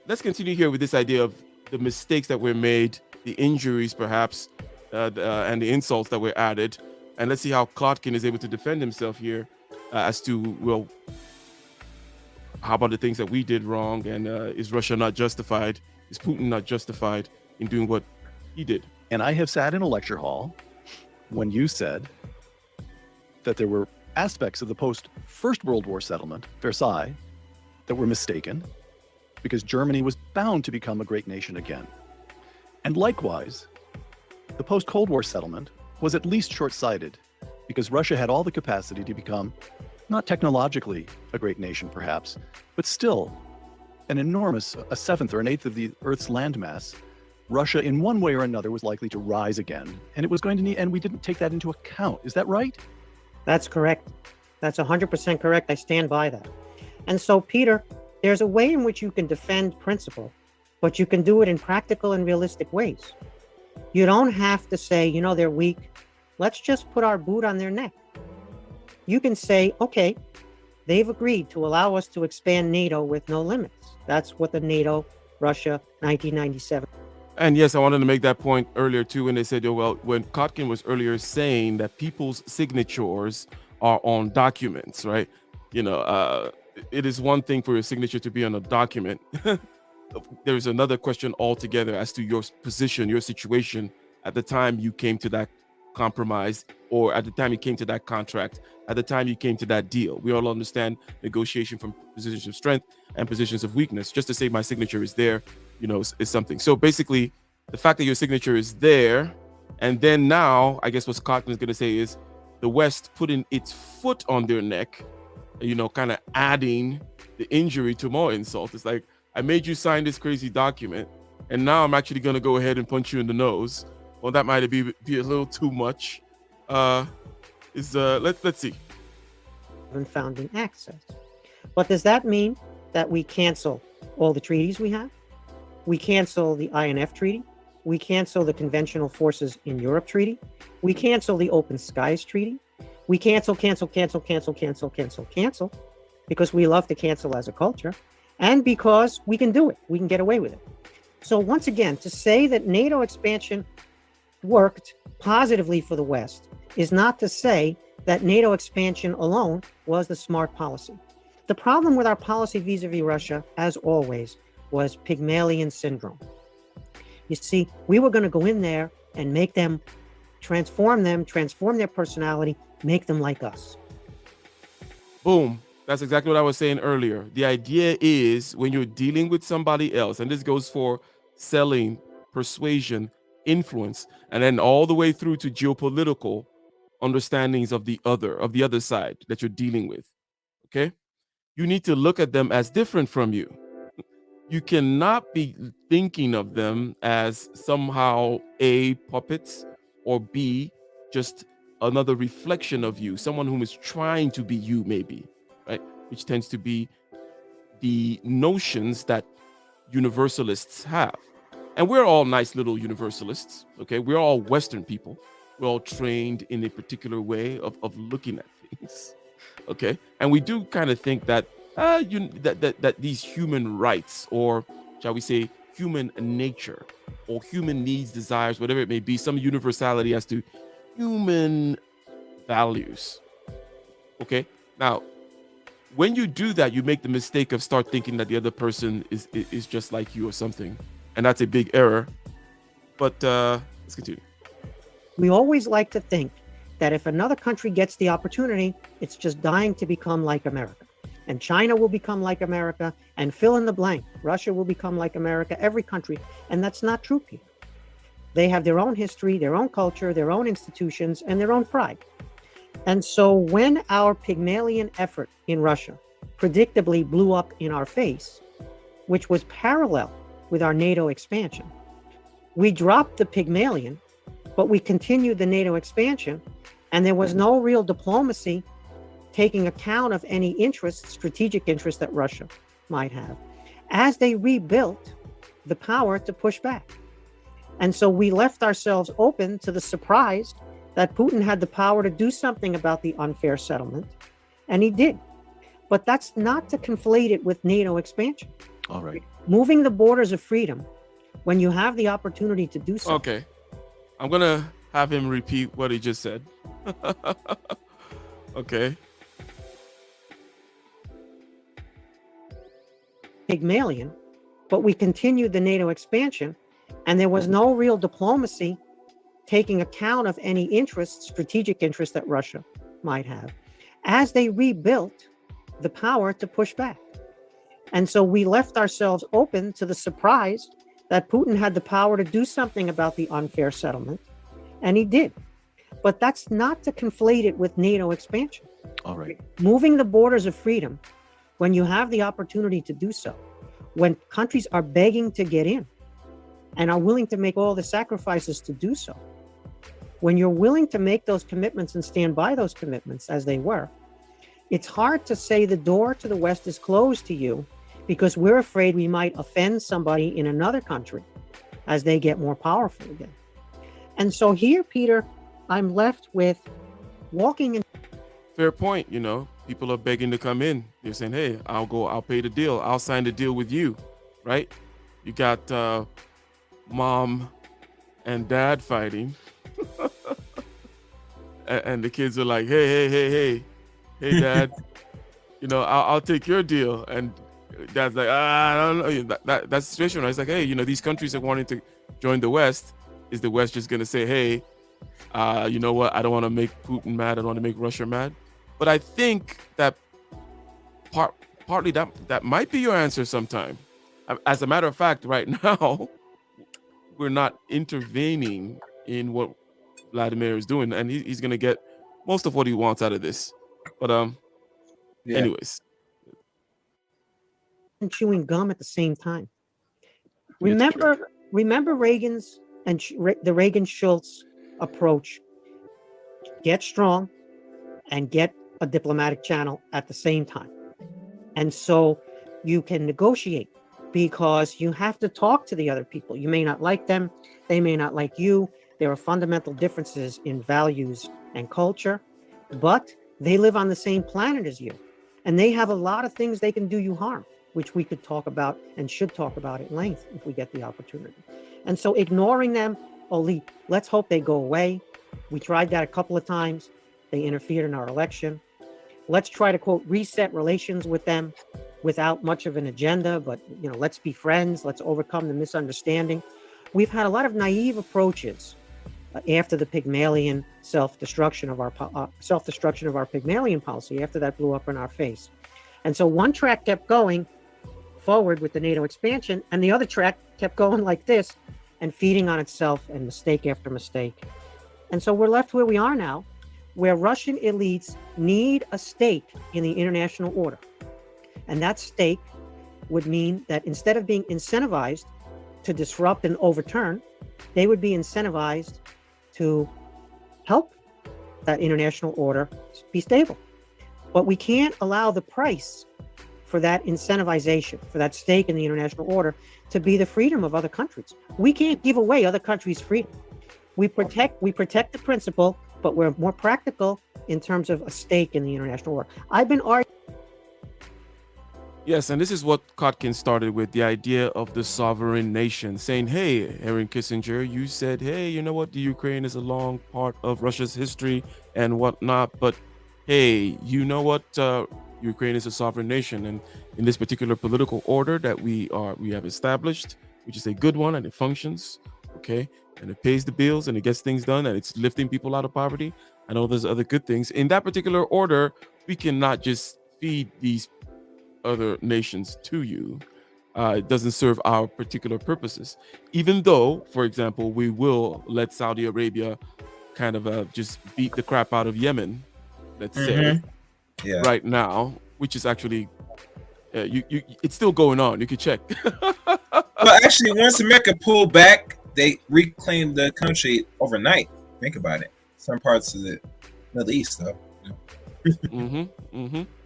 Speaker 2: let's continue here with this idea of the mistakes that were made, the injuries perhaps, and the insults that were added And let's see how Kotkin is able to defend himself here as to, well, how about the things that we did wrong? And is Russia not justified? Is Putin not justified in doing what he did?
Speaker 8: And I have sat in a lecture hall when you said that there were aspects of the post-First World War settlement, Versailles, that were mistaken because Germany was bound to become a great nation again. And likewise, the post-Cold War settlement was at least short-sighted because Russia had all the capacity to become, not technologically a great nation perhaps, but still an enormous, a seventh or an eighth of the Earth's landmass. Russia in one way or another was likely to rise again, and it was going to need, and we didn't take that into account. Is that right?
Speaker 9: That's correct. That's 100% correct. I stand by that. And so, Peter, there's a way in which you can defend principle, but you can do it in practical and realistic ways. You don't have to say, you know, they're weak. Let's just put our boot on their neck. You can say, okay, they've agreed to allow us to expand NATO with no limits. That's what the NATO, Russia, 1997.
Speaker 2: And yes, I wanted to make that point earlier too, when they said, oh, well, when Kotkin was earlier saying that people's signatures are on documents, right? You know, it is one thing for your signature to be on a document. There's another question altogether as to your position, your situation at the time you came to that compromise, or at the time you came to that contract, at the time you came to that deal. We all understand negotiation from positions of strength and positions of weakness. Just to say my signature is there, you know, is something. So basically, the fact that your signature is there, and then now, I guess what Scotland is going to say is the West putting its foot on their neck, you know, kind of adding the injury to more insult. It's like, I made you sign this crazy document, and now I'm actually going to go ahead and punch you in the nose. Well, that might be a little too much. Let's see.
Speaker 9: Founding access. But does that mean that we cancel all the treaties we have? We cancel the INF Treaty. We cancel the Conventional Forces in Europe Treaty. We cancel the Open Skies Treaty. We cancel, because we love to cancel as a culture, and because we can do it. We can get away with it. So once again, to say that NATO expansion worked positively for the West is not to say that NATO expansion alone was the smart policy. The problem with our policy vis-a-vis Russia, as always, was Pygmalion syndrome. You see, we were going to go in there and make them, transform their personality, make them like us.
Speaker 2: Boom. That's exactly what I was saying earlier. The idea is when you're dealing with somebody else, and this goes for selling, persuasion, influence, and then all the way through to geopolitical understandings of the other side that you're dealing with. Okay? You need to look at them as different from you. You cannot be thinking of them as somehow A, puppets, or B, just another reflection of you, someone who is trying to be you, maybe, right? Which tends to be the notions that universalists have. And we're all nice little universalists, okay? We're all Western people. We're all trained in a particular way of looking at things, okay? And we do kind of think that that these human rights, or shall we say human nature, or human needs, desires, whatever it may be, some universality as to human values, okay? Now, when you do that, you make the mistake of start thinking that the other person is just like you or something. And that's a big error. But let's continue.
Speaker 9: We always like to think that if another country gets the opportunity, it's just dying to become like America. And China will become like America, and fill in the blank. Russia will become like America, every country. And that's not true, Peter. They have their own history, their own culture, their own institutions, and their own pride. And so when our Pygmalion effort in Russia predictably blew up in our face, which was parallel with our NATO expansion, we dropped the Pygmalion, but we continued the NATO expansion, and there was no real diplomacy taking account of any interests, strategic interests that Russia might have, as they rebuilt the power to push back. And so we left ourselves open to the surprise that Putin had the power to do something about the unfair settlement, and he did. But that's not to conflate it with NATO expansion.
Speaker 8: All right.
Speaker 9: Moving the borders of freedom, when you have the opportunity to do so.
Speaker 2: Okay. I'm gonna have him repeat what he just said. Okay.
Speaker 9: Pygmalion, but we continued the NATO expansion, and there was no real diplomacy taking account of any interests, strategic interests that Russia might have, as they rebuilt the power to push back. And so we left ourselves open to the surprise that Putin had the power to do something about the unfair settlement, and he did. But that's not to conflate it with NATO expansion.
Speaker 8: All right.
Speaker 9: Moving the borders of freedom, when you have the opportunity to do so, when countries are begging to get in and are willing to make all the sacrifices to do so, when you're willing to make those commitments and stand by those commitments as they were, it's hard to say the door to the West is closed to you because we're afraid we might offend somebody in another country as they get more powerful again. And so here, Peter, I'm left with walking in.
Speaker 2: Fair point. You know, people are begging to come in. They're saying, hey, I'll pay the deal. I'll sign the deal with you, right? You got mom and dad fighting. And the kids are like, hey, dad, you know, I'll take your deal. And dad's like, I don't know. That's the situation, right? It's like, hey, you know, these countries are wanting to join the West. Is the West just going to say, hey, you know what? I don't want to make Putin mad. I don't want to make Russia mad. But I think that partly that might be your answer sometime. As a matter of fact, right now, we're not intervening in what Vladimir is doing, and he's going to get most of what he wants out of this. But anyways.
Speaker 9: And chewing gum at the same time. Remember Reagan's and the Reagan-Schultz approach. Get strong and get a diplomatic channel at the same time. And so you can negotiate because you have to talk to the other people. You may not like them. They may not like you. There are fundamental differences in values and culture, but they live on the same planet as you. And they have a lot of things they can do you harm, which we could talk about and should talk about at length if we get the opportunity. And so ignoring them, let's hope they go away. We tried that a couple of times. They interfered in our election. Let's try to, quote, reset relations with them without much of an agenda, but, you know, let's be friends. Let's overcome the misunderstanding. We've had a lot of naive approaches after the Pygmalion self-destruction of our Pygmalion policy, after that blew up in our face. And so one track kept going forward with the NATO expansion, and the other track kept going like this and feeding on itself and mistake after mistake. And so we're left where we are now, where Russian elites need a stake in the international order. And that stake would mean that instead of being incentivized to disrupt and overturn, they would be incentivized to help that international order be stable. But we can't allow the price for that incentivization, for that stake in the international order, to be the freedom of other countries. We can't give away other countries' freedom. We protect the principle, but we're more practical in terms of a stake in the international order. I've been arguing.
Speaker 2: Yes, and this is what Kotkin started with, the idea of the sovereign nation, saying, hey, Henry Kissinger, you said, hey, you know what, the Ukraine is a long part of Russia's history and whatnot, but hey, you know what, Ukraine is a sovereign nation, and in this particular political order that we have established, which is a good one, and it functions, okay, and it pays the bills and it gets things done and it's lifting people out of poverty. I know there's other good things. In that particular order, we cannot just feed these other nations to you. It doesn't serve our particular purposes. Even though, for example, we will let Saudi Arabia kind of just beat the crap out of Yemen, let's say, right now, which is actually, it's still going on. You can check.
Speaker 7: Well, actually, once America pulled back, they reclaimed the country overnight. Think about it. Some parts of the Middle East, though.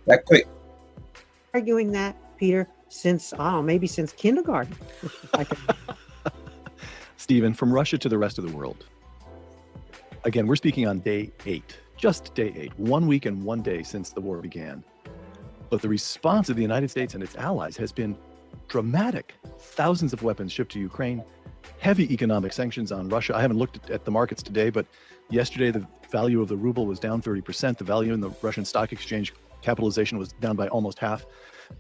Speaker 7: That quick.
Speaker 9: Arguing that, Peter, since, maybe since kindergarten.
Speaker 8: Stephen, from Russia to the rest of the world. Again, we're speaking on day 8, just day 8, 1 week and 1 day since the war began. But the response of the United States and its allies has been dramatic. Thousands of weapons shipped to Ukraine, heavy economic sanctions on Russia. I haven't looked at the markets today, but yesterday the value of the ruble was down 30%. The value in the Russian stock exchange capitalization was down by almost half.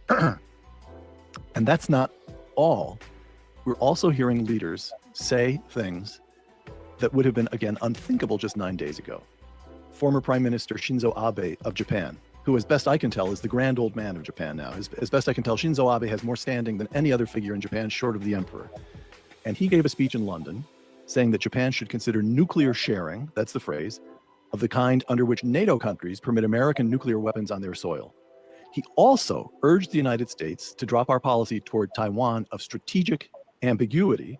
Speaker 8: And that's not all. We're also hearing leaders say things that would have been, again, unthinkable just 9 days ago. Former Prime Minister Shinzo Abe of Japan, who, as best I can tell, is the grand old man of Japan now. As best I can tell, Shinzo Abe has more standing than any other figure in Japan, short of the emperor. And he gave a speech in London saying that Japan should consider nuclear sharing, that's the phrase, of the kind under which NATO countries permit American nuclear weapons on their soil. He also urged the United States to drop our policy toward Taiwan of strategic ambiguity,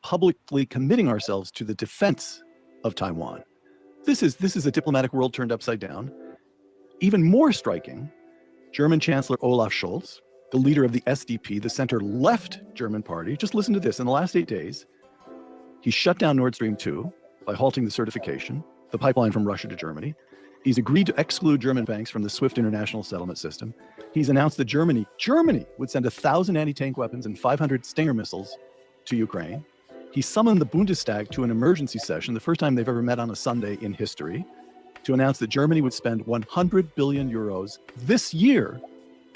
Speaker 8: publicly committing ourselves to the defense of Taiwan. This is a diplomatic world turned upside down. Even more striking, German Chancellor Olaf Scholz, the leader of the SDP, the center-left German party, just listen to this. In the last 8 days, he shut down Nord Stream 2 by halting the certification, the pipeline from Russia to Germany. He's agreed to exclude German banks from the SWIFT international settlement system. He's announced that Germany would send 1,000 anti-tank weapons and 500 Stinger missiles to Ukraine. He summoned the Bundestag to an emergency session, the first time they've ever met on a Sunday in history, to announce that Germany would spend 100 billion euros this year,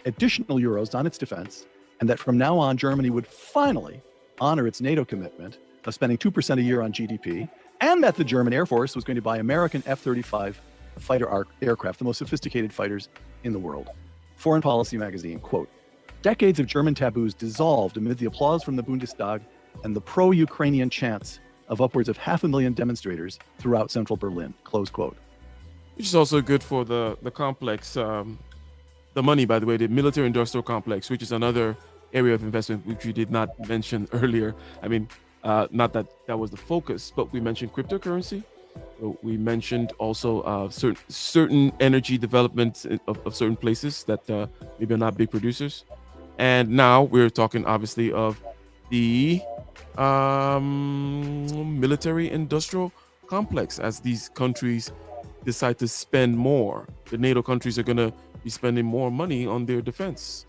Speaker 8: additional euros on its defense, and that from now on, Germany would finally honor its NATO commitment of spending 2% a year on GDP, and that the German Air Force was going to buy American F-35 fighter aircraft, the most sophisticated fighters in the world. Foreign Policy magazine, quote, "Decades of German taboos dissolved amid the applause from the Bundestag and the pro-Ukrainian chants of upwards of 500,000 demonstrators throughout central Berlin," close quote.
Speaker 2: Which is also good for the complex, the money, by the way, the military-industrial complex, which is another area of investment which we did not mention earlier. I mean, not that that was the focus, but we mentioned cryptocurrency. We mentioned also certain energy developments of certain places that maybe are not big producers. And now we're talking, obviously, of the military-industrial complex as these countries decide to spend more. The NATO countries are going to be spending more money on their defense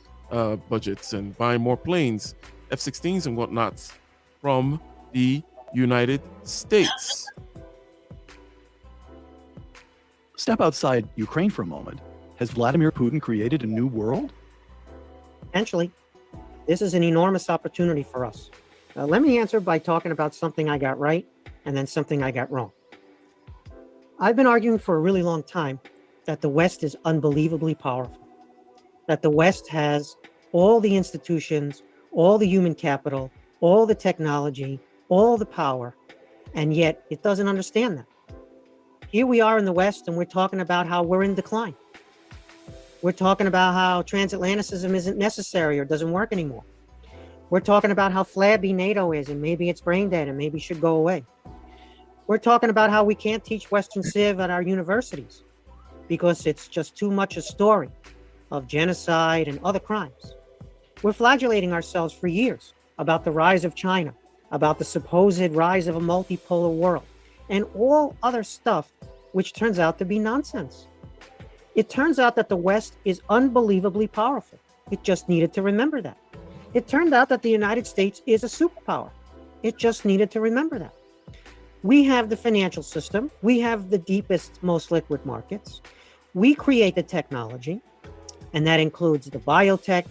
Speaker 2: budgets and buying more planes, F-16s and whatnot from the United States.
Speaker 8: Step outside Ukraine for a moment. Has Vladimir Putin created a new world?
Speaker 9: Potentially. This is an enormous opportunity for us. Let me answer by talking about something I got right and then something I got wrong. I've been arguing for a really long time that the West is unbelievably powerful, that the West has all the institutions, all the human capital, all the technology, all the power, and yet it doesn't understand that. Here we are in the West, and we're talking about how we're in decline. We're talking about how transatlanticism isn't necessary or doesn't work anymore. We're talking about how flabby NATO is, and maybe it's brain dead and maybe should go away. We're talking about how we can't teach Western Civ at our universities because it's just too much a story of genocide and other crimes. We're flagellating ourselves for years about the rise of China, about the supposed rise of a multipolar world, and all other stuff which turns out to be nonsense. It turns out that the West is unbelievably powerful. It just needed to remember that. It turned out that the United States is a superpower. It just needed to remember that. We have the financial system. We have the deepest, most liquid markets. We create the technology, and that includes the biotech,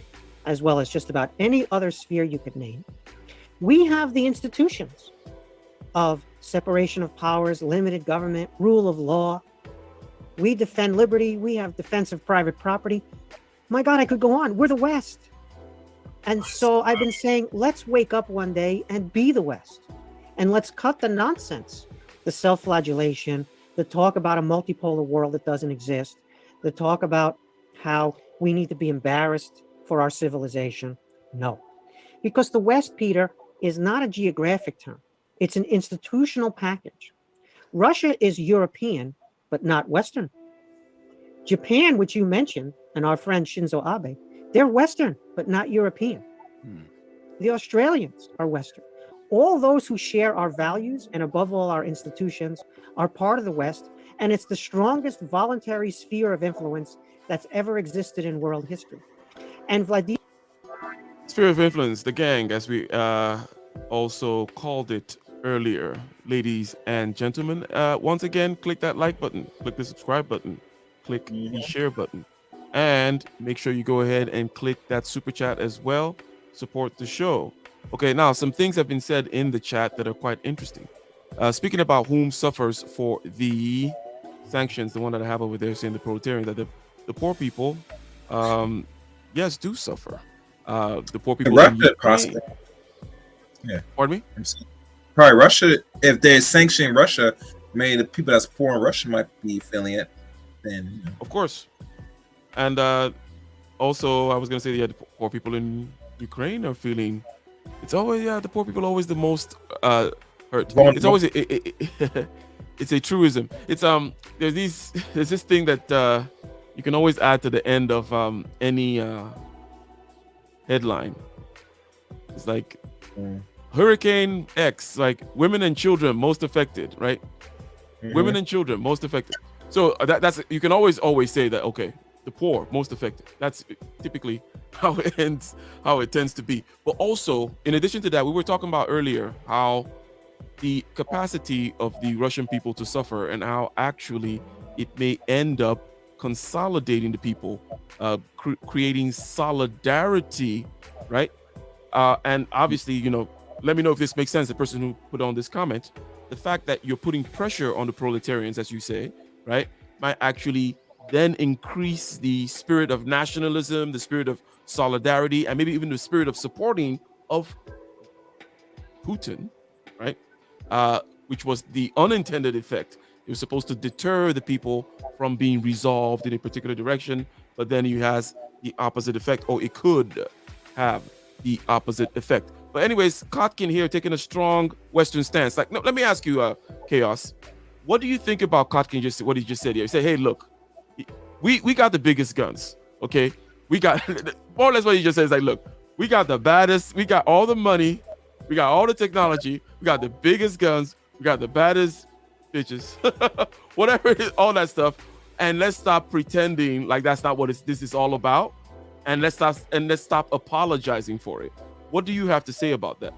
Speaker 9: as well as just about any other sphere you could name. We have the institutions of separation of powers, limited government, rule of law. We defend liberty. We have defense of private property. My God, I could go on. We're the West. And so I've been saying, let's wake up one day and be the West. And let's cut the nonsense, the self-flagellation, the talk about a multipolar world that doesn't exist, the talk about how we need to be embarrassed for our civilization. No. Because the West, Peter, is not a geographic term. It's an institutional package. Russia is European, but not Western. Japan, which you mentioned, and our friend Shinzo Abe, they're Western, but not European. The Australians are Western. All those who share our values and above all our institutions are part of the West, and it's the strongest voluntary sphere of influence that's ever existed in world history. And Vladimir...
Speaker 2: Sphere of influence, the gang, as we also called it earlier. Ladies and gentlemen, once again, click that like button, click the subscribe button, click the share button, and make sure you go ahead and click that super chat as well. Support the show. Okay, now some things have been said in the chat that are quite interesting. Speaking about whom suffers for the sanctions, the one that I have over there saying the proletarian, that the poor people, yes, do suffer. The poor people in
Speaker 7: Russia,
Speaker 2: Ukraine.
Speaker 7: possibly. Yeah.
Speaker 2: Pardon me?
Speaker 7: Probably Russia. If they're sanctioning Russia, maybe the people that's poor in Russia might be feeling it. Then, you know.
Speaker 2: Of course. And also, I was going to say, yeah, the poor people in Ukraine are feeling. It's always, the poor people are always the most hurt. It's always it's a truism. It's there's this thing that you can always add to the end of any headline. It's like Hurricane X, like women and children most affected, right? Women and children most affected. So that's you can always say that, okay, the poor most affected. That's typically how it ends, how it tends to be. But also, in addition to that, we were talking about earlier how the capacity of the Russian people to suffer and how actually it may end up consolidating the people, creating solidarity, right? And obviously, let me know if this makes sense, the person who put on this comment. The fact that you're putting pressure on the proletarians, as you say, right, might actually then increase the spirit of nationalism, the spirit of solidarity, and maybe even the spirit of supporting of Putin, right? Which was the unintended effect. It was supposed to deter the people from being resolved in a particular direction, but then it has the opposite effect, or it could have the opposite effect. But anyways, Kotkin here taking a strong Western stance. Like, no, let me ask you, Chaos, what do you think about Kotkin? What he just said here? He said, hey, look, we got the biggest guns, okay? We got, more or less what he just says, like, look, we got the baddest, we got all the money, we got all the technology, we got the biggest guns, we got the baddest bitches, whatever it is, all that stuff. And let's stop pretending like that's not what this is all about. And let's stop apologizing for it. What do you have to say about that?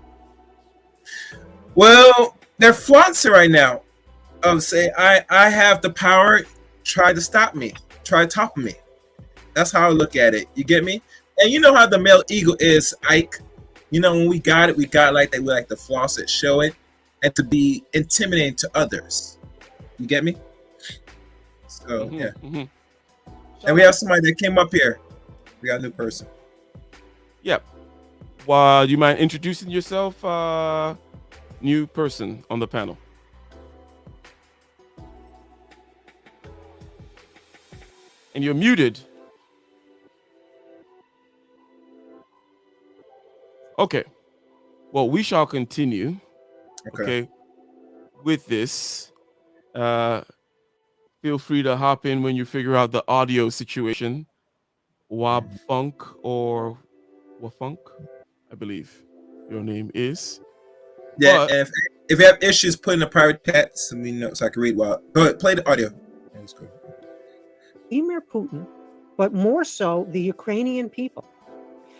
Speaker 7: Well, they're flaunting right now. Say I have the power. Try to stop me. Try to topple me. That's how I look at it. You get me? And you know how the male ego is, Ike. When we got it like that. We like to floss it, show it, and to be intimidating to others. You get me? So yeah. And we have somebody that came up here. We got a new person.
Speaker 2: Yep. Well, do you mind introducing yourself, new person on the panel? And you're muted. Okay. Well, we shall continue. Okay. With this, feel free to hop in when you figure out the audio situation. Wabfunk or Wafunk, I believe your name is.
Speaker 7: Yeah, and if you have issues, put in a private chat so we know, so I can read. Well, go ahead, play the audio. That's good.
Speaker 9: Vladimir Putin, but more so the Ukrainian people.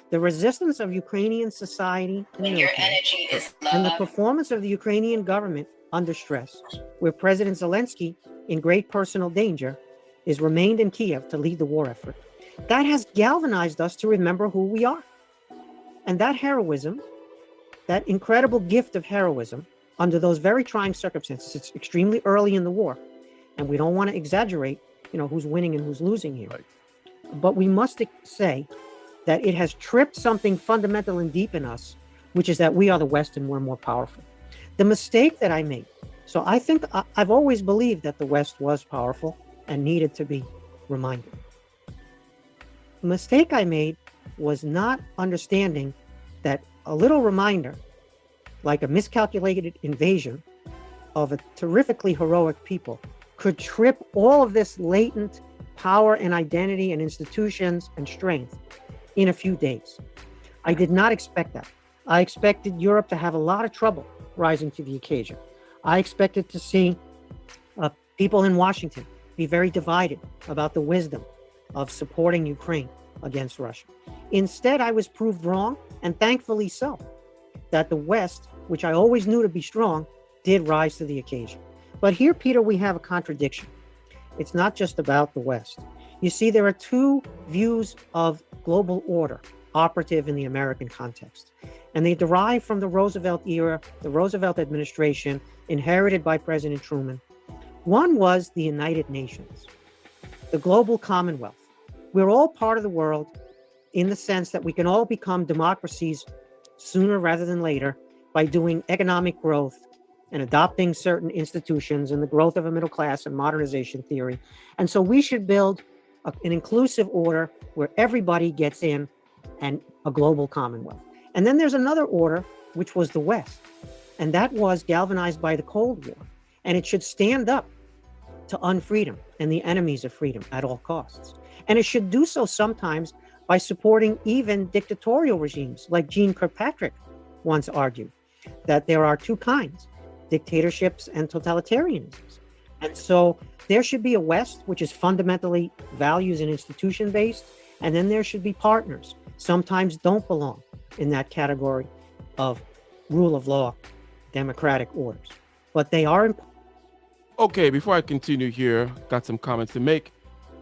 Speaker 9: The resistance of Ukrainian society and military, and the performance of the Ukrainian government under stress, where President Zelensky, in great personal danger, is remained in Kiev to lead the war effort. That has galvanized us to remember who we are. And that heroism, that incredible gift of heroism under those very trying circumstances, it's extremely early in the war, and we don't want to exaggerate, who's winning and who's losing here.
Speaker 8: Right.
Speaker 9: But we must say that it has tripped something fundamental and deep in us, which is that we are the West and we're more powerful. The mistake that I made, so I think I've always believed that the West was powerful and needed to be reminded. The mistake I made was not understanding that a little reminder, like a miscalculated invasion of a terrifically heroic people, could trip all of this latent power and identity and institutions and strength in a few days. I did not expect that. I expected Europe to have a lot of trouble rising to the occasion. I expected to see people in Washington be very divided about the wisdom of supporting Ukraine against Russia. Instead, I was proved wrong, and thankfully so, that the West, which I always knew to be strong, did rise to the occasion. But here, Peter, we have a contradiction. It's not just about the West. You see, there are two views of global order operative in the American context, and they derive from the Roosevelt era, the Roosevelt administration, inherited by President Truman. One was the United Nations, the global commonwealth. We're all part of the world in the sense that we can all become democracies sooner rather than later by doing economic growth and adopting certain institutions and the growth of a middle class and modernization theory. And so we should build an inclusive order where everybody gets in and a global commonwealth. And then there's another order, which was the West. And that was galvanized by the Cold War. And it should stand up to unfreedom and the enemies of freedom at all costs. And it should do so sometimes by supporting even dictatorial regimes, like Jeane Kirkpatrick once argued, that there are two kinds, dictatorships and totalitarianisms. And so there should be a West, which is fundamentally values and institution based, and then there should be partners, sometimes don't belong in that category of rule of law, democratic orders, but they are important.
Speaker 2: Okay, before I continue here, got some comments to make.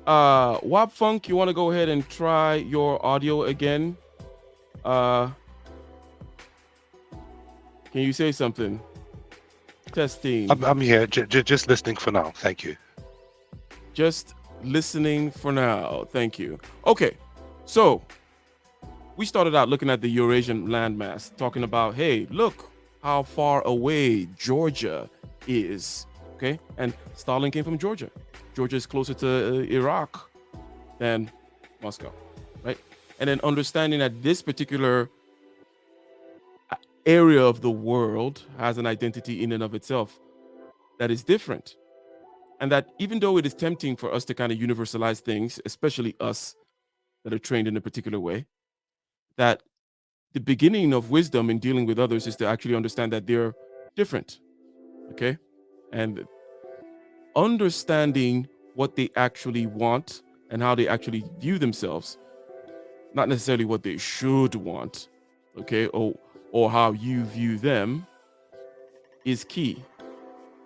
Speaker 2: Wab Funk, you want to go ahead and try your audio again? Can you say something? Testing.
Speaker 10: I'm here, just listening for now. Thank you.
Speaker 2: Just listening for now. Thank you. Okay, so we started out looking at the Eurasian landmass, talking about, hey, look how far away Georgia is. Okay, and Stalin came from Georgia. Georgia is closer to Iraq than Moscow, right? And then understanding that this particular area of the world has an identity in and of itself that is different. And that even though it is tempting for us to kind of universalize things, especially us that are trained in a particular way, that the beginning of wisdom in dealing with others is to actually understand that they're different, okay? And understanding what they actually want and how they actually view themselves, not necessarily what they should want, okay, or how you view them, is key,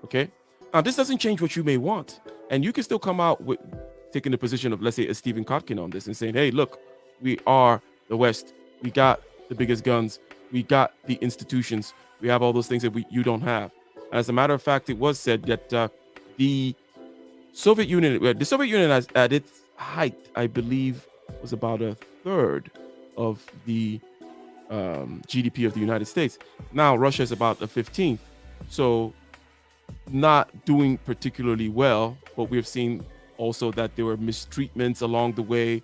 Speaker 2: okay? Now, this doesn't change what you may want, and you can still come out with taking the position of, let's say, a Stephen Kotkin on this and saying, hey, look, we are the West. We got the biggest guns. We got the institutions. We have all those things that you don't have. As a matter of fact, it was said that the Soviet Union at its height, I believe, was about a third of the GDP of the United States. Now Russia is about a 15th, so not doing particularly well. But we've seen also that there were mistreatments along the way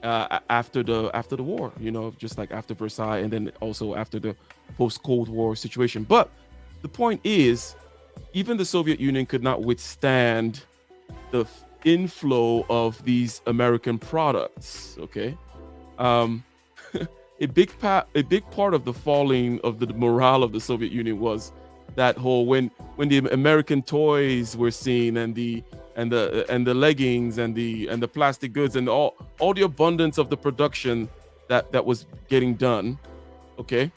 Speaker 2: after the war, you know, just like after Versailles, and then also after the post-Cold War situation. But the point is, even the Soviet Union could not withstand the inflow of these American products. Okay, a big part of the falling of the morale of the Soviet Union was that whole when the American toys were seen, and the leggings and the plastic goods and all the abundance of the production that was getting done. Okay,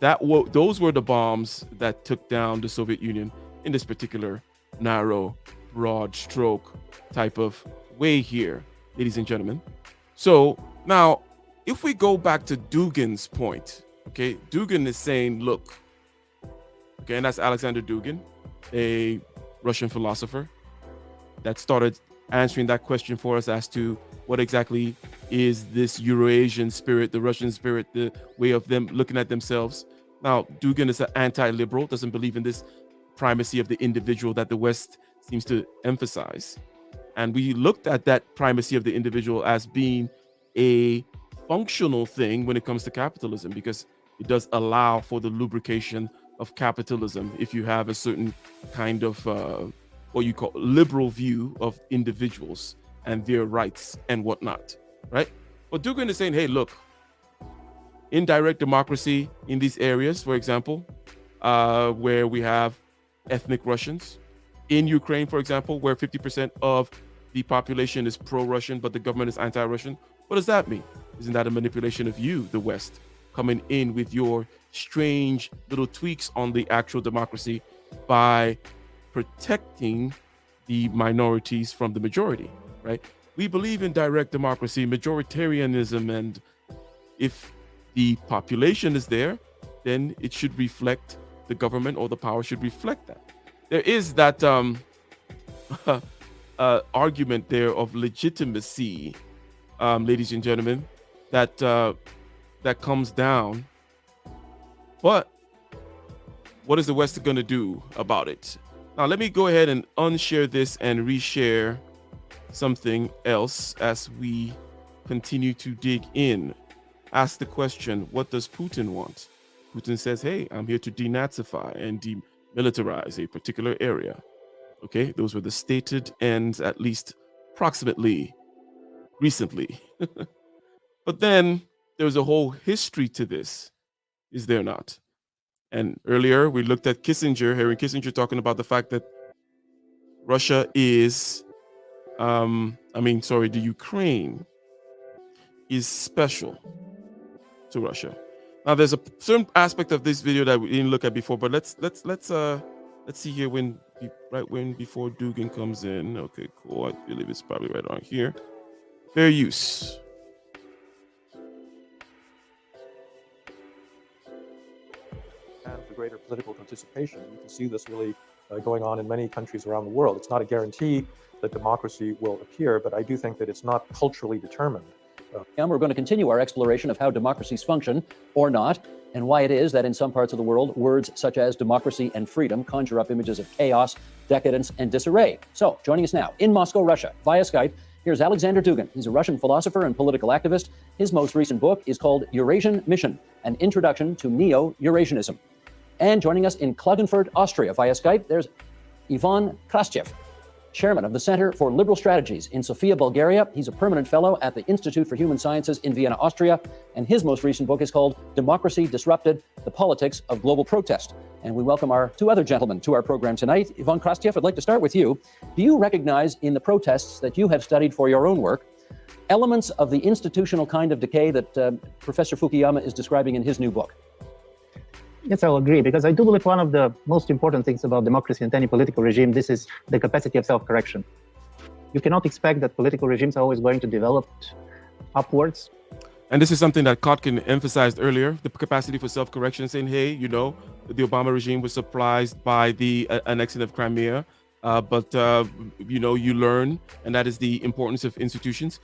Speaker 2: those were the bombs that took down the Soviet Union in this particular narrow, broad stroke type of way here, ladies and gentlemen. So now, if we go back to Dugin's point, okay, Dugin is saying, look, okay, and that's Alexander Dugin, a Russian philosopher that started answering that question for us as to what exactly is this Eurasian spirit, the Russian spirit, the way of them looking at themselves. Now, Dugin is an anti-liberal, doesn't believe in this primacy of the individual that the West seems to emphasize. And we looked at that primacy of the individual as being a functional thing when it comes to capitalism, because it does allow for the lubrication of capitalism if you have a certain kind of what you call liberal view of individuals and their rights and whatnot, right? But Dugin is saying, hey, look, indirect democracy in these areas, for example, where we have ethnic Russians, in Ukraine, for example, where 50% of the population is pro-Russian, but the government is anti-Russian. What does that mean? Isn't that a manipulation of you, the West? coming in with your strange little tweaks on the actual democracy by protecting the minorities from the majority, right? We believe in direct democracy, majoritarianism, and if the population is there, then it should reflect, the government or the power should reflect that. There is that argument there of legitimacy, ladies and gentlemen, that that comes down. But what is the West going to do about it? Now, let me go ahead and unshare this and reshare something else as we continue to dig in. Ask the question, what does Putin want? Putin says, hey, I'm here to denazify and demilitarize a particular area. Okay, those were the stated ends, at least approximately recently. But then there's a whole history to this, is there not? And earlier we looked at Kissinger, Henry Kissinger, talking about the fact that Russia is, the Ukraine is special to Russia. Now, there's a certain aspect of this video that we didn't look at before, but let's see here before Dugin comes in. Okay, cool. I believe it's probably right on here. Fair use.
Speaker 6: And for greater political participation, you can see this really going on in many countries around the world. It's not a guarantee that democracy will appear, but I do think that it's not culturally determined.
Speaker 3: And we're going to continue our exploration of how democracies function or not, and why it is that in some parts of the world, words such as democracy and freedom conjure up images of chaos, decadence, and disarray. So, joining us now in Moscow, Russia, via Skype, here's Alexander Dugin. He's a Russian philosopher and political activist. His most recent book is called Eurasian Mission, an introduction to Neo-Eurasianism. And joining us in Klagenfurt, Austria, via Skype, there's Ivan Krastev, chairman of the Center for Liberal Strategies in Sofia, Bulgaria. He's a permanent fellow at the Institute for Human Sciences in Vienna, Austria. And his most recent book is called Democracy Disrupted, The Politics of Global Protest. And we welcome our two other gentlemen to our program tonight. Ivan Krastev, I'd like to start with you. Do you recognize in the protests that you have studied for your own work elements of the institutional kind of decay that Professor Fukiyama is describing in his new book?
Speaker 5: Yes, I'll agree, because I do believe one of the most important things about democracy and any political regime, this is the capacity of self-correction. You cannot expect that political regimes are always going to develop upwards.
Speaker 2: And this is something that Kotkin emphasized earlier, the capacity for self-correction, saying, hey, the Obama regime was surprised by the annexing of Crimea. But you learn, and that is the importance of institutions.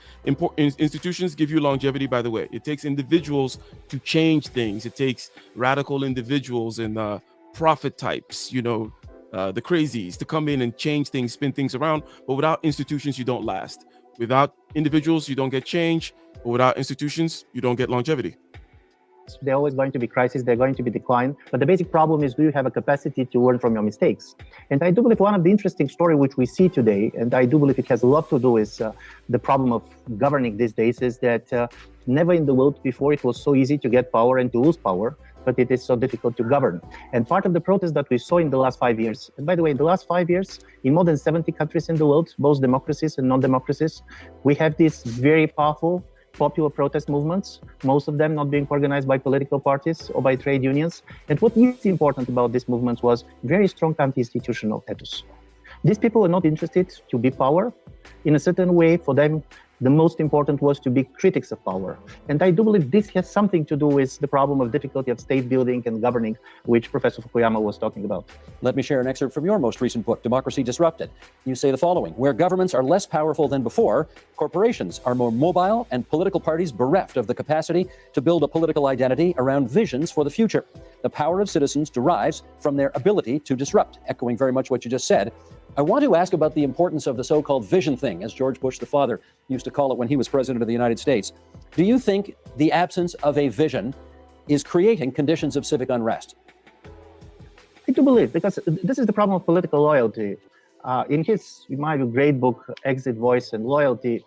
Speaker 2: Institutions give you longevity, by the way. It takes individuals to change things. It takes radical individuals and prophet types, the crazies, to come in and change things, spin things around. But without institutions, you don't last. Without individuals, you don't get change. But without institutions, you don't get longevity.
Speaker 5: There are always going to be crises, they're going to be decline. But the basic problem is, do you have a capacity to learn from your mistakes? And I do believe one of the interesting stories which we see today, and I do believe it has a lot to do with the problem of governing these days, is that never in the world before it was so easy to get power and to lose power, but it is so difficult to govern. And part of the protest that we saw in the last 5 years, and by the way, in the last 5 years, in more than 70 countries in the world, both democracies and non-democracies, we have these very powerful popular protest movements, most of them not being organized by political parties or by trade unions. And what is important about these movements was very strong anti-institutional ethos. These people are not interested to be power. In a certain way, for them, the most important was to be critics of power. And I do believe this has something to do with the problem of difficulty of state building and governing, which Professor Fukuyama was talking about.
Speaker 3: Let me share an excerpt from your most recent book, Democracy Disrupted. You say the following: where governments are less powerful than before, corporations are more mobile and political parties bereft of the capacity to build a political identity around visions for the future. The power of citizens derives from their ability to disrupt, echoing very much what you just said. I want to ask about the importance of the so-called vision thing, as George Bush the father used to call it when he was president of the United States. Do you think the absence of a vision is creating conditions of civic unrest?
Speaker 5: I do believe, because this is the problem of political loyalty. In my great book, Exit, Voice, and Loyalty,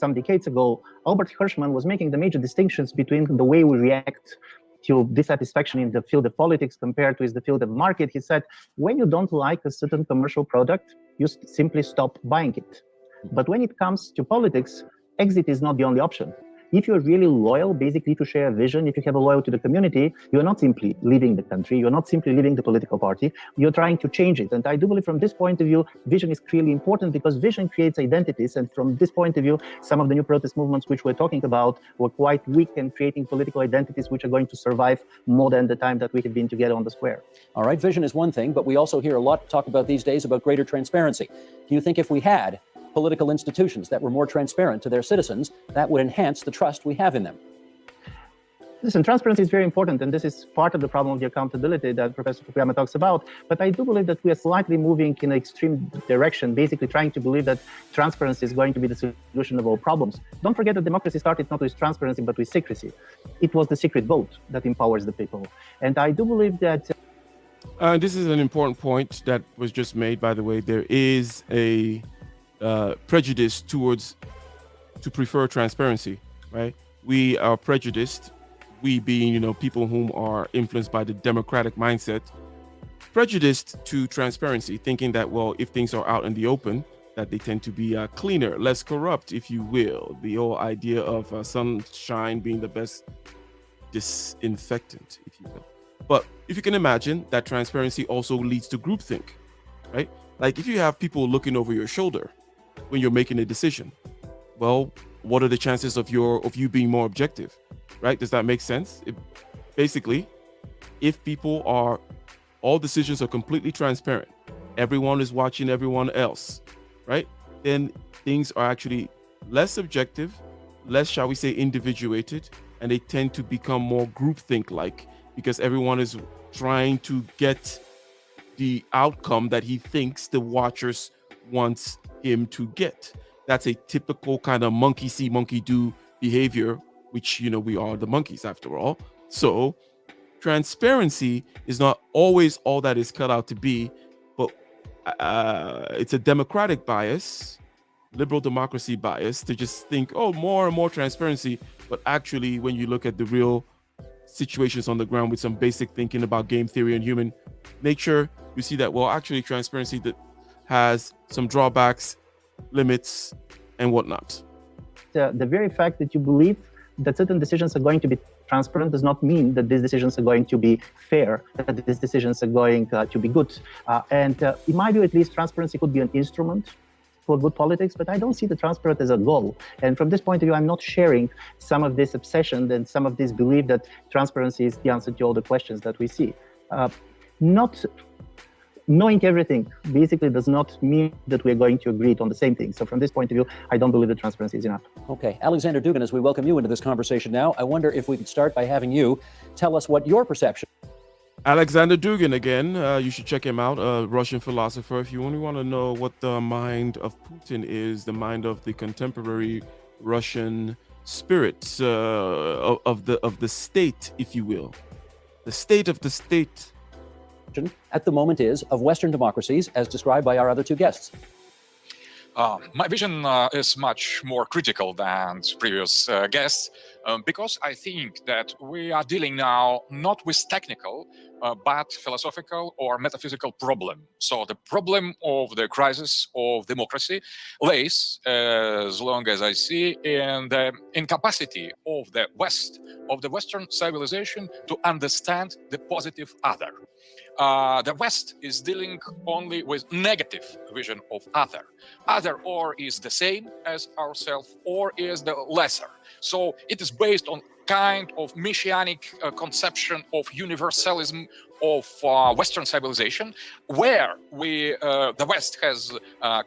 Speaker 5: some decades ago, Albert Hirschman was making the major distinctions between the way we react to dissatisfaction in the field of politics compared to the field of market. He said, when you don't like a certain commercial product, you simply stop buying it. But when it comes to politics, exit is not the only option. if you're really loyal, basically to share a vision, if you have a loyalty to the community, you're not simply leading the country, you're not simply leading the political party, you're trying to change it. And I do believe from this point of view, vision is clearly important because vision creates identities. And from this point of view, some of the new protest movements which we're talking about were quite weak in creating political identities which are going to survive more than the time that we have been together on the square.
Speaker 3: All right, vision is one thing, but we also hear a lot talk about these days about greater transparency. Do you think if we had political institutions that were more transparent to their citizens, that would enhance the trust we have in them?
Speaker 5: Listen, transparency is very important, and this is part of the problem of the accountability that Professor Fukuyama talks about. But I do believe that we are slightly moving in an extreme direction, basically trying to believe that transparency is going to be the solution of all problems. Don't forget that democracy started not with transparency, but with secrecy. It was the secret vote that empowers the people. And I do believe that...
Speaker 2: This is an important point that was just made, by the way. There is a prejudice to prefer transparency, right? We are prejudiced, we being, people whom are influenced by the democratic mindset, prejudiced to transparency, thinking that, well, if things are out in the open, that they tend to be cleaner, less corrupt, if you will. The whole idea of sunshine being the best disinfectant, if you will. But if you can imagine that transparency also leads to groupthink, right? Like if you have people looking over your shoulder when you're making a decision, well, what are the chances of you being more objective, right? Does that make sense? Basically, if all decisions are completely transparent, everyone is watching everyone else, right? Then things are actually less objective, less, shall we say, individuated, and they tend to become more groupthink-like because everyone is trying to get the outcome that he thinks the watchers wants him to get. That's a typical kind of monkey see, monkey do behavior, which, we are the monkeys after all. So transparency is not always all that is cut out to be, but it's a democratic bias, liberal democracy bias to just think, oh, more and more transparency. But actually, when you look at the real situations on the ground with some basic thinking about game theory and human nature, you see that, well, actually transparency that has some drawbacks, limits, and whatnot.
Speaker 5: The very fact that you believe that certain decisions are going to be transparent does not mean that these decisions are going to be fair, that these decisions are going to be good. And in my view, at least, transparency could be an instrument for good politics, but I don't see the transparent as a goal. And from this point of view, I'm not sharing some of this obsession and some of this belief that transparency is the answer to all the questions that we see. Not knowing everything basically does not mean that we're going to agree on the same thing. So from this point of view, I don't believe that transparency is enough.
Speaker 3: Okay, Alexander Dugin, as we welcome you into this conversation now, I wonder if we could start by having you tell us what your perception.
Speaker 2: Alexander Dugin again, you should check him out, a Russian philosopher. If you only want to know what the mind of Putin is, the mind of the contemporary Russian spirit of the state, if you will, the state of the state.
Speaker 3: At the moment is of Western democracies as described by our other two guests.
Speaker 4: My vision is much more critical than previous guests because I think that we are dealing now not with technical but philosophical or metaphysical problem. So the problem of the crisis of democracy lays, as long as I see, in the incapacity of the West, of the Western civilization to understand the positive other. The West is dealing only with negative vision of other. Other or is the same as ourselves or is the lesser. So it is based on kind of messianic conception of universalism of Western civilization, where the West has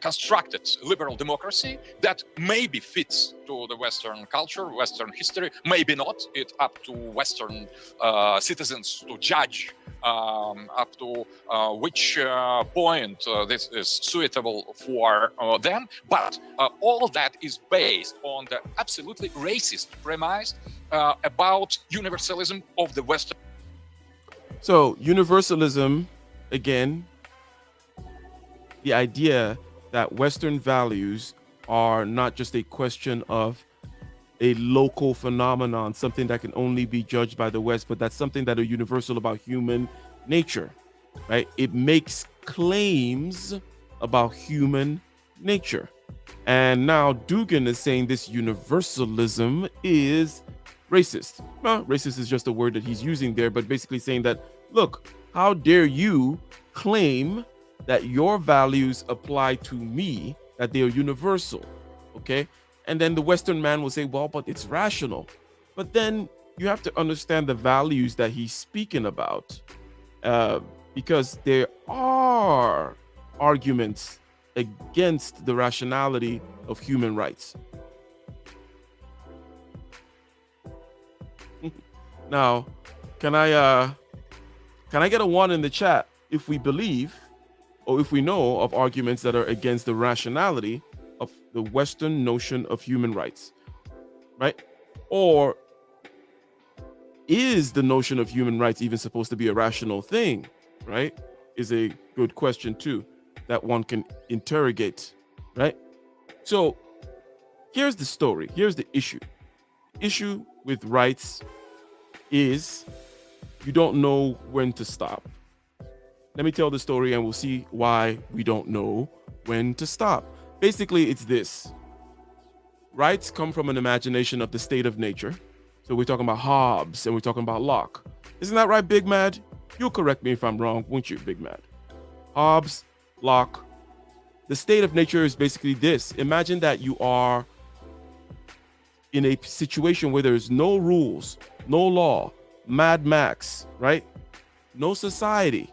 Speaker 4: constructed liberal democracy that maybe fits to the Western culture, Western history, maybe not. It's up to Western citizens to judge up to which point this is suitable for them. But all that is based on the absolutely racist premise about universalism of the Western.
Speaker 2: So universalism, again, the idea that Western values are not just a question of a local phenomenon, something that can only be judged by the West, but that's something that are universal about human nature, right? It makes claims about human nature. And now Dugin is saying this universalism is racist. Well, racist is just a word that he's using there, but basically saying that, look, how dare you claim that your values apply to me, that they are universal, okay? And then the Western man will say, well, but it's rational. But then you have to understand the values that he's speaking about, because there are arguments against the rationality of human rights. Now, can I get a 1 in the chat if we believe or if we know of arguments that are against the rationality of the Western notion of human rights, right? Or is the notion of human rights even supposed to be a rational thing, right? Is a good question too that one can interrogate, right? So here's the story. Here's the issue. Issue with rights is you don't know when to stop. Let me tell the story and we'll see why we don't know when to stop. Basically, it's this. Rights come from an imagination of the state of nature. So we're talking about Hobbes and we're talking about Locke. Isn't that right, Big Mad? You'll correct me if I'm wrong, won't you, Big Mad? Hobbes, Locke. The state of nature is basically this. Imagine that you are in a situation where there's no rules, no law, Mad Max, right? No society.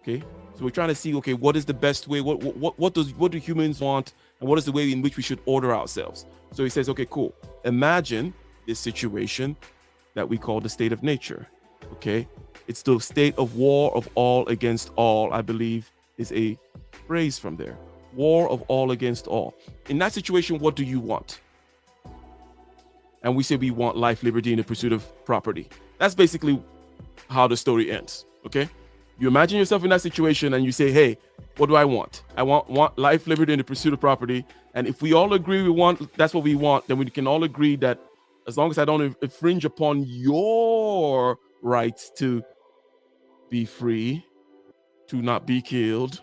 Speaker 2: Okay, so we're trying to see, okay, what is the best way? What do humans want, and what is the way in which we should order ourselves? So he says, okay, cool. Imagine this situation that we call the state of nature. Okay, it's the state of war of all against all, I believe, is a phrase from there. War of all against all. In that situation, what do you want? And we say we want life, liberty, and the pursuit of property. That's basically how the story ends. Okay. You imagine yourself in that situation and you say, hey, what do I want? I want life, liberty, and the pursuit of property. And if we all agree that's what we want, then we can all agree that as long as I don't infringe upon your rights to be free, to not be killed,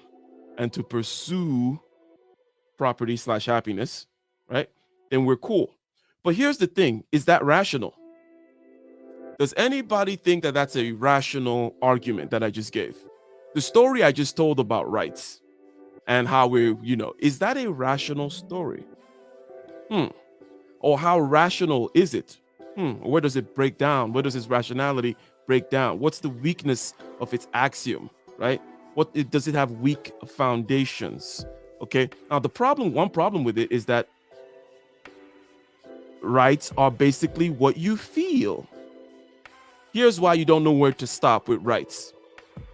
Speaker 2: and to pursue property / happiness, right? Then we're cool. But here's the thing, is that rational? Does anybody think that that's a rational argument that I just gave? The story I just told about rights and how we're, is that a rational story? Or how rational is it? Where does it break down? Where does its rationality break down? What's the weakness of its axiom, right? Does it have weak foundations? Okay. Now, one problem with it is that rights are basically what you feel. Here's why you don't know where to stop with rights.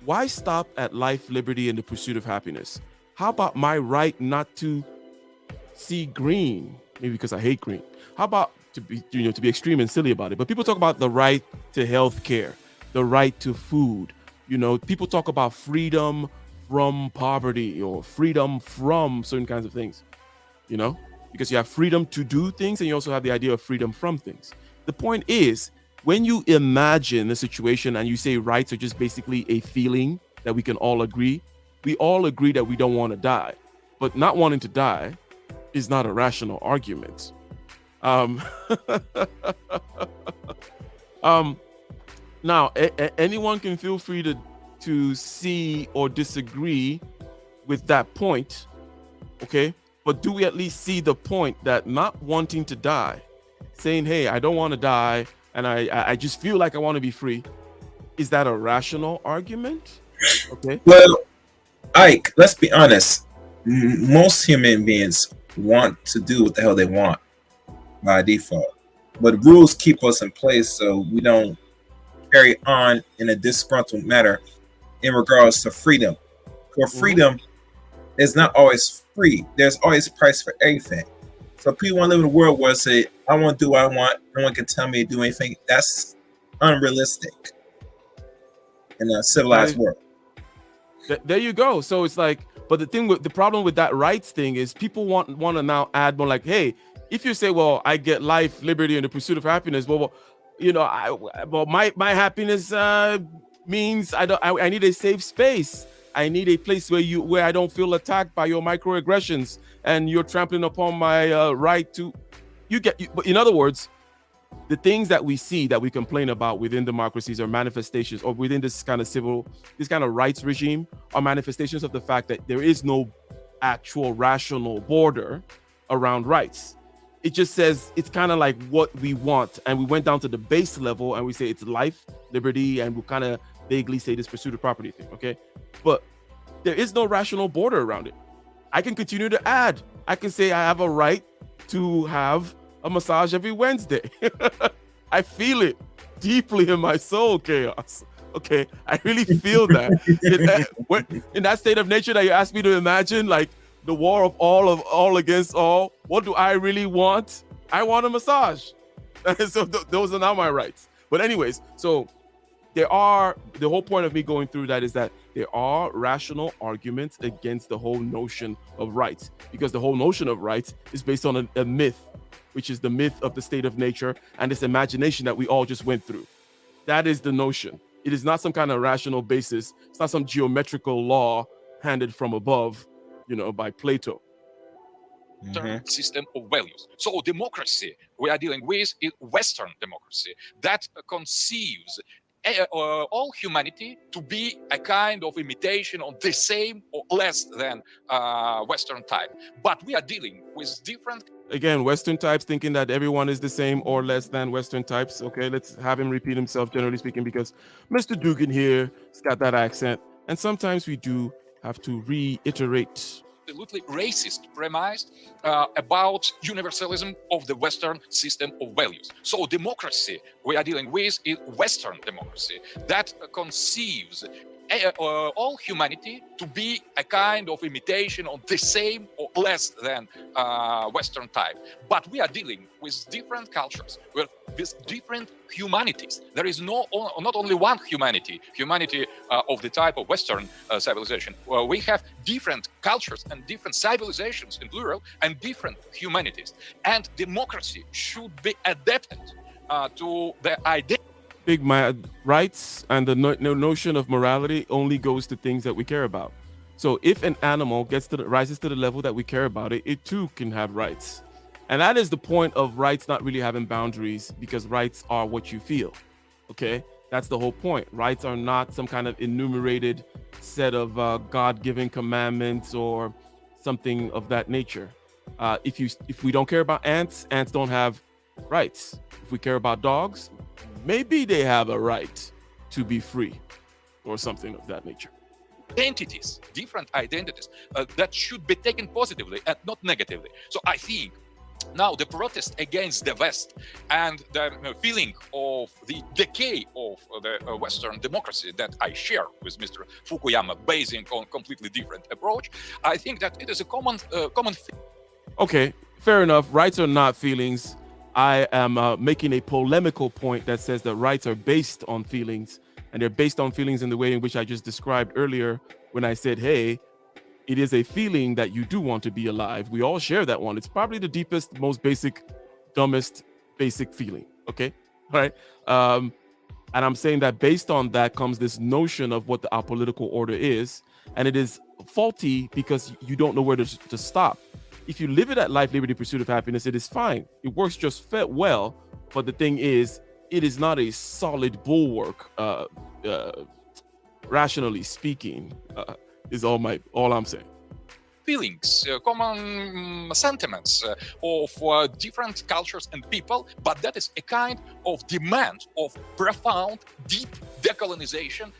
Speaker 2: Why stop at life, liberty, and the pursuit of happiness? How about my right not to see green? Maybe because I hate green. How about to be extreme and silly about it? But people talk about the right to health care, the right to food. People talk about freedom from poverty or freedom from certain kinds of things, because you have freedom to do things and you also have the idea of freedom from things. The point is, when you imagine a situation and you say rights are just basically a feeling that we can all agree that we don't want to die. But not wanting to die is not a rational argument. Now, anyone can feel free to see or disagree with that point, okay? But do we at least see the point that not wanting to die, saying, hey, I don't want to die, and I just feel like I want to be free, is that a rational argument? Okay.
Speaker 7: Well, Ike, let's be honest. Most human beings want to do what the hell they want by default, but rules keep us in place so we don't carry on in a disgruntled manner in regards to freedom. For freedom is not always free. There's always a price for everything. So people want to live in a world where say, I want to do what I want. No one can tell me to do anything. That's unrealistic in a civilized world.
Speaker 2: There you go. So it's like, but the problem with that rights thing is people want to now add more like, hey, if you say, well, I get life, liberty, and the pursuit of happiness, well, my happiness means I need a safe space. I need a place where I don't feel attacked by your microaggressions and you're trampling upon my right to. But in other words, the things that we see that we complain about within democracies are manifestations, or within this kind of rights regime, are manifestations of the fact that there is no actual rational border around rights. It just says it's kind of like what we want, and we went down to the base level and we say it's life, liberty, and we kind of vaguely say this pursuit of property thing, okay? But there is no rational border around it. I can continue to add. I can say I have a right to have a massage every Wednesday. I feel it deeply in my soul, Chaos. Okay, I really feel that. In that state of nature that you asked me to imagine, like the war of all against all, what do I really want? I want a massage. So those are not my rights. But anyways, so the whole point of me going through that is that there are rational arguments against the whole notion of rights, because the whole notion of rights is based on a myth, which is the myth of the state of nature and this imagination that we all just went through. That is the notion. It is not some kind of rational basis. It's not some geometrical law handed from above, by Plato.
Speaker 4: System of values. So democracy we are dealing with is Western democracy that conceives all humanity to be a kind of imitation of the same or less than Western type. But we are dealing with different.
Speaker 2: Again, Western types thinking that everyone is the same or less than Western types. Okay, let's have him repeat himself, generally speaking, because Mr. Dugin here has got that accent. And sometimes we do have to reiterate.
Speaker 4: Absolutely racist premise about universalism of the Western system of values. So democracy we are dealing with is Western democracy that conceives all humanity to be a kind of imitation of the same or less than Western type. But we are dealing with different cultures, with different humanities. There is not only one humanity of the type of Western civilization. We have different cultures and different civilizations in plural and different humanities. And democracy should be adapted to the idea.
Speaker 2: Rights and the notion of morality only goes to things that we care about. So if an animal rises to the level that we care about it too can have rights. And that is the point of rights not really having boundaries, because rights are what you feel. Okay, that's the whole point. Rights are not some kind of enumerated set of God-given commandments or something of that nature. If we don't care about ants don't have rights. If we care about dogs, maybe they have a right to be free or something of that nature.
Speaker 4: Identities, different identities that should be taken positively and not negatively. So I think now the protest against the West and the feeling of the decay of the Western democracy that I share with Mr. Fukuyama, basing on completely different approach, I think that it is a common
Speaker 2: Okay, fair enough. Rights are not feelings. I am making a polemical point that says that rights are based on feelings, and they're based on feelings in the way in which I just described earlier when I said, hey, it is a feeling that you do want to be alive. We all share that one. It's probably the deepest, most basic, dumbest, basic feeling. Okay, all right. And I'm saying that based on that comes this notion of what our political order is, and it is faulty because you don't know where to stop. If you live it at life, liberty, pursuit of happiness, it is fine. It works just well. But the thing is, it is not a solid bulwark, rationally speaking, is all I'm saying.
Speaker 4: Feelings, common sentiments of different cultures and people, but that is a kind of demand of profound, deep decolonization,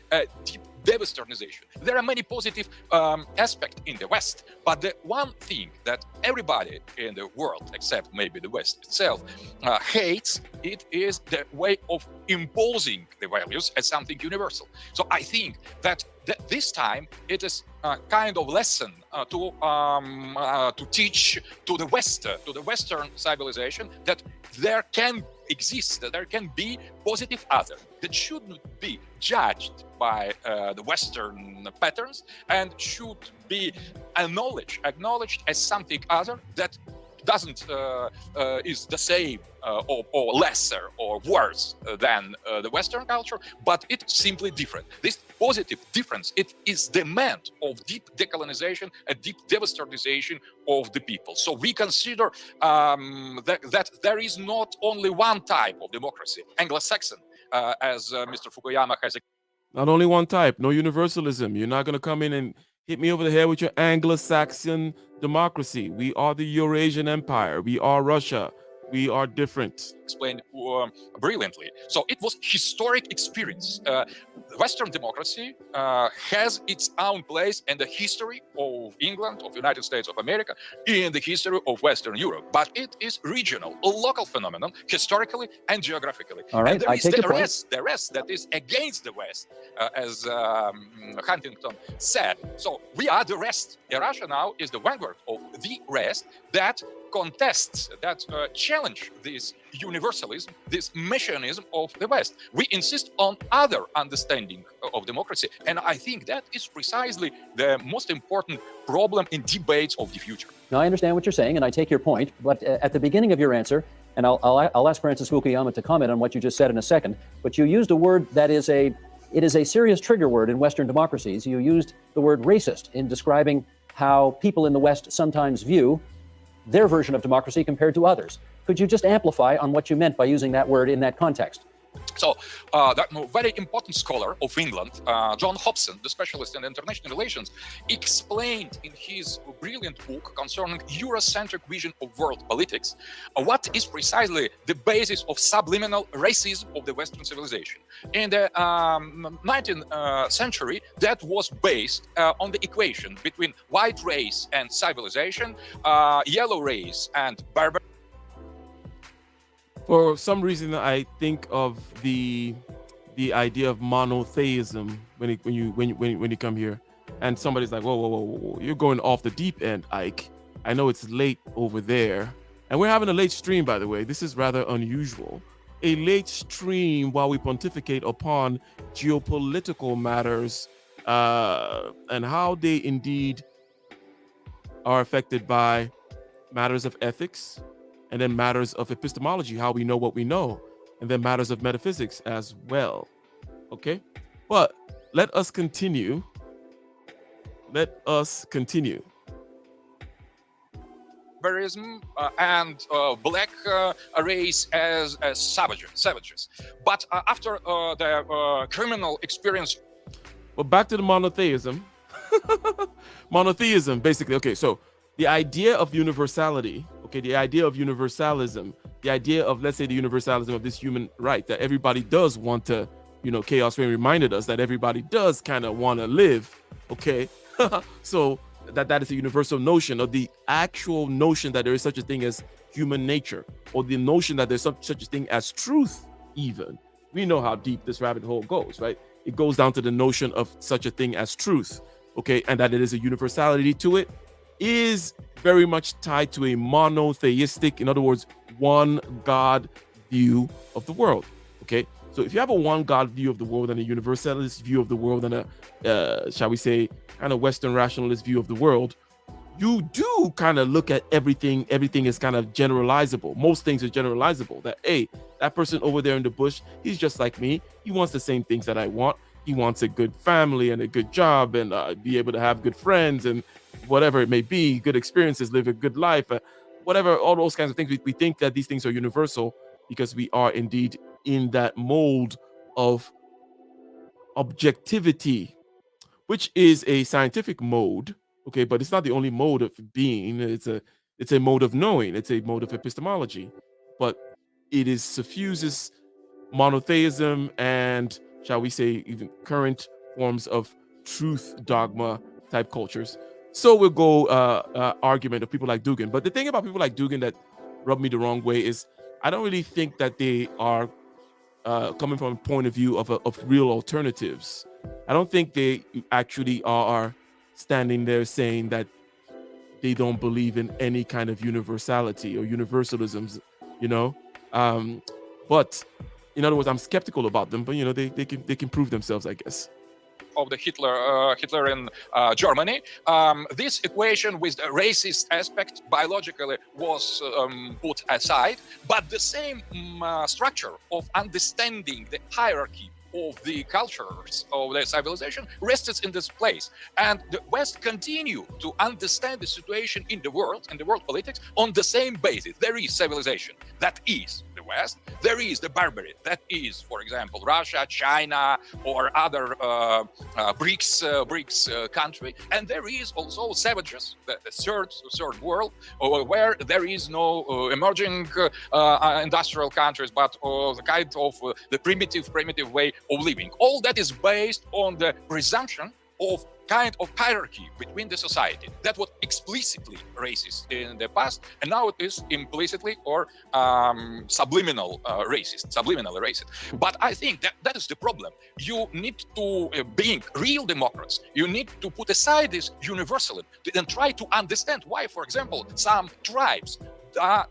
Speaker 4: deep de-westernization. There are many positive aspects in the West, but the one thing that everybody in the world, except maybe the West itself, hates, it is the way of imposing the values as something universal. So I think that this time it is a kind of lesson to teach to the West, to the Western civilization, that there can exist, that there can be positive other that should not be judged by the Western patterns and should be acknowledged as something other that doesn't is the same or lesser or worse than the Western culture, but it's simply different. This positive difference, it is demand of deep decolonization and deep devastation of the people. So we consider that there is not only one type of democracy, Anglo-Saxon, as Mr. Fukuyama has.
Speaker 2: Not only one type, no universalism. You're not going to come in and hit me over the head with your Anglo-Saxon democracy. We are the Eurasian Empire. We are Russia. We are different.
Speaker 4: Explained brilliantly. So it was historic experience. Western democracy has its own place in the history of England, of United States of America, in the history of Western Europe. But it is regional, a local phenomenon, historically and geographically.
Speaker 3: All right,
Speaker 4: and there
Speaker 3: I
Speaker 4: is
Speaker 3: take your
Speaker 4: the rest that is against the West, as Huntington said. So we are the rest. Russia now is the vanguard of the rest that contests, that challenge this universalism, this messianism of the West. We insist on other understanding of democracy, and I think that is precisely the most important problem in debates of the future.
Speaker 3: Now, I understand what you're saying, and I take your point, but at the beginning of your answer, and I'll ask Francis Fukuyama to comment on what you just said in a second, but you used a word that is it is a serious trigger word in Western democracies. You used the word racist in describing how people in the West sometimes view their version of democracy compared to others. Could you just amplify on what you meant by using that word in that context?
Speaker 4: So, that very important scholar of England, John Hobson, the specialist in international relations, explained in his brilliant book concerning Eurocentric vision of world politics what is precisely the basis of subliminal racism of the Western civilization. In the 19th century, that was based on the equation between white race and civilization, yellow race and barbarism.
Speaker 2: For some reason, I think of the idea of monotheism when you come here, and somebody's like, whoa, you're going off the deep end, Ike. I know it's late over there, and we're having a late stream, by the way. This is rather unusual. A late stream while we pontificate upon geopolitical matters and how they indeed are affected by matters of ethics, and then matters of epistemology, how we know what we know, and then matters of metaphysics as well. Okay? But let us continue.
Speaker 4: Barbarism and black race as savages. But after the criminal experience.
Speaker 2: Well, back to the monotheism. Monotheism, basically. Okay, so the idea of universality, the idea of universalism, the idea of, let's say, the universalism of this human right, that everybody does want to, Chaos Rain reminded us that everybody does kind of want to live, okay? So that is a universal notion, or the actual notion that there is such a thing as human nature, or the notion that there's such a thing as truth even. We know how deep this rabbit hole goes, right? It goes down to the notion of such a thing as truth, okay? And that it is a universality to it, is very much tied to a monotheistic, in other words, one God view of the world. Okay, so if you have a one God view of the world and a universalist view of the world and a, shall we say, kind of Western rationalist view of the world, you do kind of look at everything. Everything is kind of generalizable. Most things are generalizable. That, hey, that person over there in the bush, he's just like me. He wants the same things that I want. He wants a good family and a good job and be able to have good friends and whatever it may be, good experiences, live a good life, whatever, all those kinds of things. We think that these things are universal because we are indeed in that mold of objectivity, which is a scientific mode, okay, but it's not the only mode of being. It's a mode of knowing. It's a mode of epistemology, but it suffuses monotheism and, shall we say, even current forms of truth dogma type cultures. So we'll go argument of people like Dugin. But the thing about people like Dugin that rub me the wrong way is I don't really think that they are coming from a point of view of real alternatives. I don't think they actually are standing there saying that they don't believe in any kind of universality or universalisms, But in other words, I'm skeptical about them. But they can prove themselves, I guess.
Speaker 4: of the Hitlerian Germany, this equation with the racist aspect biologically was put aside, but the same structure of understanding the hierarchy of the cultures of the civilization rests in this place, and the West continue to understand the situation in the world politics on the same basis. There is civilization, that is the West. There is the barbary, that is, for example, Russia, China, or other BRICS country, and there is also savages, the third world, where there is no emerging industrial countries, but the kind of the primitive way of living. All that is based on the presumption of kind of hierarchy between the society that was explicitly racist in the past, and now it is implicitly or subliminally racist. But I think that is the problem. You need to, being real Democrats, you need to put aside this universalism and try to understand why, for example, some tribes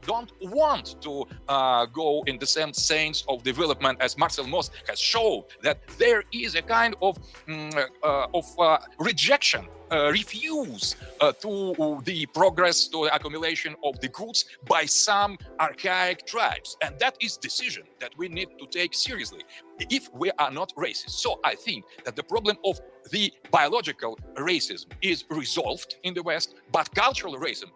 Speaker 4: don't want to go in the same sense of development as Marcel Mauss has shown, that there is a kind of rejection, refuse to the progress, to the accumulation of the goods by some archaic tribes. And that is decision that we need to take seriously if we are not racist. So I think that the problem of the biological racism is resolved in the West, but cultural racism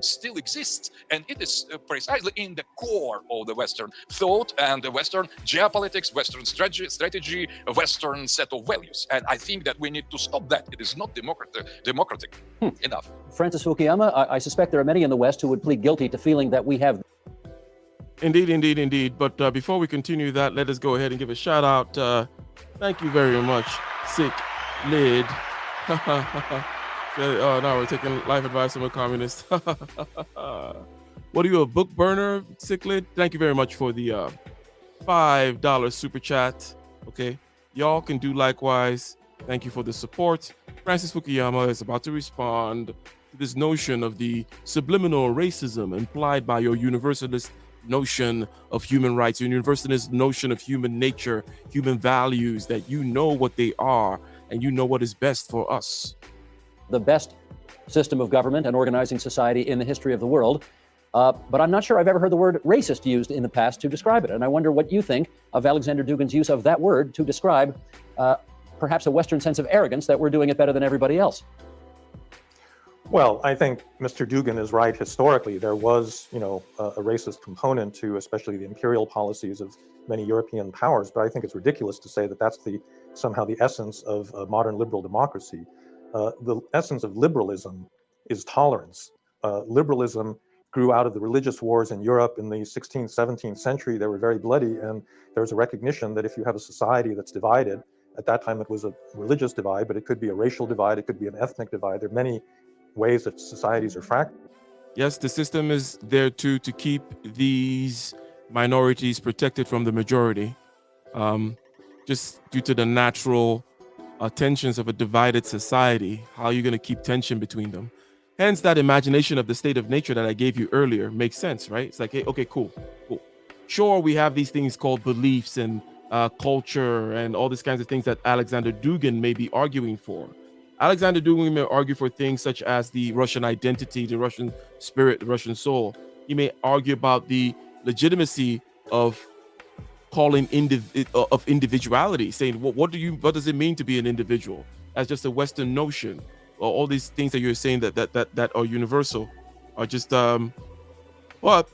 Speaker 4: still exists, and it is precisely in the core of the Western thought and the Western geopolitics, Western strategy, a Western set of values. And I think that we need to stop that. It is not democratic enough.
Speaker 3: Francis Fukuyama, I suspect there are many in the West who would plead guilty to feeling that we have.
Speaker 2: Indeed. But before we continue that, let us go ahead and give a shout out. Thank you very much, Sick Lid. Oh, now we're taking life advice from a communist. What are you, a book burner, Sick Lid? Thank you very much for the $5 super chat. Okay, y'all can do likewise. Thank you for the support. Francis Fukuyama is about to respond to this notion of the subliminal racism implied by your universalist notion of human rights, your universalist notion of human nature, human values, that you know what they are and you know what is best for us.
Speaker 3: The best system of government and organizing society in the history of the world. But I'm not sure I've ever heard the word racist used in the past to describe it. And I wonder what you think of Alexander Dugin's use of that word to describe perhaps a Western sense of arrogance that we're doing it better than everybody else.
Speaker 6: Well, I think Mr. Dugin is right. Historically, there was, a racist component to especially the imperial policies of many European powers. But I think it's ridiculous to say that that's somehow the essence of modern liberal democracy. The essence of liberalism is tolerance. Liberalism grew out of the religious wars in Europe in the 16th, 17th century. They were very bloody, and there was a recognition that if you have a society that's divided, at that time it was a religious divide, but it could be a racial divide, it could be an ethnic divide. There are many ways that societies are fractured.
Speaker 2: Yes, the system is there to keep these minorities protected from the majority, just due to the natural tensions of a divided society. How are you going to keep tension between them? Hence, that imagination of the state of nature that I gave you earlier makes sense, right? It's like, hey, okay, cool. Sure, we have these things called beliefs and culture and all these kinds of things that Alexander Dugin may be arguing for. Alexander Dugin may argue for things such as the Russian identity, the Russian spirit, the Russian soul. He may argue about the legitimacy of calling of individuality, saying, what does it mean to be an individual? As just a Western notion. Or all these things that you're saying that are universal are just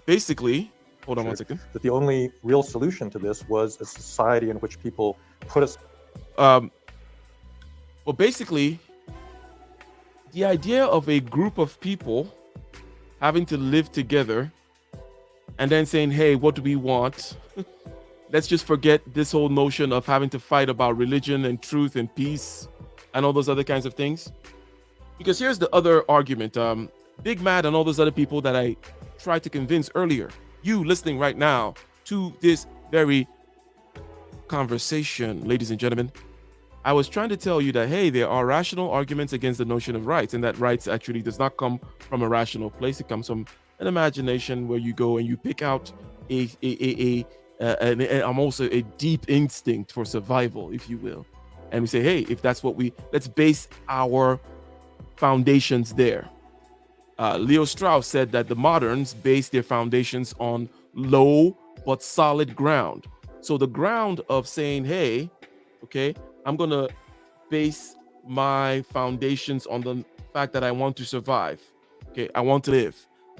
Speaker 2: basically, hold on one second.
Speaker 6: That the only real solution to this was a society in which people put us.
Speaker 2: Well, basically, the idea of a group of people having to live together and then saying, hey, what do we want? Let's just forget this whole notion of having to fight about religion and truth and peace and all those other kinds of things. Because here's the other argument. Big Mad and all those other people that I tried to convince earlier, you listening right now to this very conversation, ladies and gentlemen, I was trying to tell you that, hey, there are rational arguments against the notion of rights, and that rights actually does not come from a rational place. It comes from an imagination where you go and you pick out almost a deep instinct for survival, if you will. And we say, hey, if that's what let's base our foundations there. Leo Strauss said that the moderns base their foundations on low but solid ground. So the ground of saying, hey, okay, I'm going to base my foundations on the fact that I want to survive. Okay, I want to live.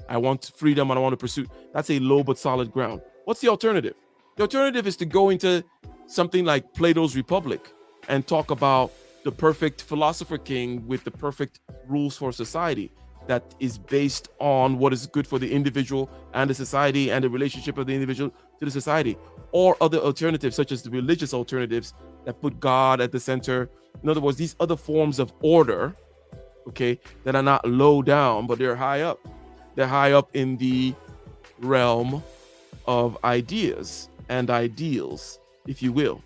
Speaker 2: I want freedom and I want to pursue. That's a low but solid ground. What's the alternative? The alternative is to go into something like Plato's Republic and talk about the perfect philosopher king with the perfect rules for society that is based on what is good for the individual and the society and the relationship of the individual to the society, or other alternatives such as the religious alternatives that put God at the center. In other words, these other forms of order, okay, that are not low down, but they're high up. They're high up in the realm of ideas and ideals, if you will.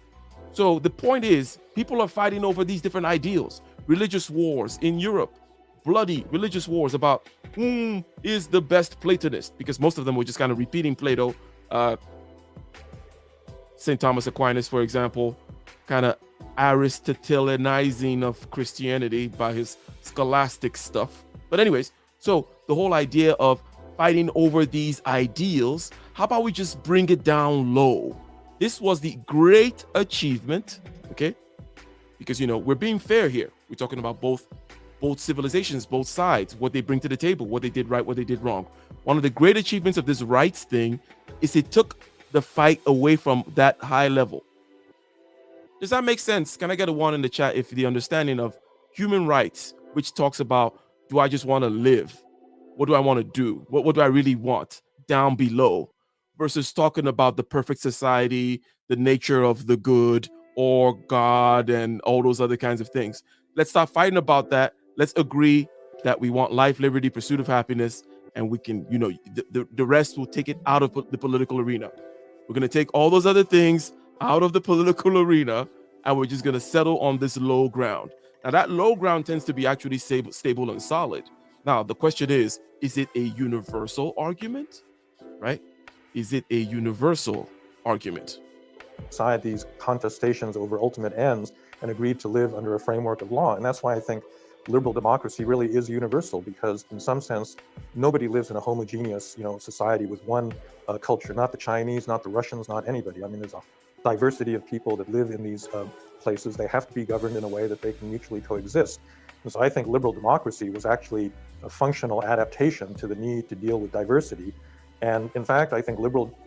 Speaker 2: So the point is, people are fighting over these different ideals. Religious wars in Europe, bloody religious wars about whom is the best Platonist, because most of them were just kind of repeating Plato. St. Thomas Aquinas, for example, kind of Aristotelianizing of Christianity by his scholastic stuff. But anyways, so the whole idea of fighting over these ideals, how about we just bring it down low? This was the great achievement, okay? Because, you know, we're being fair here. We're talking about both civilizations, both sides, what they bring to the table, what they did right, what they did wrong. One of the great achievements of this rights thing is it took the fight away from that high level. Does that make sense? Can I get a one in the chat if the understanding of human rights, which talks about, do I just want to live? What do I want to do? What do I really want down below? Versus talking about the perfect society, the nature of the good, or God, and all those other kinds of things. Let's stop fighting about that. Let's agree that we want life, liberty, pursuit of happiness, and we can, you know, the rest will take it out of the political arena. We're going to take all those other things out of the political arena, and we're just going to settle on this low ground. Now, that low ground tends to be actually stable and solid. Now, the question is it a universal argument, right? Is it a universal argument?
Speaker 6: Aside these contestations over ultimate ends and agreed to live under a framework of law. And that's why I think liberal democracy really is universal, because in some sense, nobody lives in a homogeneous, society with one culture, not the Chinese, not the Russians, not anybody. I mean, there's a diversity of people that live in these places. They have to be governed in a way that they can mutually coexist. And so I think liberal democracy was actually a functional adaptation to the need to deal with diversity. And in fact, I think liberal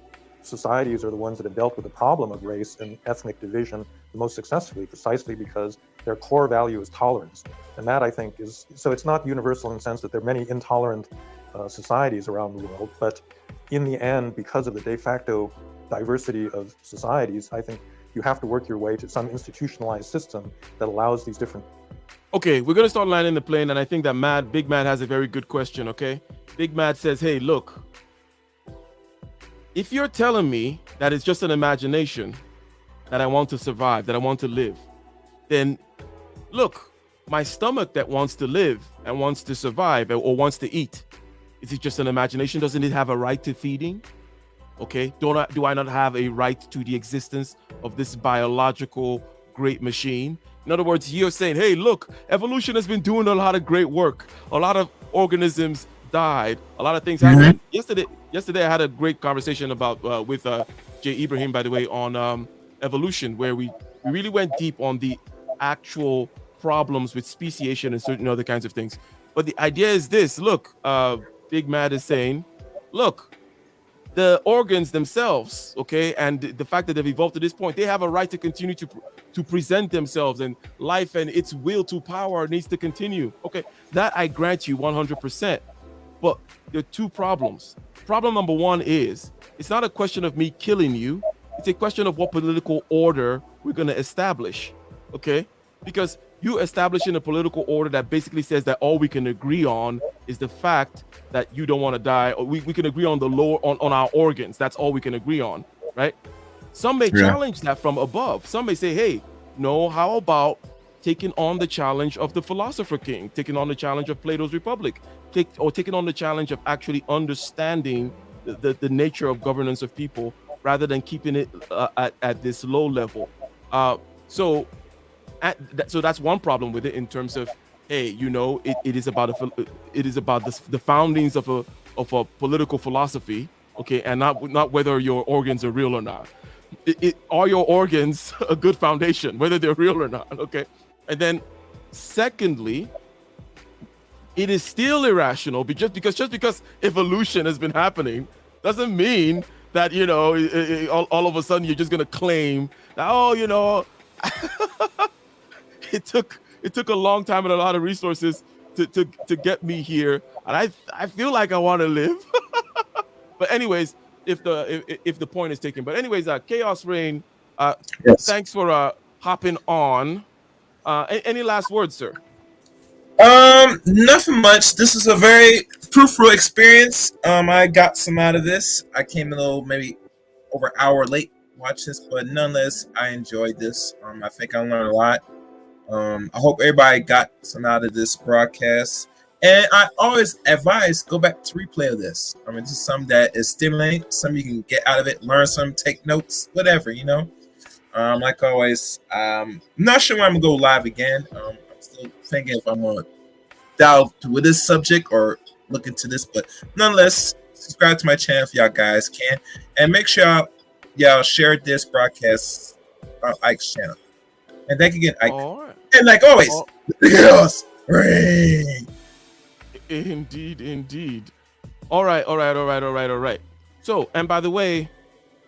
Speaker 6: societies are the ones that have dealt with the problem of race and ethnic division the most successfully, precisely because their core value is tolerance. And that, I think, is, so it's not universal in the sense that there are many intolerant societies around the world, but in the end, because of the de facto diversity of societies, I think you have to work your way to some institutionalized system that allows these different.
Speaker 2: Okay, we're going to start landing the plane, and I think that Big Mad has a very good question, okay? Big Mad says, hey, look, if you're telling me that it's just an imagination, that I want to survive, that I want to live, then look, my stomach that wants to live and wants to survive or wants to eat, is it just an imagination? Doesn't it have a right to feeding? Okay, do I not have a right to the existence of this biological great machine? In other words, you're saying, hey, look, evolution has been doing a lot of great work. A lot of organisms died. A lot of things happened. Yesterday, I had a great conversation about with Jay Ibrahim, by the way, on evolution, where we really went deep on the actual problems with speciation and certain other kinds of things. But the idea is this: look, Big Mad is saying, look, the organs themselves, okay, and the fact that they've evolved to this point, they have a right to continue to present themselves, and life and its will to power needs to continue. Okay, that I grant you 100%. But there are two problems. Problem number one is, it's not a question of me killing you. It's a question of what political order we're going to establish, okay? Because you establishing a political order that basically says that all we can agree on is the fact that you don't want to die, or we can agree on the lower, on our organs. That's all we can agree on, right? Some may challenge that from above. Some may say, hey, no, how about taking on the challenge of the philosopher king, taking on the challenge of Plato's Republic, taking on the challenge of actually understanding the nature of governance of people rather than keeping it at this low level. So So that's one problem with it in terms of, hey, you know, it is about the foundings of a political philosophy, okay, and not whether your organs are real or not. Are your organs a good foundation, whether they're real or not, okay? And then secondly, it is still irrational just because evolution has been happening doesn't mean that, you know, all of a sudden you're just going to claim that, oh, you know, it took a long time and a lot of resources to get me here, and I feel like I want to live. But anyways, if the point is taken. But anyways, Chaos Reign,
Speaker 7: Yes.
Speaker 2: thanks for hopping on. Any last words, sir?
Speaker 7: Nothing much. This is a very fruitful experience. I got some out of this. I came a little, maybe over an hour late watch this, but nonetheless, I enjoyed this. I think I learned a lot. I hope everybody got some out of this broadcast. And I always advise go back to replay of this. I mean, this is something that is stimulating, something you can get out of it, learn some, take notes, whatever, you know. Like always, I'm not sure when I'm gonna go live again. I'm still thinking if I'm gonna dive with this subject or look into this, but nonetheless, subscribe to my channel if y'all guys can, and make sure y'all share this broadcast on Ike's channel. And thank you again, Ike.
Speaker 2: All right.
Speaker 7: And like always, look at us. Ring.
Speaker 2: Indeed. All right. So, and by the way,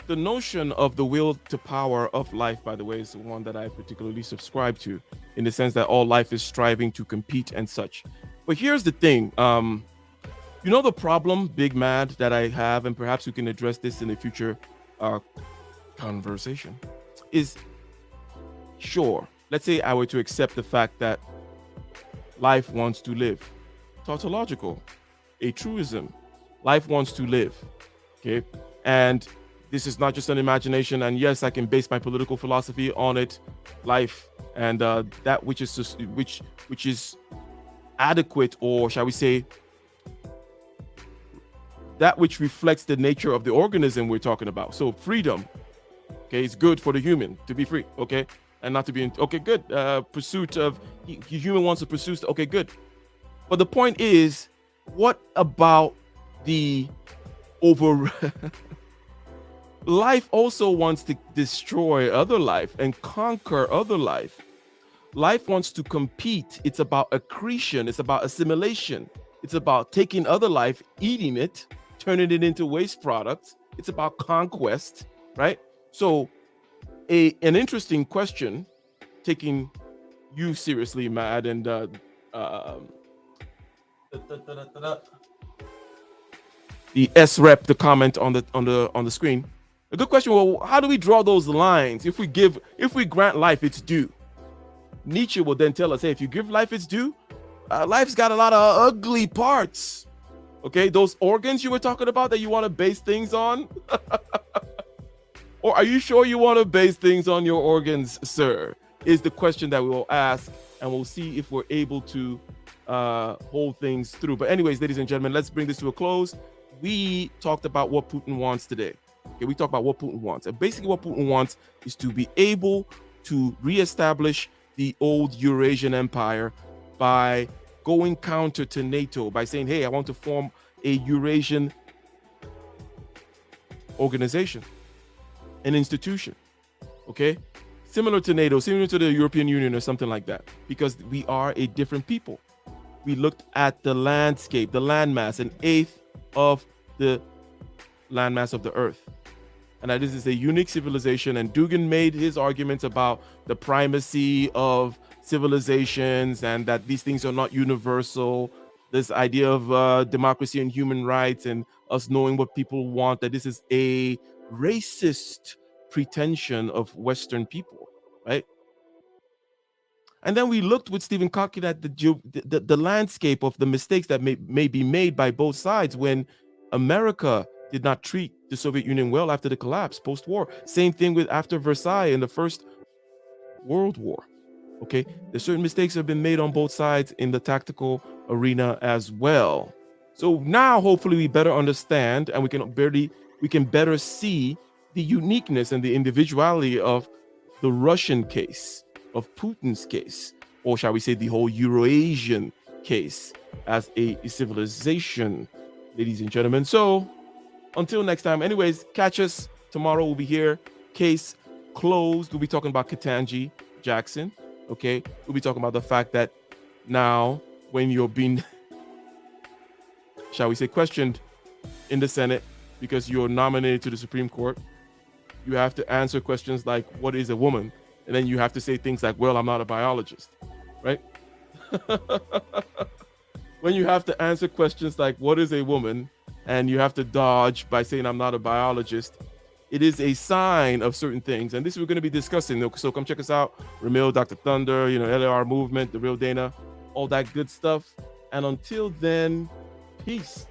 Speaker 2: the notion of the will to power of life, by the way, is the one that I particularly subscribe to, in the sense that all life is striving to compete and such. But here's the thing. You know the problem, Big Mad, that I have, and perhaps we can address this in a future conversation, is, sure, let's say I were to accept the fact that life wants to live. Tautological, a truism. Life wants to live, okay? And this is not just an imagination, and yes, I can base my political philosophy on it, life, and that which is adequate, or shall we say, that which reflects the nature of the organism we're talking about. So freedom, okay, it's good for the human to be free, okay, and not to be okay, good. Pursuit of human wants to pursue, okay, good. But the point is, what about the over? Life also wants to destroy other life and conquer other life. Life wants to compete. It's about accretion. It's about assimilation. It's about taking other life, eating it, turning it into waste products. It's about conquest, right? So an interesting question, taking you seriously, Mad, and the S-Rep, the comment on the screen. A good question. Well, how do we draw those lines? If we grant life its due, Nietzsche will then tell us, hey, if you give life its due, life's got a lot of ugly parts. Okay, those organs you were talking about that you want to base things on, or are you sure you want to base things on your organs, sir? Is the question that we will ask, and we'll see if we're able to hold things through. But anyways, ladies and gentlemen, let's bring this to a close. We talked about what Putin wants today. Okay, we talked about what Putin wants, and basically what Putin wants is to be able to reestablish the old Eurasian empire by going counter to NATO, by saying, hey, I want to form a Eurasian organization, an institution, okay? Similar to NATO, similar to the European Union or something like that, because we are a different people. We looked at the landscape, the landmass, an eighth of the landmass of the earth. And that this is a unique civilization, and Dugin made his arguments about the primacy of civilizations and that these things are not universal. This idea of democracy and human rights and us knowing what people want, that this is a racist pretension of Western people, right? And then we looked with Stephen Kotkin at the landscape of the mistakes that may be made by both sides when America did not treat the Soviet Union well after the collapse, post-war. Same thing with after Versailles in the First World War. Okay, there's certain mistakes have been made on both sides in the tactical arena as well. So now, hopefully, we better understand, and we can better see the uniqueness and the individuality of the Russian case. of Putin's case, or shall we say the whole Eurasian case, as a civilization, ladies and gentlemen. So until next time, anyways, catch us tomorrow. We'll be here. Case closed. We'll be talking about Ketanji Jackson. Okay, we'll be talking about the fact that now when you're being, shall we say, questioned in the Senate because you're nominated to the Supreme Court, you have to answer questions like, what is a woman? And then you have to say things like, well, I'm not a biologist, right? When you have to answer questions like, what is a woman? And you have to dodge by saying, I'm not a biologist, it is a sign of certain things. And this we're going to be discussing. So come check us out. Ramil, Dr. Thunder, LAR Movement, The Real Dana, all that good stuff. And until then, peace.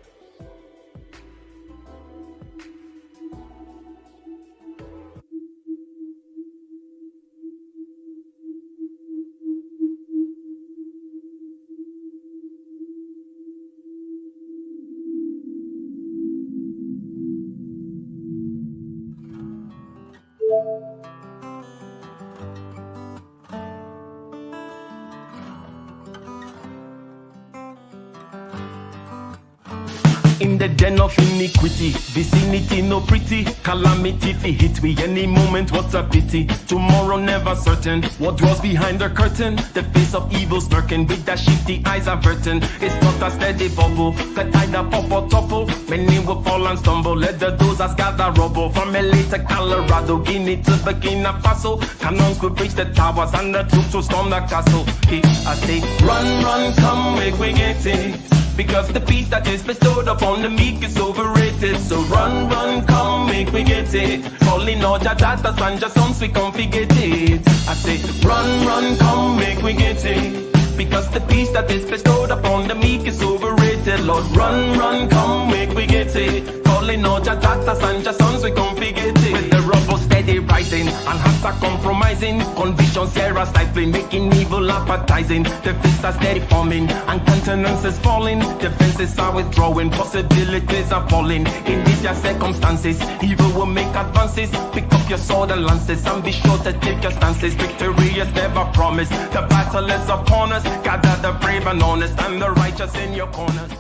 Speaker 1: In the den of iniquity, vicinity no pretty, calamity fi hit we any moment, what's a pity. Tomorrow never certain, what draws behind the curtain, the face of evil smirking with that shifty eyes averting. It's not a steady bubble, that either pop or topple, many will fall and stumble, let the dozers gather rubble. From LA to Colorado, Guinea to Burkina Faso, cannon could reach the towers and the troops will storm the castle. I say, run, run, come, make we get it. Because the peace that is bestowed upon the meek is overrated. So run, run, come, make we get it. Calling all your daughters and your sons, we come forget it. I say, run, run, come, make we get it. Because the peace that is bestowed upon the meek is overrated. Lord, run, run, come, make we get it. Calling all your daughters and your sons, we come forget it. With the rubble steady rising, and hearts are compromising. Convictions here are stifling, making evil appetizing. The fists are steady forming, and countenance is falling. Defenses are withdrawing, possibilities are falling. In these your circumstances, evil will make advances. Pick up your sword and lances, and be sure to take your stances. Victory is never promised, the battle is upon us. Gather the brave and honest, and the righteous in your corners.